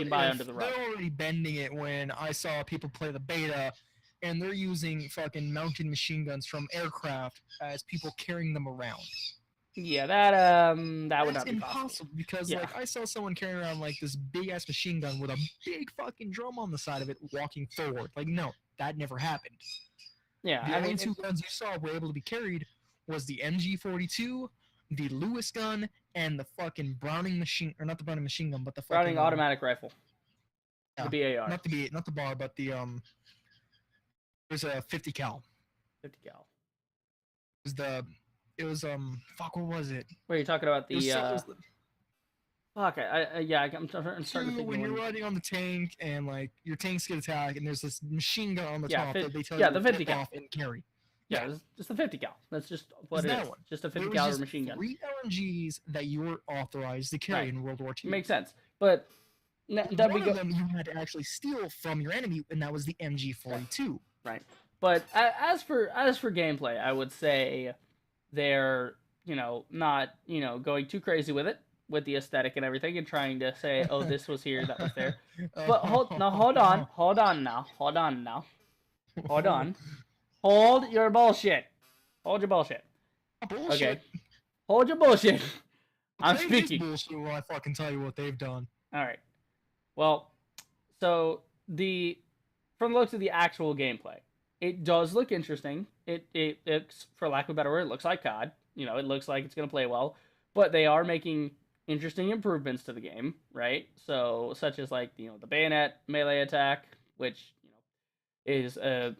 by under the rug. They're already bending it when I saw people play the beta, and they're using fucking mounted machine guns from aircraft as people carrying them around. Yeah, that would That's not be impossible possible. because Yeah. like I saw someone carrying around like this big ass machine gun with a big fucking drum on the side of it walking forward. Like, no, that never happened. Yeah, The I only mean, two guns you saw were able to be carried was the MG42, the Lewis gun, and the fucking Browning machine, or not the Browning machine gun, but the fucking Browning automatic rifle, yeah, the BAR, not the bar, but the there's a 50 cal. 50 cal. It was fuck, what was it? Where are you talking about It was the? so- Fuck, I'm starting to think when of you're one. riding on the tank and like your tanks get attacked and there's this machine gun on the Yeah, top that they tell yeah, you the to 50 flip cal. off and carry. Yeah, it's just a 50 cal. That's just what It's it that is. one. Just a There 50 was caliber just machine gun. 3 LMGs that you were authorized to carry Right. in World War II. Makes sense, but then we One go. of them you had to actually steal from your enemy, and that was the MG42. Right. But as for gameplay, I would say they're not going too crazy with it, with the aesthetic and everything, and trying to say, oh, this was here, that was there. But hold on now, hold your bullshit, hold your bullshit. Bullshit. Okay, hold your bullshit. I'm They use speaking. bullshit when I fucking tell you what they've done. All right. Well, so from the looks of the actual gameplay, it does look interesting. It's, for lack of a better word, it looks like COD. It looks like it's gonna play well, but they are making interesting improvements to the game, right? So, such as like the bayonet melee attack, which is a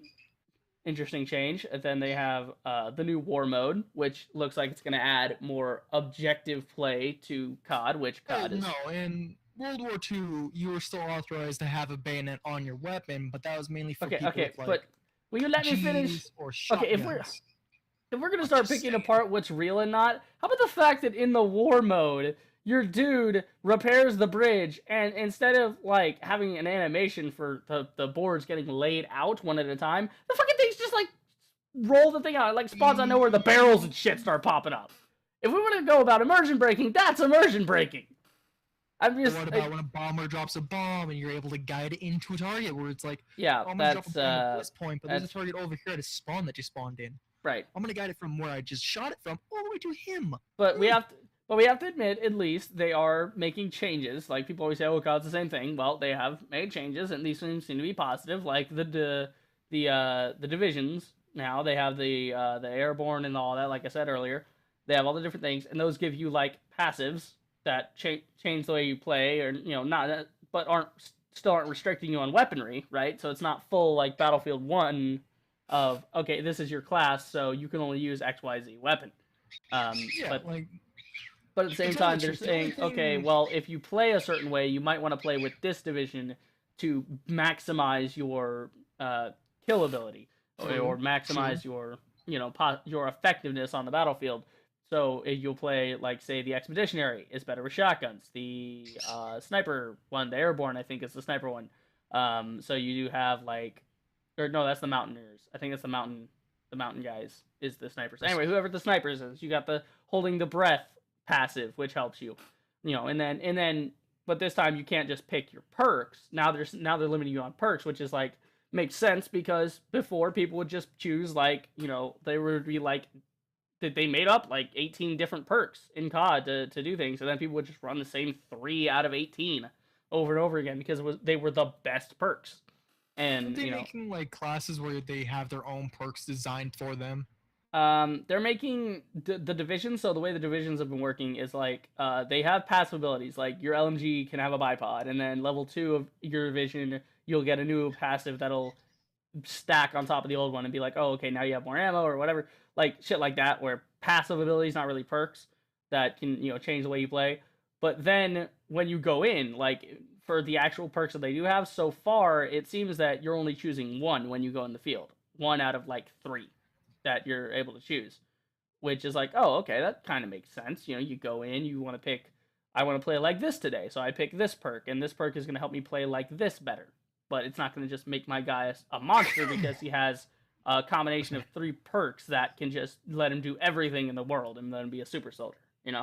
interesting change. And then they have the new war mode, which looks like it's gonna add more objective play to COD, which COD is. No, in World War II, you were still authorized to have a bayonet on your weapon, but that was mainly for people with, like, but will you let me finish? Gs or Okay, shotguns. if we're gonna start just picking saying. apart what's real and not, how about the fact that in the war mode your dude repairs the bridge, and instead of like having an animation for the boards getting laid out one at a time, the fucking thing's just like roll the thing out. It like spawns out nowhere, the barrels and shit start popping up. If we want to go about immersion breaking, that's immersion breaking. I'm just. What about when a bomber drops a bomb and you're able to guide it into a target where it's like, Yeah, I'm gonna drop that's a bomb at this point, but there's a that's- target over here at a spawn that just spawned in. right. I'm gonna guide it from where I just shot it from all the way to him. But we have to admit, at least they are making changes. Like people always say, "Oh, God, it's the same thing." Well, they have made changes, and these seem to be positive. Like the divisions now, they have the airborne and all that. Like I said earlier, they have all the different things, and those give you like passives that change the way you play, or not, but still aren't restricting you on weaponry, right? So it's not full like Battlefield 1 of okay, this is your class, so you can only use XYZ weapon. Yeah, But at the same To tell time, the they're truth, the only saying, okay, thing- well, if you play a certain way, you might want to play with this division to maximize your kill ability or maximize your your effectiveness on the battlefield. So you'll play like say the expeditionary is better with shotguns. The sniper one, the airborne, I think is the sniper one. So you do have like, or no, that's the mountaineers. I think that's the mountain guys is the snipers. Anyway, whoever the snipers is, you got the holding the breath passive, which helps you, and then, but this time you can't just pick your perks. Now they're limiting you on perks, which is like makes sense because before people would just choose like they would be like they made up like 18 different perks in COD to do things, and then people would just run the same 3 out of 18 over and over again because they were the best perks. And Aren't they making like classes where they have their own perks designed for them? they're making the divisions. So the way the divisions have been working is like they have passive abilities. Like your LMG can have a bipod, and then level 2 of your division, you'll get a new passive that'll stack on top of the old one and be like, oh, okay, now you have more ammo or whatever, like shit like that. Where passive abilities, not really perks, that can change the way you play. But then when you go in, like for the actual perks that they do have, so far it seems that you're only choosing one when you go in the field, 1 out of like 3 that you're able to choose, which is like, oh, okay, that kind of makes sense. You go in, you want to pick, I want to play like this today, so I pick this perk, and this perk is going to help me play like this better. But it's not going to just make my guy a monster because he has a combination of 3 perks that can just let him do everything in the world and let him be a super soldier, and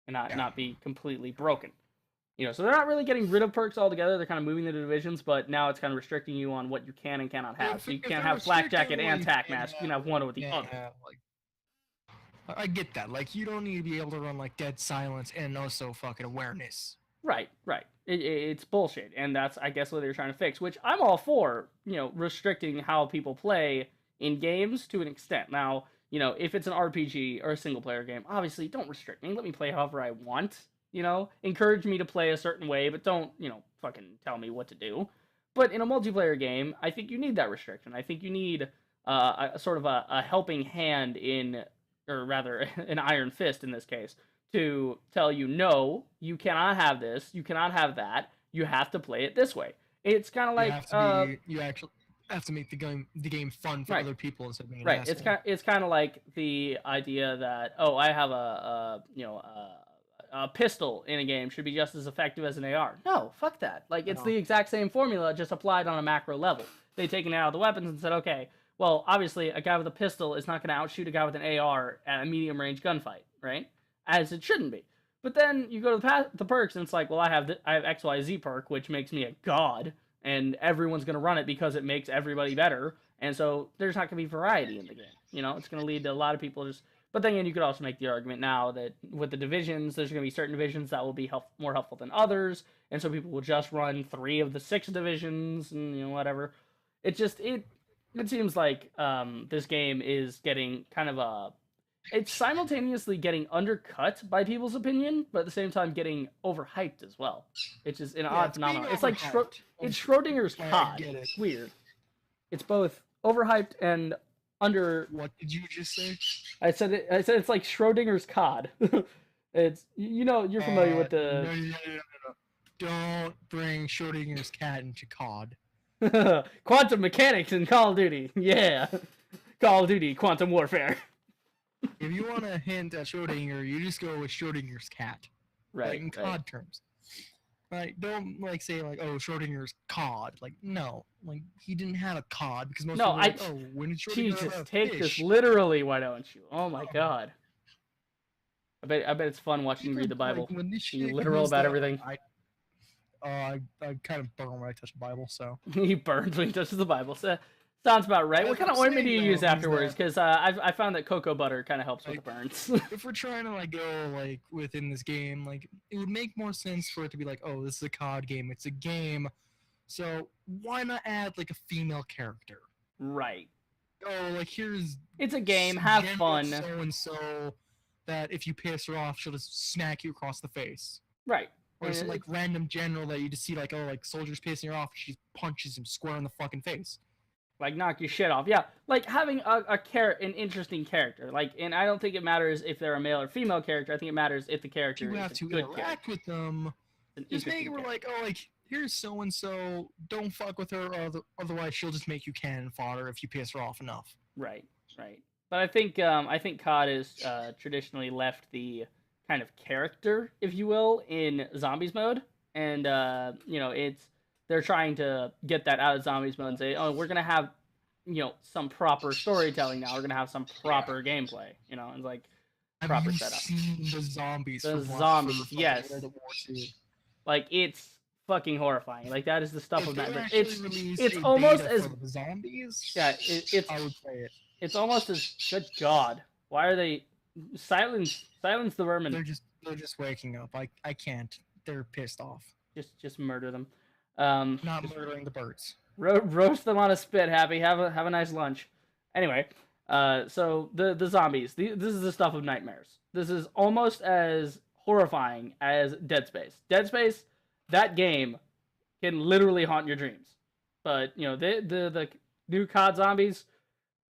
not be completely broken. So they're not really getting rid of perks altogether. They're kind of moving the divisions, but now it's kind of restricting you on what you can and cannot have. So you can't have flak jacket and tac mask. You can have one or the other. Like, I get that. Like, you don't need to be able to run like dead silence and also fucking awareness. Right. It's bullshit, and that's, I guess, what they're trying to fix. Which I'm all for. Restricting how people play in games to an extent. Now, if it's an RPG or a single player game, obviously don't restrict me. Let me play however I want. Encourage me to play a certain way, but don't, fucking tell me what to do. But in a multiplayer game, I think you need that restriction. I think you need a sort of a helping hand or rather, an iron fist in this case, to tell you, no, you cannot have this, you cannot have that, you have to play it this way. It's kind of like you actually have to make the game fun for Right. other people instead of being an right. asshole. It's kind of like the idea that I have a pistol in a game should be just as effective as an AR. No, fuck that. Like, it's No. the exact same formula, just applied on a macro level. They've taken it out of the weapons and said, okay, well, obviously, a guy with a pistol is not going to outshoot a guy with an AR at a medium range gunfight, right? As it shouldn't be. But then you go to the perks, and it's like, well, I have XYZ perk, which makes me a god, and everyone's going to run it because it makes everybody better, and so there's not going to be variety in the game. It's going to lead to a lot of people just... But then again, you could also make the argument now that with the divisions, there's going to be certain divisions that will be more helpful than others, and so people will just run 3 of the 6 divisions, and whatever. It seems like this game is getting kind of it's simultaneously getting undercut by people's opinion, but at the same time getting overhyped as well. It's just an odd it's being phenomenon. It's like overhyped. it's Schrodinger's I COD. get it. It's weird. It's both overhyped and under. What did you just say? I said it's like Schrodinger's COD. It's you're familiar with the No. Don't bring Schrodinger's cat into COD. quantum mechanics in Call of Duty. Yeah, Call of Duty Quantum Warfare. If you want a hint at Schrodinger, you just go with Schrodinger's cat. Right. in Right. COD terms. Like, don't like say like, oh, Schrodinger's COD. Like, no, like he didn't have a COD because most No, people are like, oh, when did Schrodinger have Jesus, a take this fish? literally. Why don't you? Oh my Oh. God. I bet it's fun watching you read the Bible. Like, when this Being shit literal comes about to- everything. I kind of burn when I touch the Bible, so. He burns when he touches the Bible. So, sounds about right. What As kind of I'm ointment do saying, you though, use is afterwards? that- Because I found that cocoa butter kind of helps with the Like- burns. If we're trying to like go like within this game, like it would make more sense for it to be like, oh, this is a COD game. It's a game, so why not add like a female character? Right. Oh, like here's It's a game. Have fun. So and so that if you piss her off, she'll just smack you across the face. Right. Or some Yeah, like random general that you just see like, oh, like soldiers pissing her off, she punches him square in the fucking face. Like knock your shit off. Yeah. Like having an interesting character. Like, and I don't think it matters if they're a male or female character. I think it matters if the character You is have a to good interact character. with them. An Just make it interesting where character. like, oh, like here's so and so. Don't fuck with her, or otherwise she'll just make you cannon fodder if you piss her off enough. Right. Right. But I think COD is traditionally left the kind of character, if you will, in zombies mode, and they're trying to get that out of zombies mode and say, oh, we're gonna have some proper storytelling now. We're gonna have some proper gameplay. It's like proper Have you setup. seen the zombies? The from zombies, fucking yes. World War II? Like it's fucking horrifying. Like that is the stuff If of they nightmare. actually It's released it's a almost beta as for the zombies. yeah. It's I would play it. it's almost as good God. Why are they silence the vermin? They're just waking up. I can't. They're pissed off. Just murder them. Not murdering the birds. Roast them on a spit. Happy. Have a nice lunch. Anyway, so the zombies. This is the stuff of nightmares. This is almost as horrifying as Dead Space. Dead Space, that game can literally haunt your dreams. But the new COD zombies,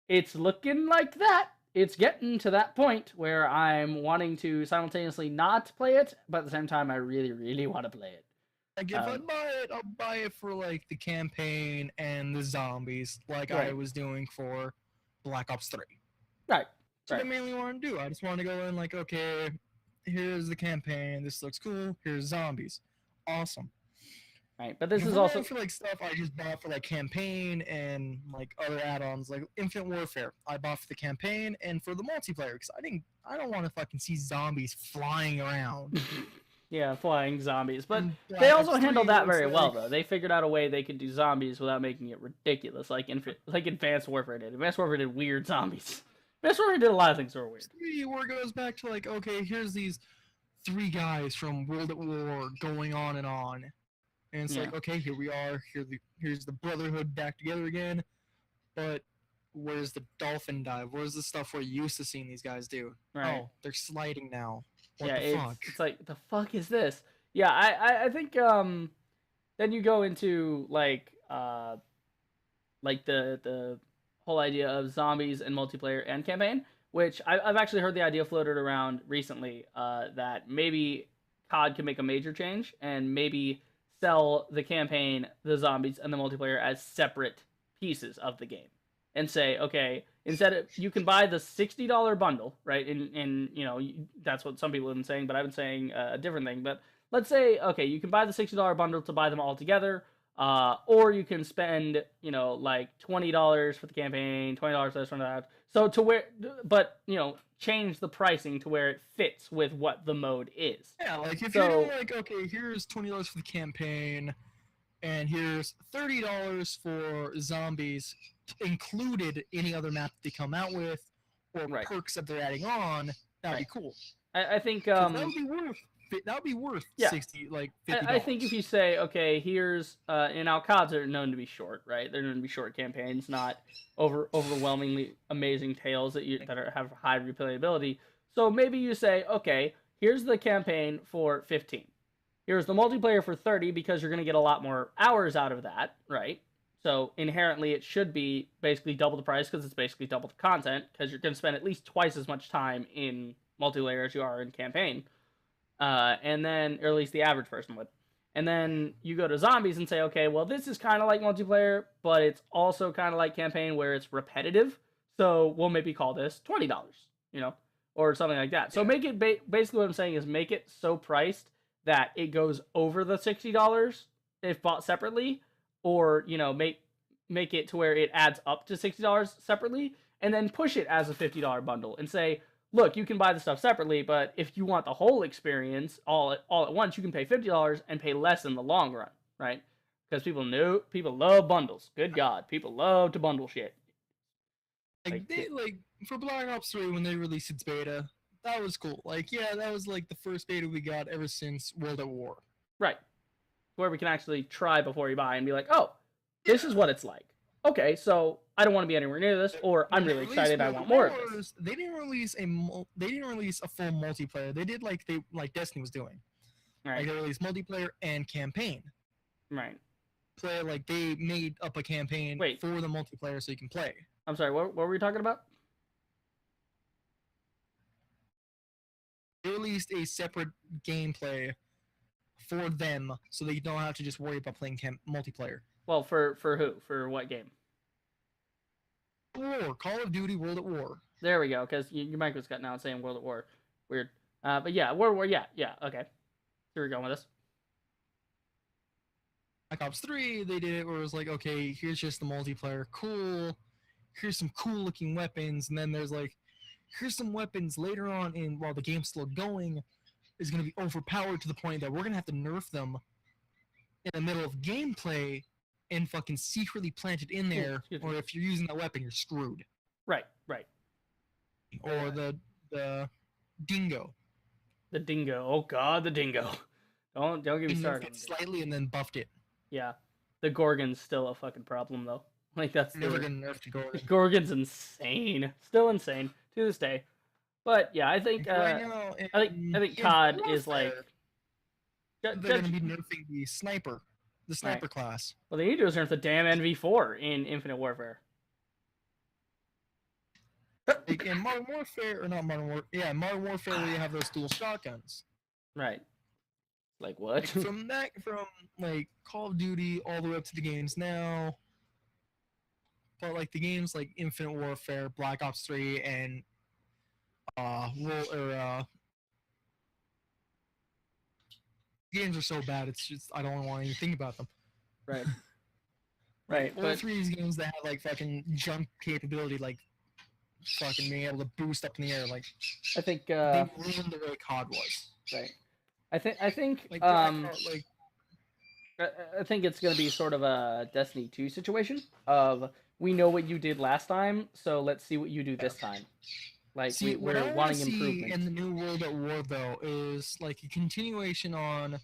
it's looking like that. It's getting to that point where I'm wanting to simultaneously not play it, but at the same time, I really, really want to play it. Like if I buy it, I'll buy it for like the campaign and the zombies, like I Right. was doing for Black Ops 3. Right. That's what I Right. mainly want to do. I just want to go in like, okay, here's the campaign. This looks cool. Here's zombies. Awesome. Right. But this If is we're also going for like stuff I just bought for like campaign and like other add-ons, like Infinite Warfare. I bought for the campaign and for the multiplayer because I don't want to fucking see zombies flying around. yeah, flying zombies. But And they Black also Ops handled 3 that was very well, like- though. They figured out a way they could do zombies without making it ridiculous, like Advanced Warfare did. Advanced Warfare did weird zombies. Advanced Warfare did a lot of things that were weird. Where it goes back to like, okay, here's these 3 guys from World at War going on and on. And it's like, Yeah. okay, here we are. Here's the Brotherhood back together again. But where's the dolphin dive? Where's the stuff we're used to seeing these guys do? Right. Oh, they're sliding now. What yeah, the it's, fuck? it's like the fuck is this? Yeah, I think then you go into like the whole idea of zombies and multiplayer and campaign, which I've actually heard the idea floated around recently that maybe COD can make a major change and maybe sell the campaign, the zombies, and the multiplayer as separate pieces of the game, and say, okay, instead of you can buy the $60 bundle, right? And that's what some people have been saying, but I've been saying a different thing. But let's say, okay, you can buy the $60 bundle to buy them all together, or you can spend like $20 for the campaign, $20 for this one that. So change the pricing to where it fits with what the mode is. Yeah, like if So- you're doing like, okay, here's $20 for the campaign, and here's $30 for zombies, included any other map they come out with, or Right. perks that they're adding on, that'd be cool. I think 'Cause that would be worth Yeah. 60, like $50. I think if you say, okay, here's and CODs are known to be short, right? They're known to be short campaigns, not overwhelmingly amazing tales that have high replayability. So maybe you say, okay, here's the campaign for 15. Here's the multiplayer for 30 because you're going to get a lot more hours out of that, right? So inherently it should be basically double the price because it's basically double the content because you're going to spend at least twice as much time in multiplayer as you are in campaign. And then, or at least the average person would. And then you go to zombies and say, okay, well, this is kind of like multiplayer, but it's also kind of like campaign where it's repetitive. So we'll maybe call this $20, or something like that. So make it basically what I'm saying is make it so priced that it goes over the $60 if bought separately, or make it to where it adds up to $60 separately, and then push it as a $50 bundle and say, look, you can buy the stuff separately, but if you want the whole experience all at once, you can pay $50 and pay less in the long run, right? Because people love bundles. Good God, people love to bundle shit. Like for Black Ops 3 when they released its beta, that was cool. Like, yeah, that was like the first beta we got ever since World at War. Right. Where we can actually try before you buy and be like, oh, this is what it's like. Okay, so I don't want to be anywhere near this, or I'm really excited. I want more of this. They didn't release a full multiplayer. They did like Destiny was doing. Right. Like they released multiplayer and campaign. Right. Play like they made up a campaign for the multiplayer so you can play. I'm sorry. What were we talking about? They released a separate gameplay for them, so they don't have to just worry about playing multiplayer. Well, for who? For what game? War, Call of Duty, World at War. There we go. Because your mic was cutting out saying World at War. Weird. But yeah, World at War. Yeah. Okay. Here we go with this. Black Ops 3, they did it where it was like, okay, here's just the multiplayer. Cool. Here's some cool looking weapons, and then there's like, here's some weapons later on while the game's still going is going to be overpowered to the point that we're going to have to nerf them in the middle of gameplay and fucking secretly plant it in there, or if you're using that weapon, you're screwed. Right. Or the dingo. The dingo. Oh God, the dingo. Don't get me started. Nerfed it slightly and then buffed it. Yeah, the Gorgon's still a fucking problem though. Like that's never gonna nerf the Gorgon. Gorgon's insane. Still insane to this day. But yeah, I think right now, I think COD is like they're gonna be nerfing the sniper class. Well, they need to nerf the damn NV4 in Infinite Warfare. Like in Modern Warfare, or not Modern Warfare, yeah, Modern Warfare where you have those dual shotguns. Right. Like what? Like from like Call of Duty all the way up to the games now. But like the games like Infinite Warfare, Black Ops 3, and games are so bad. It's just I don't want to even think about them. Right. Right. All three of these games that have like fucking jump capability, like fucking being able to boost up in the air, like I think they ruined the way COD was. Right. I think like, I think it's gonna be sort of a Destiny 2 situation of we know what you did last time, so let's see what you do this time. Like we're wanting improvement. In the new World at War though is like a continuation on.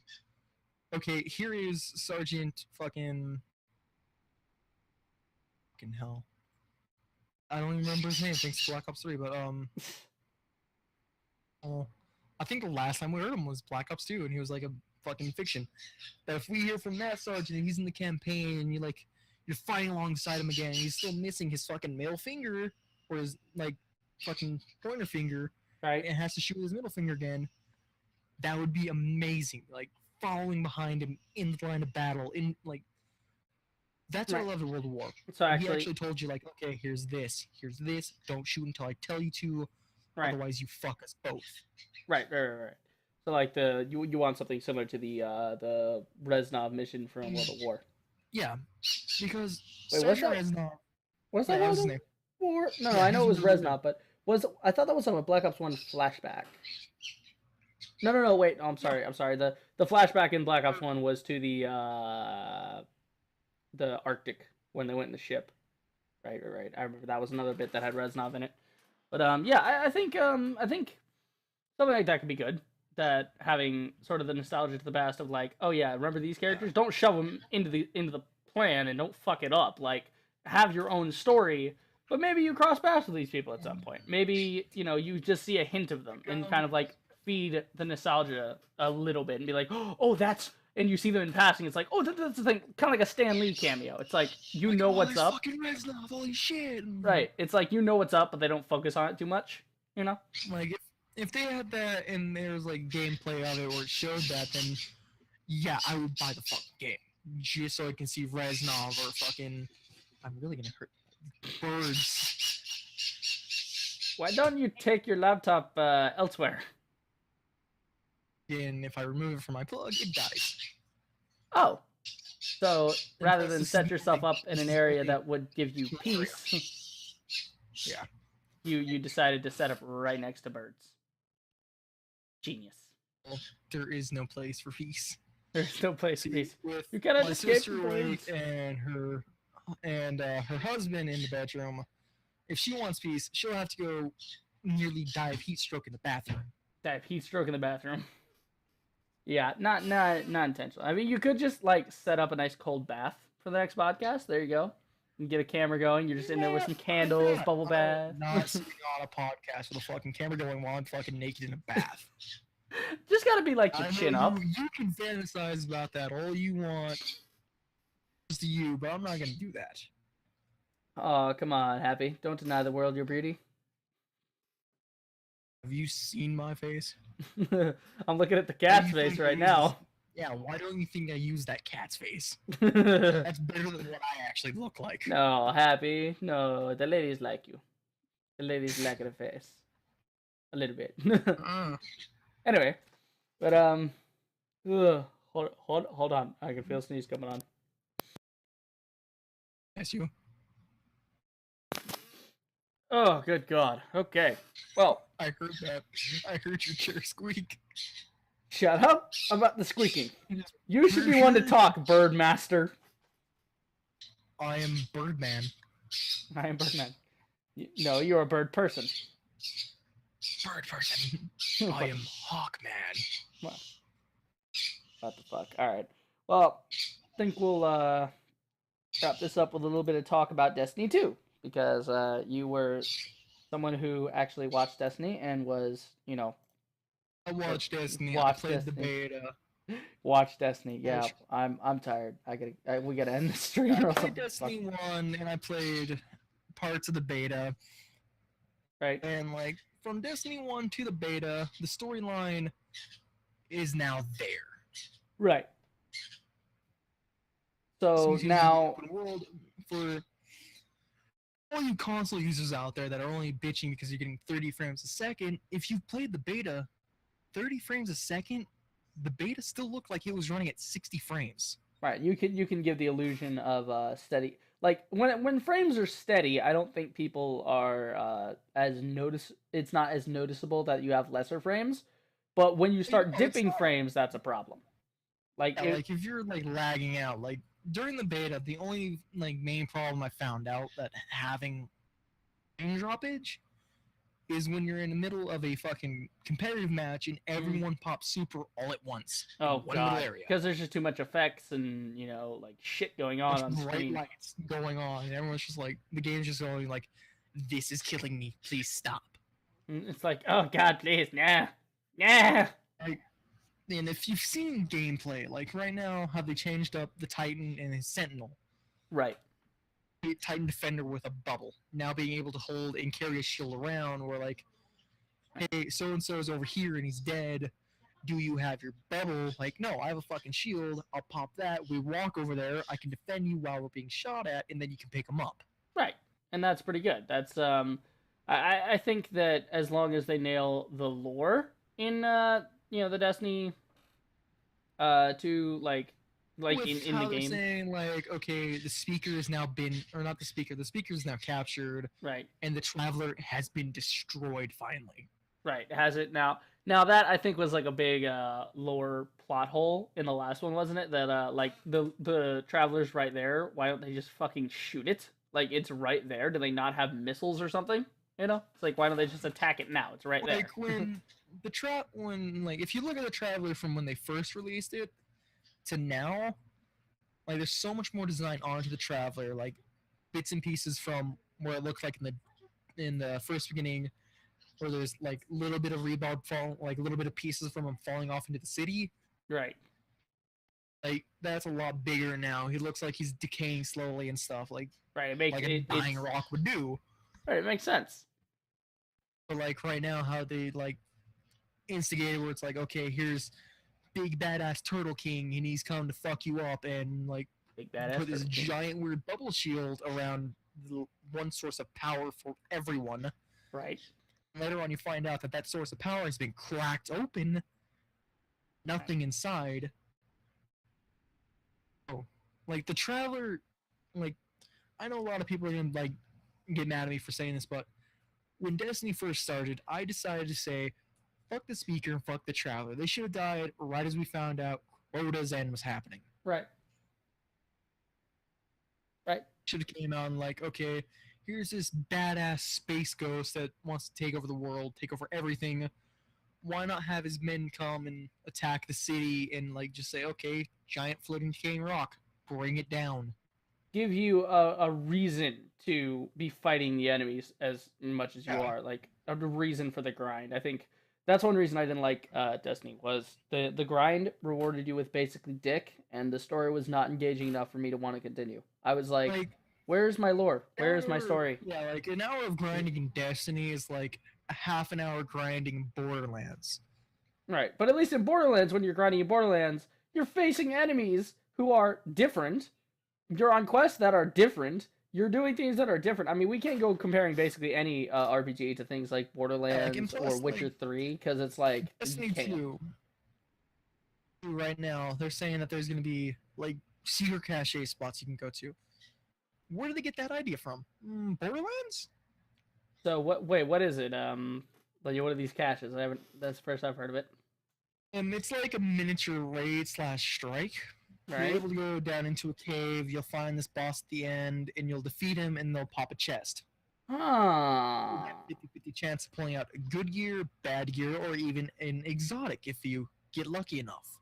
Okay, here is Sergeant fucking hell. I don't even remember his name. Thanks to Black Ops 3, but I think the last time we heard him was Black Ops 2, and he was like a fucking fiction. But if we hear from that sergeant and he's in the campaign and you're fighting alongside him again, and he's still missing his fucking middle finger or his like fucking pointer finger, right? And has to shoot with his middle finger again, that would be amazing. Like following behind him in the line of battle, in like that's what I love the World of War. So he actually told you like, okay, here's this, don't shoot until I tell you to, otherwise you fuck us both. Right. So like you want something similar to the Reznov mission from World of War. Yeah, because Reznov. Was that his name? War? No, I know it was Reznov, but I thought that was on a Black Ops 1 flashback. No, wait, I'm sorry. The flashback in Black Ops 1 was to the Arctic when they went in the ship. Right. I remember that was another bit that had Reznov in it. But yeah, I think something like that could be good. That having sort of the nostalgia to the past of like, oh yeah, remember these characters? Don't shove them into the plan and don't fuck it up. Like, have your own story, but maybe you cross paths with these people at some point. Maybe you just see a hint of them and kind of like feed the nostalgia a little bit and be like, oh that's. And you see them in passing, it's like, oh, that's the thing, kind of like a Stan Lee cameo. It's like, know what's up. Fucking Reznov, holy shit. Right. It's like, know what's up, but they don't focus on it too much, Like, if they had that and there's, like, gameplay of it or it showed that, then, yeah, I would buy the fucking game. Just so I can see Reznov or fucking... I'm really gonna hurt birds. Why don't you take your laptop elsewhere? And if I remove it from my plug, it dies. Oh, so And rather plus, than this is set the yourself only- up in this an is the area only that would give you corner. peace, Yeah. you decided to set up right next to birds. Genius. There is no place for peace. There's no place for See, peace. with You cannot my escape sister the awake birds. and her husband in the bedroom, if she wants peace, she'll have to go nearly die of heat stroke in the bathroom. That heat stroke in the bathroom. Yeah, not intentional. I mean, you could just like set up a nice cold bath for the next podcast. There you go. And get a camera going. You're just in there with some candles, bubble bath. Not sitting on a podcast with a fucking camera going while I'm fucking naked in a bath. Just gotta be like your I chin know up. you can fantasize about that all you want. Just to you, but I'm not gonna do that. Oh, come on, Happy. Don't deny the world your beauty. Have you seen my face? I'm looking at the Why cat's do you face think I right use now. this- Yeah, why don't you think I use that cat's face? No, That's better than what I actually look like. Happy. No, the ladies like you. The ladies like the face. A little bit. Anyway, but hold on. I can feel a sneeze coming on. That's you. Oh, good God. Okay. Well, I heard that. I heard your chair squeak. shut up about the squeaking. You should be one to talk, Bird Master. I am Birdman. I am Birdman. No, you're a bird person. Bird person. I am Hawkman. What the fuck? Alright. Well, I think we'll wrap this up with a little bit of talk about Destiny 2. Because you were someone who actually watched Destiny and was, you know, I watched Destiny. Watched I played Destiny. the beta. watched Destiny. Yeah, Watched- I'm tired. We gotta end the stream I or played something. Destiny 1 and I played parts of the beta. Right. And like from Destiny 1 to the beta, the storyline is now there. Right. So Seems to be now, open world for all you console users out there that are only bitching because you're getting 30 frames a second. If you've played the beta, 30 frames a second, the beta still looked like it was running at 60 frames. right, you can give the illusion of steady. Like when frames are steady, I don't think people are It's not as noticeable that you have lesser frames. But when you start it's dipping not. frames, that's a problem. Like, Yeah, like if you're like lagging out, like during the beta, the only like main problem I found out that having frame droppage is when you're in the middle of a fucking competitive match and everyone pops super all at once. in oh one little god, area. because there's just too much effects and like shit going on There's bright screen. lights going on, and everyone's just like the game's just going like, "This is killing me. Please stop." It's like, oh god, please, nah. And if you've seen gameplay, like right now, how they changed up the Titan and his Sentinel, Right. the Titan Defender with a bubble, now being able to hold and carry a shield around, or like, hey, so and so is over here and he's dead. Do you have your bubble? Like, no, I have a fucking shield. I'll pop that. We walk over there. I can defend you while we're being shot at, and then you can pick them up. Right. And that's pretty good. That's I think that as long as they nail the lore in the Destiny 2 like With in how the they're game. saying like, okay, the speaker has now been, or not the speaker is now captured, Right. and the Traveler has been destroyed finally. Right. Has it now? Now that I think was like a big lore plot hole in the last one, wasn't it? That like the traveler's right there. Why don't they just fucking shoot it? Like it's right there. Do they not have missiles or something? You know, it's like why don't they just attack it now? It's right there. Like when if you look at the Traveler from when they first released it to now, like there's so much more design onto the Traveler, like bits and pieces from where it looked like in the first beginning, where there's like a little bit of rebar fall, like a little bit of pieces from him falling off into the city. Right. Like that's a lot bigger now. He looks like he's decaying slowly and stuff, like Right. It makes a dying rock would do. Right. It makes sense. But like right now, how they like instigated where it's like, okay, here's big badass Turtle King, and he's come to fuck you up, and like Big badass. put this Turtle King. giant weird bubble shield around the one source of power for everyone. Right. Later on, you find out that that source of power has been cracked open. Nothing inside. Oh, like the Traveler, like I know a lot of people are gonna like get mad at me for saying this, but when Destiny first started, I decided to say, "Fuck the Speaker and fuck the Traveler." They should have died right as we found out Oda's end was happening. Right. Right. Should have came out and like, okay, here's this badass space ghost that wants to take over the world, take over everything. Why not have his men come and attack the city and like just say, okay, giant floating decaying rock, bring it down. Give you a reason to be fighting the enemies as much as you Yeah. are, like a reason for the grind. I think that's one reason I didn't like Destiny was the grind rewarded you with basically dick, and the story was not engaging enough for me to want to continue. I was like, where's my lore? Where's my hour- story? Yeah, like an hour of grinding in Destiny is like a half an hour grinding in Borderlands. Right, but at least in Borderlands, when you're grinding in Borderlands, you're facing enemies who are different. You're on quests that are different. You're doing things that are different. I mean, we can't go comparing basically any RPG to things like Borderlands plus, or Witcher like, 3 because it's like you Destiny can't. 2, right now, they're saying that there's going to be like secret cache spots you can go to. Where did they get that idea from? Borderlands? So what? Wait, what is it? Like what are these caches? I haven't. That's the first I've heard of it. It's like a miniature raid / strike. You're Right. able to go down into a cave, you'll find this boss at the end, and you'll defeat him, and they'll pop a chest. You Huh. have a 50/50 chance of pulling out good gear, bad gear, or even an exotic if you get lucky enough.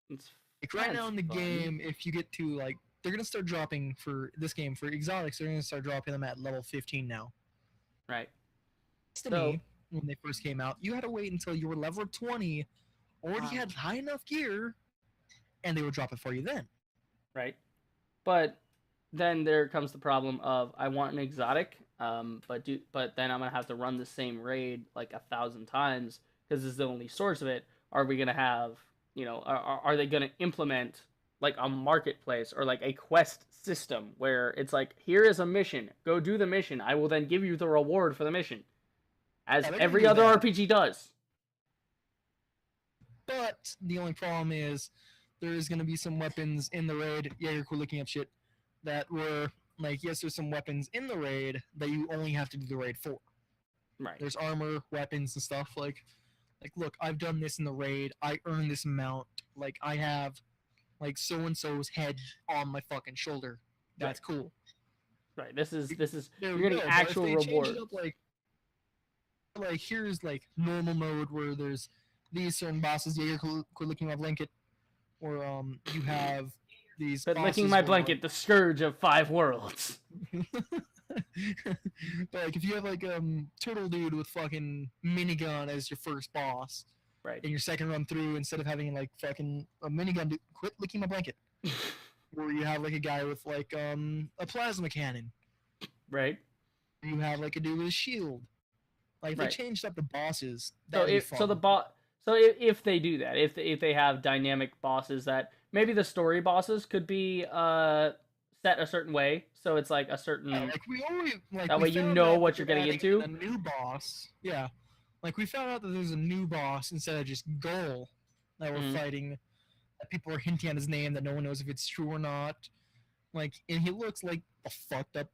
It's Like right now in the That's fun. game, if you get to like, they're gonna start dropping for this game for exotics. They're gonna start dropping them at level 15 now. right. Destiny, when they first came out, you had to wait until you were level 20, already Wow. had high enough gear, and they would drop it for you then. Right. But then there comes the problem of I want an exotic, but then I'm gonna have to run the same raid like 1,000 times because this is the only source of it. Are we gonna have, are they gonna implement like a marketplace or like a quest system where it's like, here is a mission, go do the mission. I will then give you the reward for the mission, as Yeah, they're gonna every do other that. RPG does. But the only problem is there is going to be some weapons in the raid. Yeah, you're cool looking up shit that were like, yes, there's some weapons in the raid that you only have to do the raid for. Right. There's armor, weapons, and stuff like look, I've done this in the raid. I earned this amount. Like I have like so and so's head on my fucking shoulder. That's cool. Right. This is There you're we getting go, but actual if they change rewards. it up, like here's like normal mode where there's these certain bosses. Yeah, you're cool looking up blanket. Or you have these. But licking bosses my where, blanket, the scourge of 5 worlds. but like if you have like turtle dude with fucking minigun as your first boss, Right. in your second run through, instead of having like fucking a minigun, dude, quit licking my blanket. Or you have like a guy with like a plasma cannon. Right. You have like a dude with a shield. Like if Right. they changed up the bosses, So that'd be if fun. if they do that, if they have dynamic bosses that maybe the story bosses could be set a certain way, so it's like a certain Yeah, like we always like that we way you found know out what that you're they're getting adding into. A new boss. Yeah. Like we found out that there's a new boss instead of just Goal that we're Mhm. fighting. That people are hinting at his name that no one knows if it's true or not. Like, and he looks like a fucked up.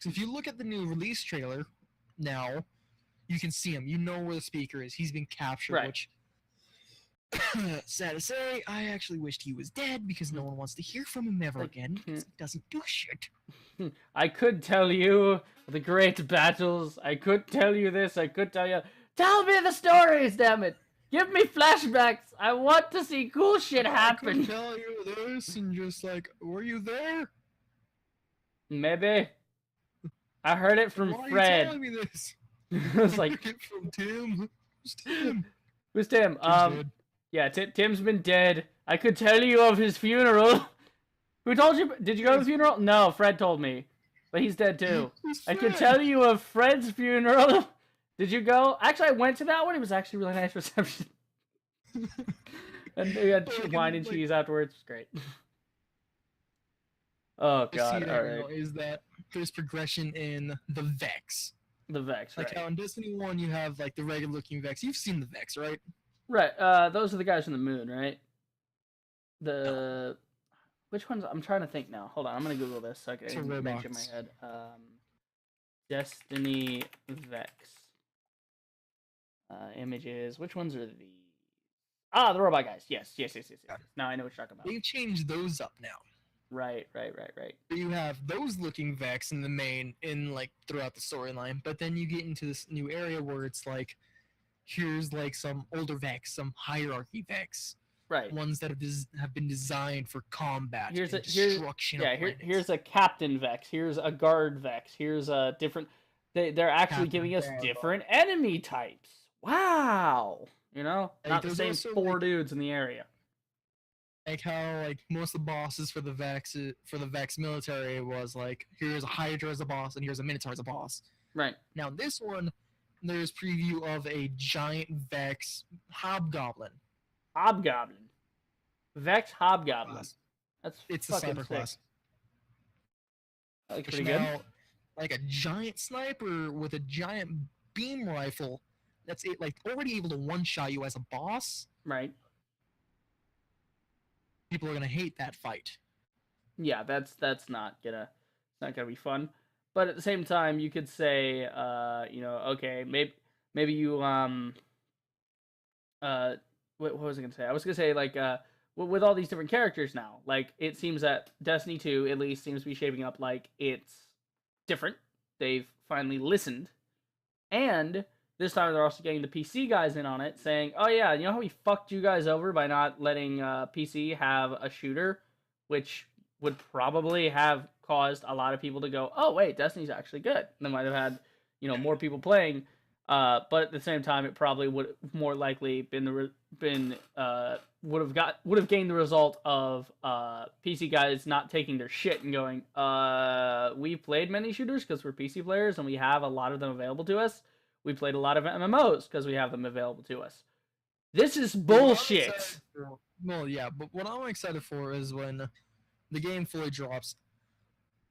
So if you look at the new release trailer now, you can see him. You know where the speaker is. He's been captured, Right. which sad to say, I actually wished he was dead because no one wants to hear from him ever Like, again. 'Cause he doesn't do shit. I could tell you the great battles. I could tell you this. I could tell you. Tell me the stories, damn it! Give me flashbacks. I want to see cool shit I happen. could tell you this and just like, were you there? Maybe. I heard it from Why are you Fred. telling me this? It was like, Heard it from Tim. Who's Tim? who's Tim? Tim's dead. Yeah, Tim's been dead. I could tell you of his funeral. Who told you? Did you go to the funeral? No, Fred told me. But he's dead too. Who's I could Fred? tell you of Fred's funeral. Did you go? Actually, I went to that one. It was actually really nice reception. And we had But, like, wine and like- cheese afterwards. It was great. Oh I see god, that alright. now is that there's progression in the Vex. The Vex, Like right? how in Destiny 1 you have like the regular looking Vex. You've seen the Vex, right? Right. Those are the guys from the moon, right? The which ones? I'm trying to think now. Hold on, I'm gonna Google this so I So can mention in my robots. head. Destiny Vex. Images. Which ones are these? Ah, the robot guys. Yes. Now I know what you're talking about. They've changed those up now. Right. So you have those looking Vex in the main in like throughout the storyline, but then you get into this new area where it's like here's like some older Vex, some hierarchy Vex, Right. ones that have been designed for combat Here's and a here's destruction yeah of planets. here's a Captain Vex. Here's a Guard Vex. Here's a different. They're actually Captain giving us Guard. different enemy types. Wow. You know, Like, not the there's same also, 4 like- dudes in the area. Like how like most of the bosses for the Vex military was like here's a Hydra as a boss and here's a Minotaur as a boss. Right. Now this one, there's preview of a giant Vex Hobgoblin. Hobgoblin. Vex Hobgoblin. Class. That's It's the fucking sniper sick. class. That looks Which pretty good. now, like a giant sniper with a giant beam rifle that's it, like already able to one-shot you as a boss. Right. People are gonna hate that fight. Yeah, that's not gonna be fun. But at the same time, you could say, you know, okay, maybe you what was I gonna say? I was gonna say like with all these different characters now, like it seems that Destiny 2 at least seems to be shaping up like it's different. They've finally listened, and this time they're also getting the PC guys in on it, saying, "Oh yeah, you know how we fucked you guys over by not letting PC have a shooter, which would probably have caused a lot of people to go, oh wait, Destiny's actually good." They might have had, you know, more people playing, but at the same time, it probably would more likely would have gained the result of PC guys not taking their shit and going, we played many shooters because we're PC players and we have a lot of them available to us. We played a lot of MMOs because we have them available to us. This is bullshit. Well, yeah, but what I'm excited for is when the game fully drops.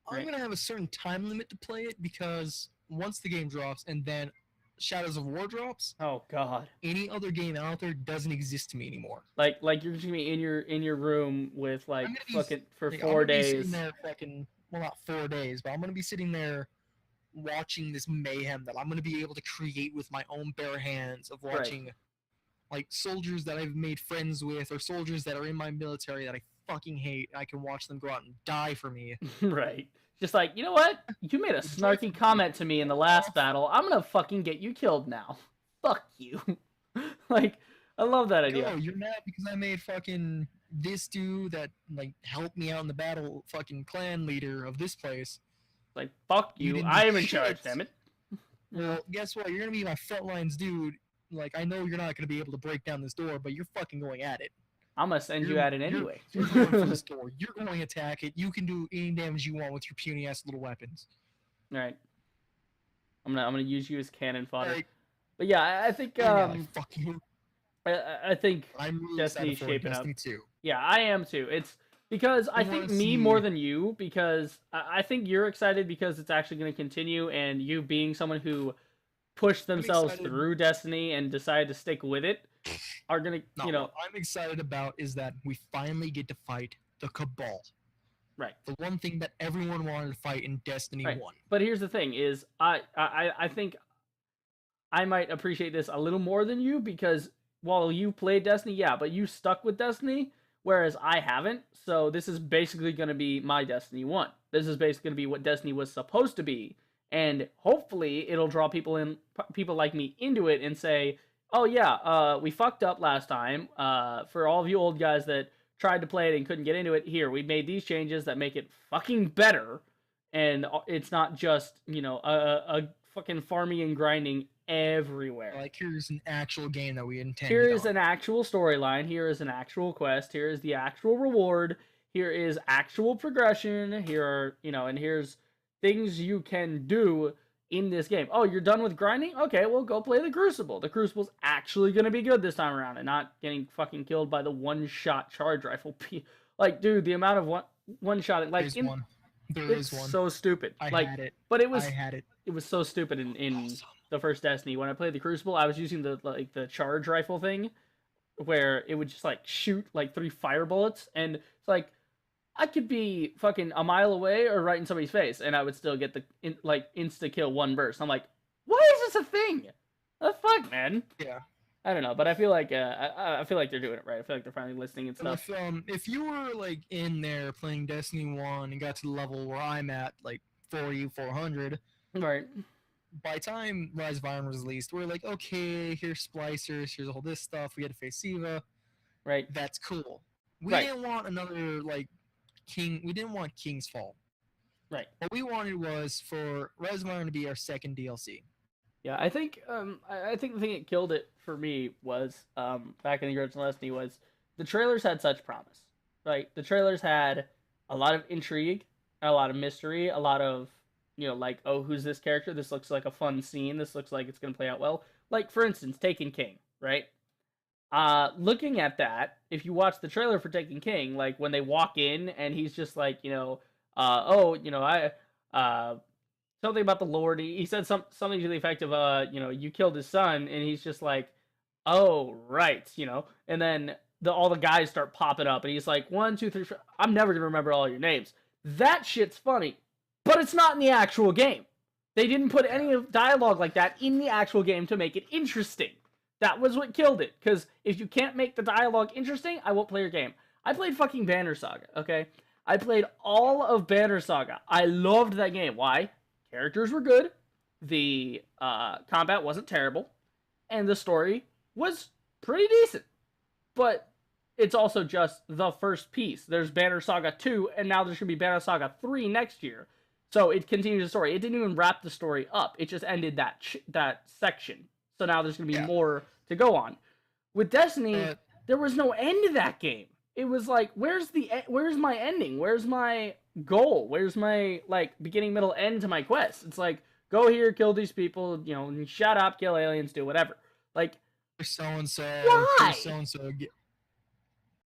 I'm Right. gonna have a certain time limit to play it because once the game drops and then Shadows of War drops, Oh god. any other game out there doesn't exist to me anymore. Like you're just gonna be in your room with like I'm gonna be fucking for Like, I'm 4 gonna be sitting days. there fucking, well, not 4 days, but I'm gonna be sitting there watching this mayhem that I'm gonna be able to create with my own bare hands of Right. watching like soldiers that I've made friends with or soldiers that are in my military that I fucking hate. I can watch them go out and die for me. Right. Just like, you know what? You made a snarky comment to me in the last battle. I'm gonna fucking get you killed now. Fuck you. Like, I love that idea. Oh, you're mad because I made fucking this dude that like helped me out in the battle, fucking clan leader of this place. Like, fuck You you. didn't I do am in charge, shit. damn it. Well, guess what? You're gonna be my front lines dude. Like, I know you're not gonna be able to break down this door, but you're fucking going at it. I'm gonna send you You're- at it you're- anyway. You're going for this door. You're going to attack it. You can do any damage you want with your puny ass little weapons. Right. I'm gonna use you as cannon fodder. Like, But yeah, I think yeah, like, fuck you. I think I'm really Destiny's excited for shaping up. Destiny 2. yeah, I am too. It's because I I think wanna me more see- than you, because I think you're excited because it's actually going to continue, and you being someone who pushed themselves excited. through Destiny and decided to stick with it are going to, No, you know, what I'm excited about is that we finally get to fight the Cabal. right. The one thing that everyone wanted to fight in Destiny Right. 1. But here's the thing: is I think I might appreciate this a little more than you because while you played Destiny, yeah, but you stuck with Destiny, whereas I haven't. So this is basically going to be my Destiny 1. This is basically going to be what Destiny was supposed to be, and hopefully it'll draw people like me into it and say, "Oh yeah, we fucked up last time. For all of you old guys that tried to play it and couldn't get into it, here we made these changes that make it fucking better." And it's not just, you know, a fucking farming and grinding everywhere. Like, here's an actual game that we intended Here is on. an actual storyline. Here is an actual quest. Here is the actual reward. Here is actual progression. Here are, you know, and here's things you can do in this game. Oh, you're done with grinding? Okay, well, go play the Crucible. The Crucible's actually going to be good this time around and not getting fucking killed by the one-shot charge rifle. Like, dude, the amount of one-shot, like, Here's in, one. There It's is one. so stupid. I Like, had it. but I had it. it was so stupid in Awesome. the first Destiny. When I played the Crucible, I was using the charge rifle thing, where it would just like shoot like 3 fire bullets, and it's like I could be fucking a mile away or right in somebody's face, and I would still get the like insta kill one burst. I'm like, why is this a thing? The fuck, man. Yeah. I don't know, but I feel like I feel like they're doing it right. I feel like they're finally listening and And stuff. if you were like in there playing Destiny 1 and got to the level where I'm at, like 400, Right. by the time Rise of Iron was released, we're like, okay, here's splicers, here's all this stuff. We had to face Siva. Right. That's cool. We Right. didn't want another like King. We didn't want King's Fall. Right. What we wanted was for Rise of Iron to be our second DLC. Yeah, I think I think the thing that killed it for me was back in the original Destiny was the trailers had such promise. Right? The trailers had a lot of intrigue, a lot of mystery, a lot of, you know, like, oh, who's this character? This looks like a fun scene. This looks like it's going to play out well. Like, for instance, Taken King, right? Looking at that, if you watch the trailer for Taken King, like when they walk in and he's just like, you know, oh, you know, something about the Lord. He said something to the effect of, you know, you killed his son, and he's just like, oh, right, you know, and then all the guys start popping up, and he's like, 1, 2, 3, 4. I'm never gonna remember all your names. That shit's funny, but it's not in the actual game. They didn't put any of dialogue like that in the actual game to make it interesting. That was what killed it. Because if you can't make the dialogue interesting, I won't play your game. I played fucking Banner Saga, okay? I played all of Banner Saga. I loved that game. Why? Characters were good, the combat wasn't terrible, and the story was pretty decent. But it's also just the first piece. There's Banner Saga 2, and now there's going to be Banner Saga 3 next year. So it continues the story. It didn't even wrap the story up. It just ended that section. So now there's going to be more to go on. With Destiny, there was no end to that game. It was like, where's my ending? Where's my goal? Where's my like beginning, middle, end to my quest? It's like, go here, kill these people, you know, and shut up, kill aliens, do whatever. Like, so and so. Why? So and so.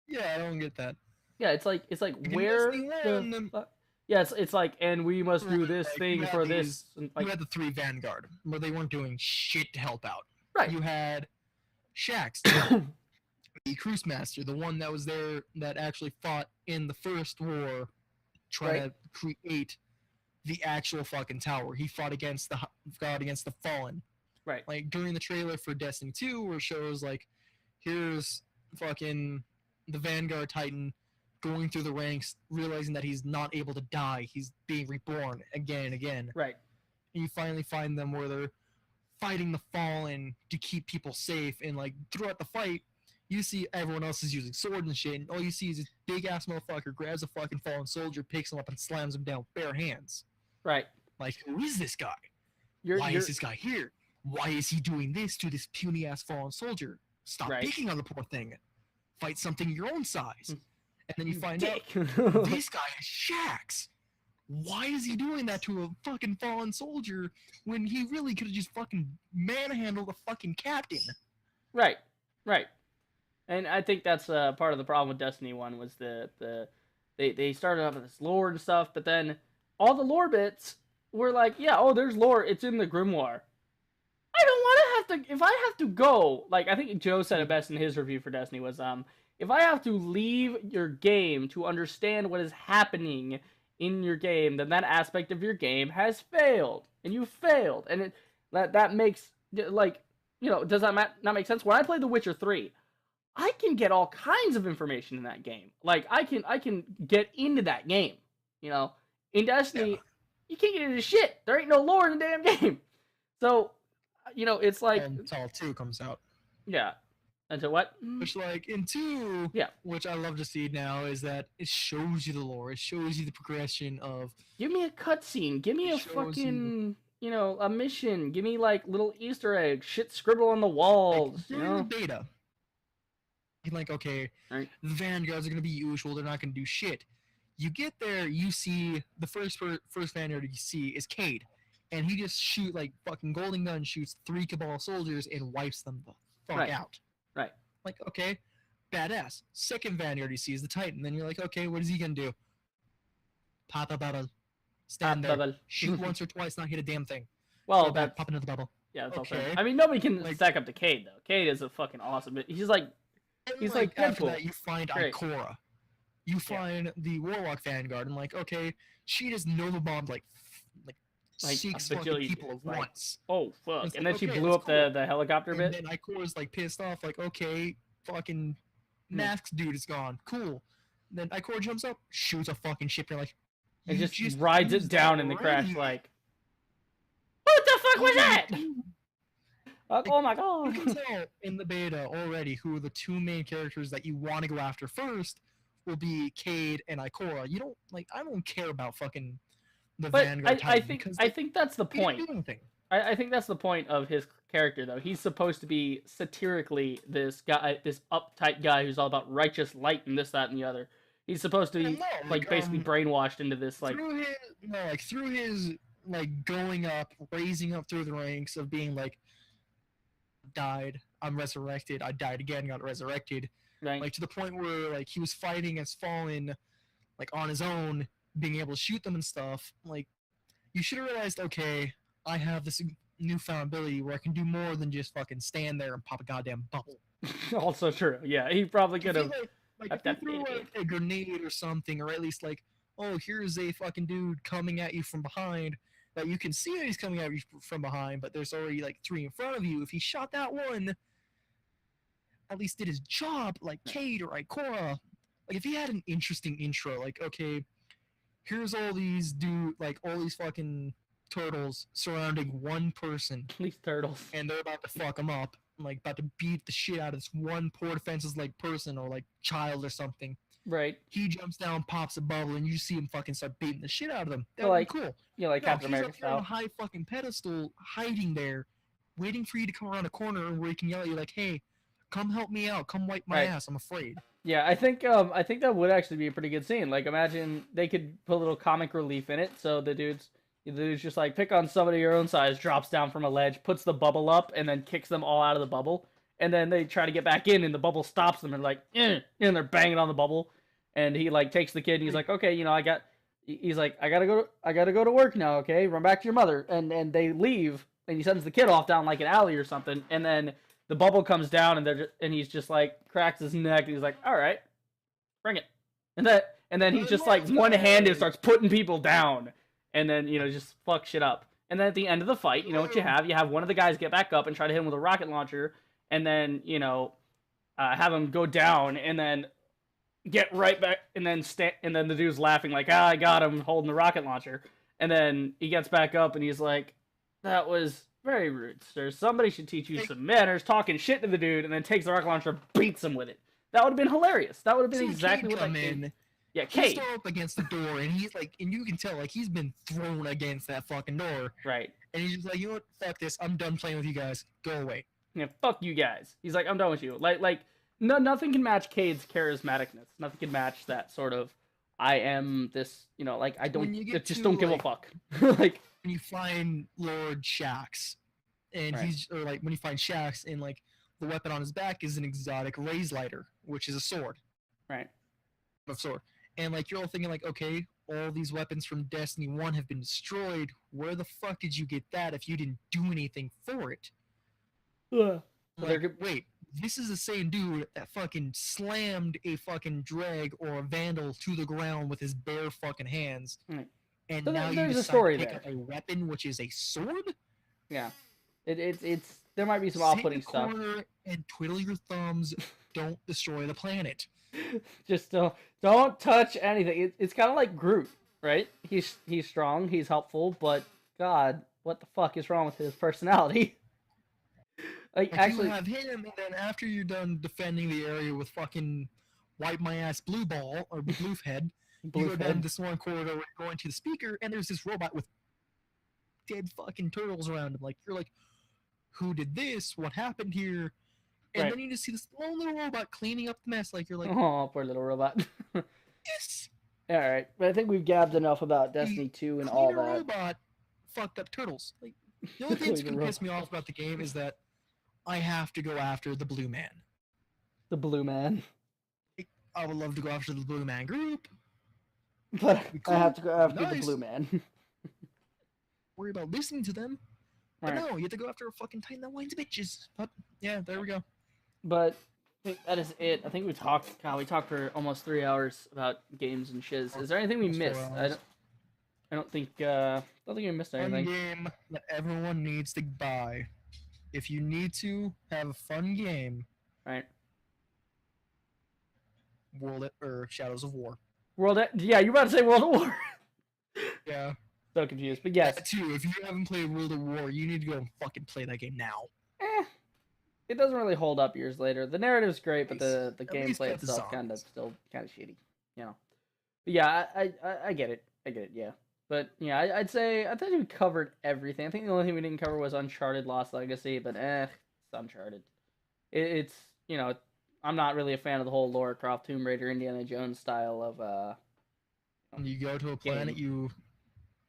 Yeah, I don't get that. Yeah, it's like Like, where in Destiny the 1, fuck? Yeah, it's like, and we must do this like, thing you for had this. And You like, had the 3 Vanguard, where they weren't doing shit to help out. right. You had Shaxx, the Cruise Master, the one that was there that actually fought in the first war, trying to create the actual fucking tower. He fought against the Fallen. Right. Like during the trailer for Destiny 2, where it shows like, here's fucking the Vanguard Titan going through the ranks, realizing that he's not able to die. He's being reborn again and again. Right. And you finally find them where they're fighting the Fallen to keep people safe, and like throughout the fight, you see everyone else is using swords and shit, and all you see is this big ass motherfucker grabs a fucking fallen soldier, picks him up, and slams him down with bare hands. Right. Like, who is this guy? Why is this guy here? Why is he doing this to this puny ass fallen soldier? Stop picking on the poor thing. Fight something your own size. And then you find out this guy is Shaxx. Why is he doing that to a fucking fallen soldier when he really could have just fucking manhandled a fucking captain? Right. Right. And I think that's part of the problem with Destiny 1 was they started off with this lore and stuff, but then all the lore bits were like, yeah, oh, there's lore, it's in the Grimoire. I don't want to have to, if I have to go, like, I think Joe said it best in his review for Destiny was, if I have to leave your game to understand what is happening in your game, then that aspect of your game has failed, and you failed, and that makes, like, you know, does that not make sense? When I played The Witcher 3, I can get all kinds of information in that game. Like, I can get into that game, you know? In Destiny, you can't get into shit. There ain't no lore in the damn game. So, you know, it's like... Until 2 comes out. Yeah. Until what? Which, like, in 2, which I love to see now, is that it shows you the lore. It shows you the progression of... Give me a cutscene. Give me a fucking... You know, a mission. Give me, like, little Easter eggs. Shit scribble on the walls. Like, you know? the beta. Like, okay, the Vanguards are going to be usual. They're not going to do shit. You get there, you see the first Vanguard you see is Cayde. And he just like, fucking golden gun shoots 3 Cabal soldiers and wipes them the fuck out. Right. Like, okay, badass. Second Vanguard you see is the Titan. Then you're like, okay, what is he going to do? Pop up out of stand there, bubble. shoot once or twice, not hit a damn thing. Well, Go back, that's pop into the bubble. yeah, that's also. Okay. I mean, nobody can Like- stack up to Cade though. Cade is a fucking awesome. He's like And He's like after Deadpool. that, you find Great. Ikora. You find the Warlock Vanguard, and like, okay, she just Nova bombed like Like, a 6 fucking bajillion people dudes, at like, once. oh fuck, It's and like, then she okay, blew that's up cool. the helicopter And bit. then Ikora's like pissed off, like, okay, fucking Hmm. Mask dude is gone. Cool. Then Ikora jumps up, shoots a fucking ship, and you're like, And "You just rides it used down that in the crash already." like, what the fuck was What are you that? doing? Like, oh my You can god. tell in the beta already who the 2 main characters that you want to go after first will be Cade and Ikora. You don't like. I don't care about fucking the But Vanguard. I Titan think because, I think that's the he didn't point. do anything. I think that's the point of his character though. He's supposed to be satirically this guy, this uptight guy who's all about righteous light and this, that, and the other. He's supposed to Yeah, be no, like basically brainwashed into this like through his like going up, raising up through the ranks of being like, died, I'm resurrected, I died again, got resurrected, right. like to the point where like he was fighting as Fallen, like on his own, being able to shoot them and stuff. Like, you should have realized, okay, I have this newfound ability where I can do more than just fucking stand there and pop a goddamn bubble. Also true. Yeah, he probably If could you, have. like I've if you threw definitely like, a grenade or something, or at least like, oh, here's a fucking dude coming at you from behind, that you can see that he's coming at you from behind, but there's already like 3 in front of you. If he shot that one, at least did his job, like Cade or Ikora. Like if he had an interesting intro, like, okay, here's all these all these fucking turtles surrounding one person, These turtles. and they're about to fuck him up, like about to beat the shit out of this one poor defenseless like person or like child or something. Right. He jumps down, pops a bubble, and you see him fucking start beating the shit out of them. That Well, would like, be cool. Yeah, like No, Captain he's America up there on a style. high fucking pedestal, hiding there, waiting for you to come around a corner where he can yell at you like, "Hey, come help me out. Come wipe my Right. ass. I'm afraid." Yeah, I think that would actually be a pretty good scene. Like, imagine they could put a little comic relief in it. So the dude's just like pick on somebody your own size, drops down from a ledge, puts the bubble up, and then kicks them all out of the bubble. And then they try to get back in, and the bubble stops them, and like, and they're banging on the bubble. And he like takes the kid, and he's like, okay, he's like, I gotta go to work now. Okay, run back to your mother. And they leave, and he sends the kid off down like an alley or something. And then the bubble comes down, and he's just like cracks his neck, and he's like, all right, bring it. And then he's just like one-handed starts putting people down, and then just fuck shit up. And then at the end of the fight, you know what you have one of the guys get back up and try to hit him with a rocket launcher, and then have him go down, and then get right back, and then the dude's laughing like, I got him holding the rocket launcher. And then he gets back up and he's like, that was very rude, sir. Somebody should teach you some manners, talking shit to the dude, and then takes the rocket launcher, beats him with it. That would have been hilarious. That would have been See exactly Cade what come that in. Yeah, He's Cade. still up against the door, and he's like, and you can tell like he's been thrown against that fucking door, Right. and he's just like, you know what, fuck this, I'm done playing with you guys. Go away. Yeah, fuck you guys. He's like, I'm done with you. Like nothing can match Cade's charismaticness. Nothing can match that sort of, I am this, like, I When you get just to, don't give a like- fuck. Like, When you find Lord Shax, and Right. when you find Shax, and like the weapon on his back is an exotic raise lighter, which is a sword. right. Of sword. And like you're all thinking like, okay, all these weapons from Destiny 1 have been destroyed. Where the fuck did you get that if you didn't do anything for it? Ugh. Like, wait, this is the same dude that fucking slammed a fucking drag or a vandal to the ground with his bare fucking hands. Right. And So now you there's a decide story to pick there. up a weapon which is a sword? Yeah. It's there might be some Sit in off-putting the stuff. corner and twiddle your thumbs. Don't destroy the planet. Just don't touch anything. It's kind of like Groot, right? He's strong, he's helpful, but God, what the fuck is wrong with his personality? Like, Like actually, you have him, and then after you're done defending the area with fucking wipe my ass blue ball or blue head, you Blue go down Fed. this one corridor where you're going to the speaker, and there's this robot with dead fucking turtles around him. Like you're like, who did this? What happened here? And Right. then you just see this lone little robot cleaning up the mess. Like you're like, Oh, poor little robot. yes, All right, but I think we've gabbed enough about Destiny 2 and all cleaner that. robot fucked up turtles. Like the only thing that's Cleaner gonna piss me off about the game is that I have to go after the Blue Man. The Blue Man. I would love to go after the Blue Man group. But Be I have cool, to go after the nice. Blue Man. worry about listening to them. But Right. no, you have to go after a fucking Titan that whines bitches. But yeah, there we go. But I think that is it. I think we talked. God, we talked for almost 3 hours about games and shiz. Is there anything we Almost 4 missed? hours. I don't think. I don't think we missed Fun anything. game that everyone needs to buy. If you need to have a fun game, Right. World or Shadows of War. Yeah, you were about to say World of War. Yeah. So confused, but yes. That too. If you haven't played World of War, you need to go and fucking play that game now. It doesn't really hold up years later. The narrative's great, but the At least gameplay get the itself zombies. still kind of shitty, you know. But yeah, I get it. I get it. Yeah, but yeah, I think we covered everything. I think the only thing we didn't cover was Uncharted Lost Legacy, but it's Uncharted. It's I'm not really a fan of the whole Lara Croft, Tomb Raider, Indiana Jones style of You go to a planet, Game. you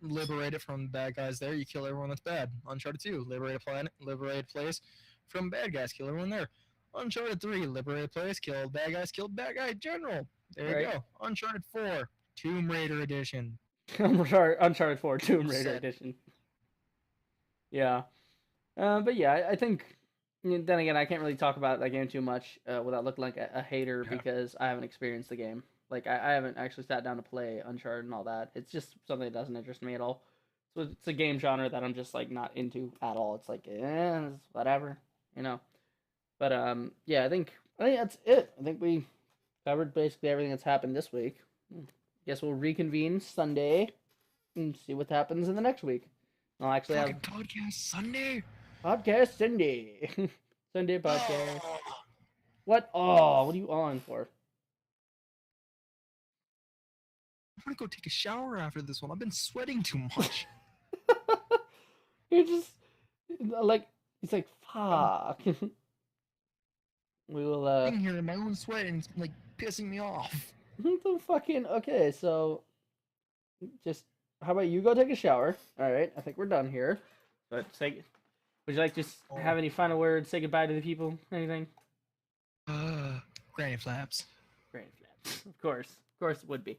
liberate it from bad guys there, you kill everyone that's bad. Uncharted 2, liberate a planet, liberate a place from bad guys, kill everyone there. Uncharted 3, liberate a place, kill bad guys, kill bad guy general. There Right. you go. Uncharted 4, Tomb Raider edition. Uncharted 4 Tomb Raider Set. edition. Yeah, but yeah, I think. Then again, I can't really talk about that game too much without looking like a hater Yeah. because I haven't experienced the game. Like I haven't actually sat down to play Uncharted and all that. It's just something that doesn't interest me at all. So it's a game genre that I'm just like not into at all. It's like it's whatever, you know. But yeah, I think that's it. I think we covered basically everything that's happened this week. Guess we'll reconvene Sunday and see what happens in the next week. I'll actually have Fucking podcast Sunday. podcast Sunday. Sunday podcast. Oh, What? Oh, what are you on for? I'm gonna go take a shower after this one. I've been sweating too much. You're just like it's like fuck. We will Sitting here in my own sweat and it's like pissing me off. the fucking okay. So just how about you go take a shower? All right, I think we're done here. But say, would you like to just have any final words? Say goodbye to the people. Anything? Granny flaps. Great, of course it would be.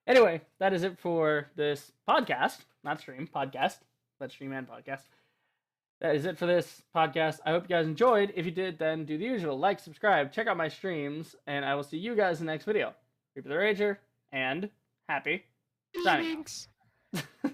Anyway, that is it for this podcast, not stream, podcast. Let's stream and podcast. That is it for this podcast. I hope you guys enjoyed. If you did, then do the usual. Like, subscribe, check out my streams, and I will see you guys in the next video. Reaper the Rager, and happy signing off. Thanks.